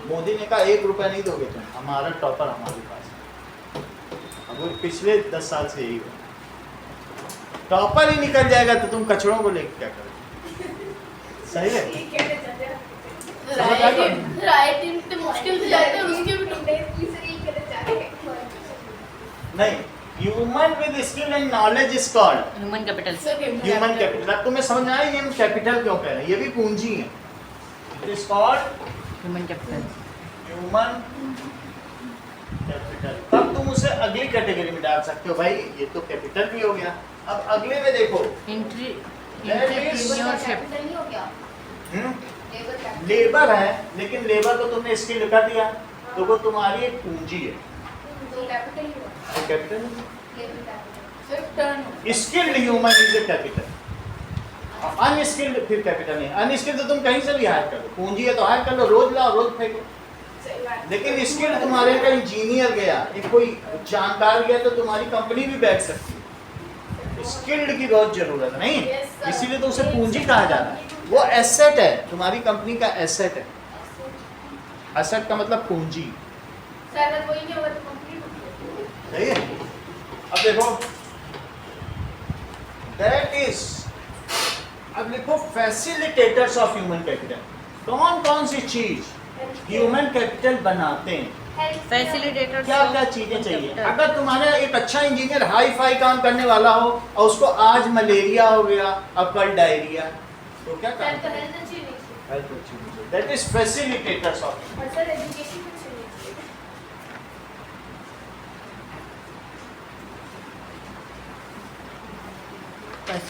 S1: मोदी ने कहा 1 रुपया नहीं दोगे तुम, हमारा टॉपर हमारे पास है। अब वो पिछले 10 साल से यही हुआ। टॉपर ही निकल जाएगा तो तुम कचड़ों को लेकर क्या करोगे? सही है।
S7: मुश्किल से जाते हैं उसके भी
S1: नहीं, human with skill and knowledge is called
S2: human capital.
S1: Human capital. अब तुम्हें समझ आया ये हम कैपिटल क्यों कह रहे हैं? ये भी पूंजी है। It is called
S2: human capital.
S1: Human capital. तब तुम उसे अगली कैटेगरी में डाल सकते हो, भाई ये तो कैपिटल भी हो गया। अब अगले में देखो,
S2: एंटरप्रेन्योरशिप।
S5: नहीं हो गया लेबर कैपिटल।
S1: लेबर है, लेकिन लेबर को तुमने स्किल कर दिया तो वो तुम्हारी एक पूंजी है,
S5: तो कैपिटल ही हुआ,
S1: तो कैपिटल।
S5: Labour capital.
S7: सिर्फ turn.
S1: Skilled human is a capital, unskilled फिर कैपिटल नहीं। अनस्किल्ड तो तुम कहीं से भी हायर कर लो, पूंजी है तो हायर कर लो, रोज लाओ रोज फेंको। लेकिन स्किल्ड तुम्हारे का इंजीनियर गया, एक कोई जानकार गया तो तुम्हारी कंपनी भी बैठ सकती है। स्किल्ड की बहुत जरूरत है नहीं, इसीलिए तो उसे पूंजी कहा जाता है। वो एसेट है, तुम्हारी कंपनी का एसेट है। एसेट का मतलब पूंजी,
S4: सर अगर वही नहीं होगा तो कंप्लीट
S1: सही है। अब देखो दैट इज, अब लिखो फैसिलिटेटर्स ऑफ ह्यूमन कैपिटल। कौन कौन सी चीज ह्यूमन कैपिटल बनाते हैं?
S2: फैसिलिटेटर
S1: क्या क्या चीजें चाहिए? अगर तुम्हारा एक अच्छा इंजीनियर हाई फाई काम करने वाला हो और उसको आज मलेरिया हो गया और कल डायरिया, तो क्या
S4: सर
S1: काम
S4: तो
S1: करें?
S4: हेल्थ अच्छी नहीं थी
S1: हेल्थ अच्छी नहीं चाहिए। That is facilitators of.
S4: और सर एजुकेशन अच्छी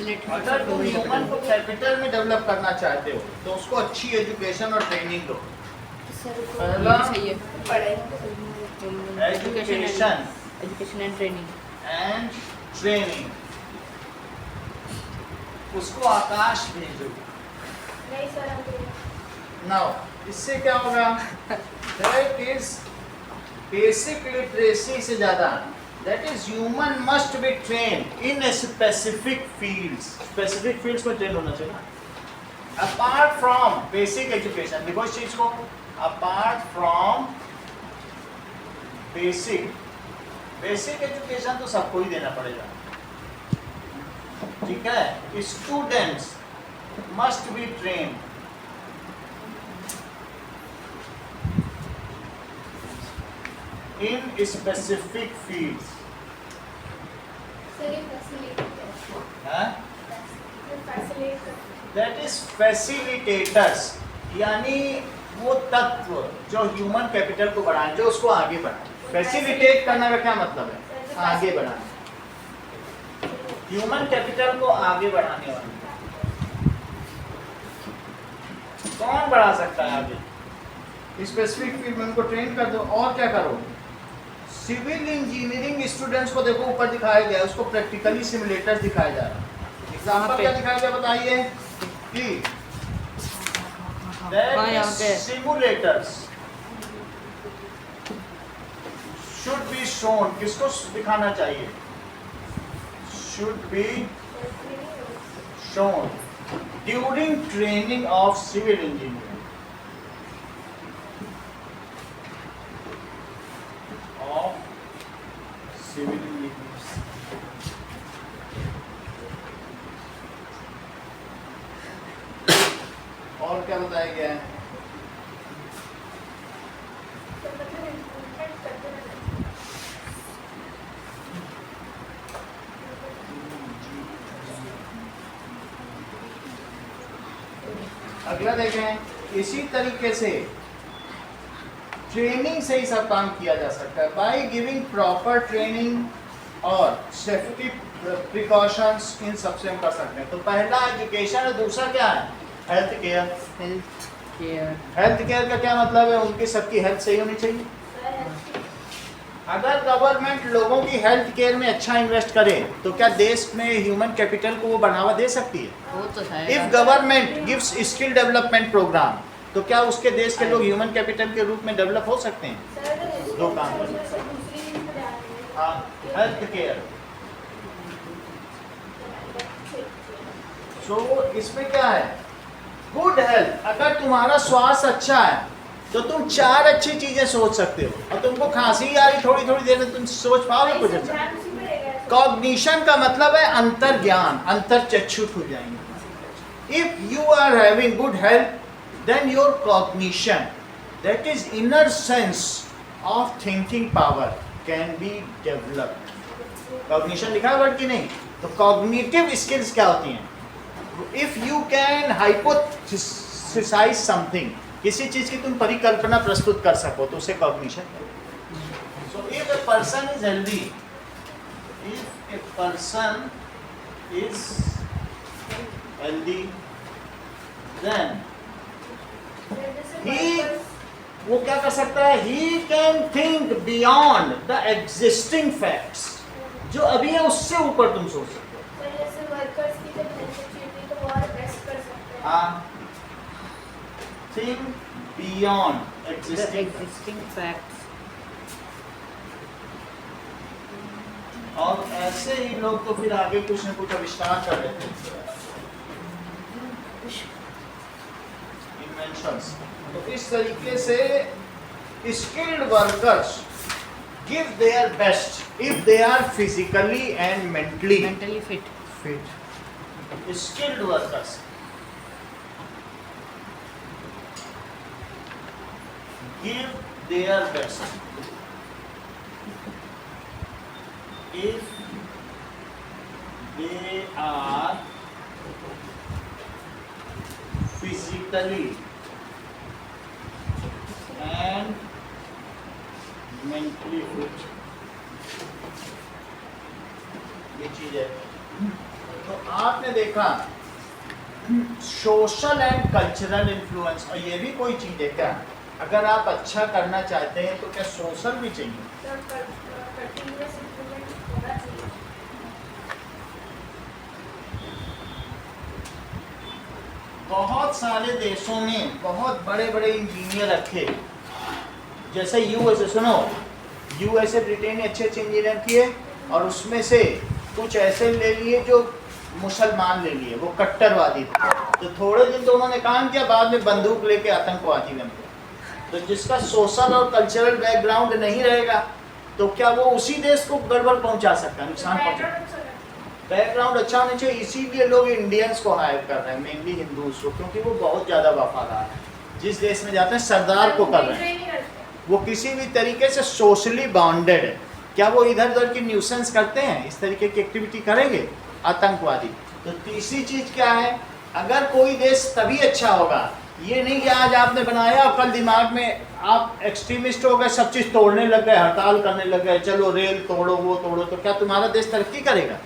S4: नहीं थी।
S1: अगर तुम ह्यूमन को कैपिटल में डेवलप करना चाहते हो तो उसको अच्छी एजुकेशन और ट्रेनिंग दो। पहला education
S2: education and training.
S1: And training, उसको आकाश भेजो।
S4: नहीं सर हम
S1: नाउ इससे क्या होगा? दैट इज बेसिक लिटरेसी से ज्यादा, that is human must be train in a specific fields. Specific fields में ट्रेन होना चाहिए ना। अपार्ट फ्रॉम बेसिक एजुकेशन, देखो इस चीज को, अपार्ट फ्रॉम बेसिक एजुकेशन तो सबको ही देना पड़ेगा, ठीक है। Students must be trained in specific fields.
S5: Sir ये फैसिलिटी है।
S1: Huh?
S4: Facility
S1: That is facilitators, यानी वो तत्व जो ह्यूमन कैपिटल को बढ़ाएं, जो उसको आगे बढ़ाएं। फैसिलिटेट करने का क्या मतलब है? आगे बढ़ाना। ह्यूमन कैपिटल को आगे बढ़ाने वाले कौन बढ़ा सकता है आगे? स्पेसिफिक फील्ड में उनको ट्रेन कर दो। और क्या करो? सिविल इंजीनियरिंग स्टूडेंट्स को देखो ऊपर दिखाया गया है, उसको प्रैक्टिकली सिमुलेटर्स दिखाया जा रहा है। एग्जांपल क्या दिखाया गया बताइए कि
S2: यहाँ पे
S1: simulators should be shown, किसको दिखाना चाहिए? Should be shown during training of civil engineering. Of civil engineers. और क्या बताया गया है? अगला देखें, इसी तरीके से ट्रेनिंग से ही सब काम किया जा सकता है। बाय गिविंग प्रॉपर ट्रेनिंग और सेफ्टी प्रिकॉशंस, इन सबसे हम कर सकते हैं। तो पहला एजुकेशन है, दूसरा क्या है? Health care. हेल्थ केयर का क्या मतलब है? उनकी सबकी हेल्थ सही होनी चाहिए। अगर गवर्नमेंट लोगों की हेल्थ केयर में अच्छा इन्वेस्ट करे तो क्या देश में ह्यूमन कैपिटल को वो बढ़ावा दे सकती है?
S2: वो तो है।
S1: If government gives skill development programme, तो क्या उसके देश के लोग ह्यूमन कैपिटल के रूप में डेवलप हो सकते हैं? दो काम हाँ, हेल्थ केयर। सो इसमें क्या है? Good health. अगर तुम्हारा स्वास्थ्य अच्छा है तो तुम चार अच्छी चीजें सोच सकते हो, और तुमको खांसी आ रही थोड़ी थोड़ी देर में तुम सोच पाओगे कुछ अच्छा? कॉग्निशन का मतलब है अंतर ज्ञान, अंतर चक्षुष हो जाएंगे। If you are having good health then your cognition, that is inner sense of thinking power, can be developed. Cognition लिखा है वर्ड की नहीं? तो कॉग्निटिव स्किल्स क्या होती हैं? If you can hypothesised something, किसी चीज की तुम परिकल्पना प्रस्तुत कर सको तो उसे कॉग्निशन है। So if a person is healthy, if a person is healthy then he, वो क्या कर सकता है? He can think beyond the existing facts, जो अभी है उससे ऊपर तुम सोच सकते हो।
S4: जैसे वर्कर्स की जब हेल्थ अच्छी होती है तो वो और बेस्ट कर सकते हैं।
S1: हाँ, थिंक बियॉन्ड
S2: एग्जिस्टिंग फैक्ट्स।
S1: और ऐसे ही लोग तो फिर आगे कुछ न कुछ आविष्कार कर रहे थे, इन्वेंशंस। तो इस तरीके से skilled workers give their best if they are physically and mentally
S2: fit.
S1: Skilled workers give their best if they are physically and mentally fit। ये चीज है। तो आपने देखा सोशल एंड कल्चरल इन्फ्लुएंस, और ये भी कोई चीज है क्या? अगर आप अच्छा करना चाहते हैं तो क्या सोशल भी चाहिए?
S4: कंटिन्यूअस इंप्रूवमेंट होना चाहिए।
S1: बहुत सारे देशों में बहुत बड़े बड़े इंजीनियर रखे, जैसे यूएसए। सुनो, यूएसए ब्रिटेन ने अच्छे अच्छे इंजीनियर किए, और उसमें से कुछ ऐसे ले लिए जो मुसलमान ले लिए, वो कट्टरवादी थे। तो थोड़े दिन तो उन्होंने काम किया, बाद में बंदूक लेके आतंकवादी बन गए। तो जिसका सोशल और कल्चरल बैकग्राउंड नहीं रहेगा तो क्या वो उसी देश को गड़बड़ पहुंचा सकता है, नुकसान पहुंचा? बैकग्राउंड अच्छा होना चाहिए, इसीलिए लोग इंडियंस को हायर कर रहे हैं, मेनली हिंदूज को, क्योंकि वो बहुत ज़्यादा वफादार हैं। जिस देश में जाते हैं सरदार को कर रहे हैं, वो किसी भी तरीके से सोशली बाउंडेड है। क्या वो इधर उधर की न्यूसेंस करते हैं, इस तरीके की एक्टिविटी करेंगे आतंकवादी? तो तीसरी चीज़ क्या है, अगर कोई देश तभी अच्छा होगा, ये नहीं कि आज आपने बनाया और कल दिमाग में आप एक्सट्रीमिस्ट हो गए, सब चीज़ तोड़ने लग गए, हड़ताल करने लग गए, चलो रेल तोड़ो वो तोड़ो, तो क्या तुम्हारा देश तरक्की करेगा?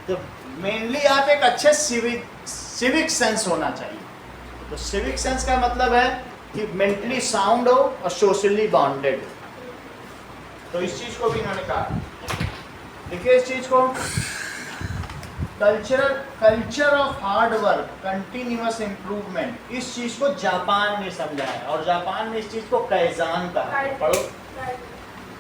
S1: तो मेनली आप एक अच्छे सिविक सेंस होना चाहिए। तो सिविक सेंस का मतलब है कि मेंटली साउंड हो और सोशली बाउंडेड हो। तो इस चीज़ को भी इन्होंने कहा। देखिए इस चीज़ को, culture of hard work, continuous improvement, इस चीज़ को जापान ने समझा है, और जापान में इस चीज़ को काइज़न कहा है। पढ़ो,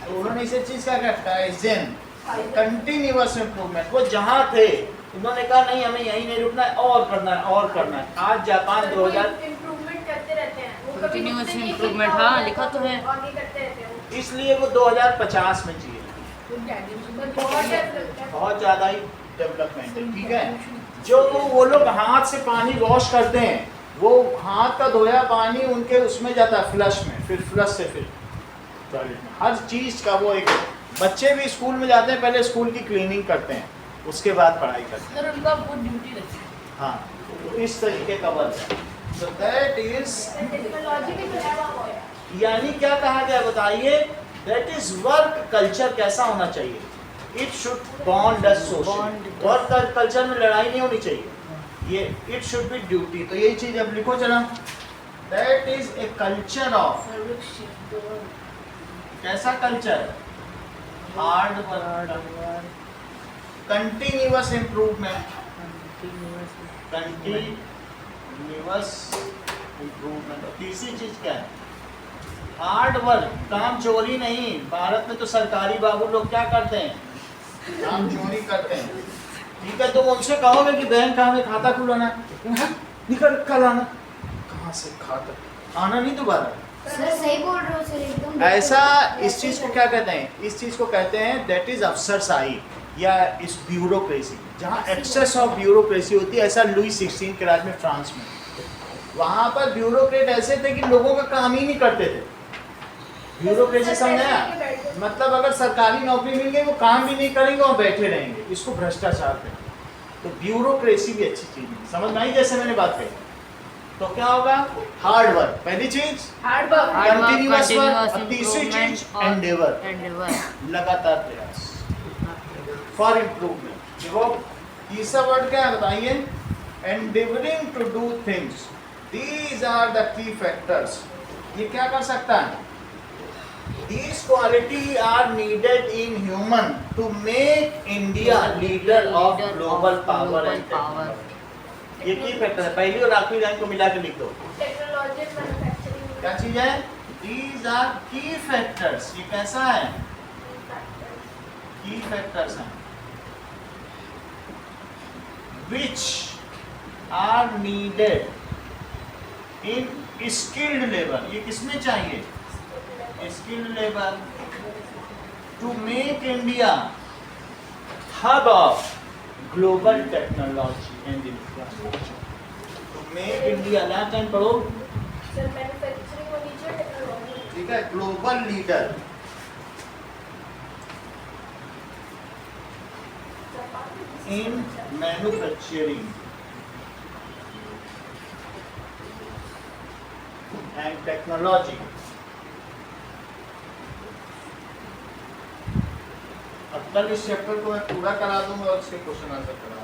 S1: तो उन्होंने इसे चीज़ क्या कहा, काइज़न, कंटिन्यूअस इम्प्रूवमेंट। वो जहाँ थे उन्होंने कहा नहीं हमें यहीं नहीं रुकना है, और करना है और करना है। आज जापान 2000
S4: इम्प्रूवमेंट करते रहते हैं वो, कभी
S2: Continuous
S4: रुकते नहीं कि
S2: improvement,
S4: और
S2: हाँ, लिखा तो है।
S4: आगे करते रहते हैं वो।
S1: इसलिए वो 2050 में चाहिए,
S4: बहुत ज़्यादा
S1: बहुत ज़्यादा ही डेवलपमेंट है। ठीक है, जो वो लोग हाथ से पानी वॉश करते हैं, वो हाथ का धोया पानी उनके उसमें जाता है फ्लश में, फिर फ्लश से फिर टॉयलेट में। हर चीज़ का वो एक, बच्चे भी स्कूल में जाते हैं, पहले स्कूल की क्लीनिंग करते हैं, उसके बाद पढ़ाई करते हैं।
S7: सर उनका वो ड्यूटी रहती है।
S1: हाँ, तो इस तरीके का वर्क है। सो दैट इज,
S4: टेक्नोलॉजी के अलावा हो गया।
S1: यानी क्या कहा गया बताइए, दैट इज वर्क कल्चर कैसा होना चाहिए, it should bond us social. Work culture में लड़ाई नहीं होनी चाहिए, ये इट शुड बी ड्यूटी। तो यही चीज अब लिखो चला, that is a culture of, कैसा culture, hard work, continuous improvement, continuous improvement. तीसरी चीज क्या है, हार्ड वर्क, काम चोरी नहीं। भारत में तो सरकारी बाबू लोग क्या करते हैं, काम चोरी करते हैं। ठीक है, तो उनसे कहोगे कि बैंक में खाता खुलाना है, निकल कल आना, कहाँ से खाता, आना नहीं दोबारा।
S3: सर सही बोल रहे हो सर, एकदम
S1: ऐसा इस चीज को क्या कहते हैं, इस चीज को कहते हैं दैट इज अफसरशाही या इस ब्यूरोक्रेसी, जहाँ एक्सेस ऑफ ब्यूरोक्रेसी होती है। ऐसा लुई 16 के राज में फ्रांस में, वहाँ पर ब्यूरोक्रेट ऐसे थे कि लोगों का काम ही नहीं करते थे। ब्यूरोक्रेसी समझाया, मतलब अगर सरकारी नौकरी मिल गई वो काम भी नहीं करेंगे और बैठे रहेंगे, इसको भ्रष्टाचार कहते हैं। तो ब्यूरोक्रेसी भी अच्छी चीज है, समझ में आई जैसे मैंने बात कही। तो क्या होगा, हार्ड वर्क पहली चीज,
S7: hard work,
S1: continuous work,
S2: continuous
S1: और तीसरी चीज
S2: improvement और
S1: एंडेवर, लगातार प्रयास फॉर इम्प्रूवमेंट। देखो तीसरा वर्ड क्या है बताइए, endeavouring to do things, these are the key factors. ये क्या कर सकता है, these quality are needed in human to make India leader of global power and technology। ये की फैक्टर है, पहली और आखिरी लाइन को मिला के लिख दो।
S4: टेक्नोलॉजी मैन्युफैक्चरिंग
S1: क्या चीज है, these are key factors। ये कैसा है, की फैक्टर्स हैं, which are needed in skilled labor। ये किसमें चाहिए, skilled labor to make India hub of global technology and infrastructure। to make India, last time पढ़ो,
S4: सर मैन्युफैक्चरिंग होनी चाहिए, टेक्नोलॉजी।
S1: ठीक है, global leader in manufacturing and technology. अब कल इस चैप्टर को मैं पूरा करा दूंगा और इसके क्वेश्चन आंसर करा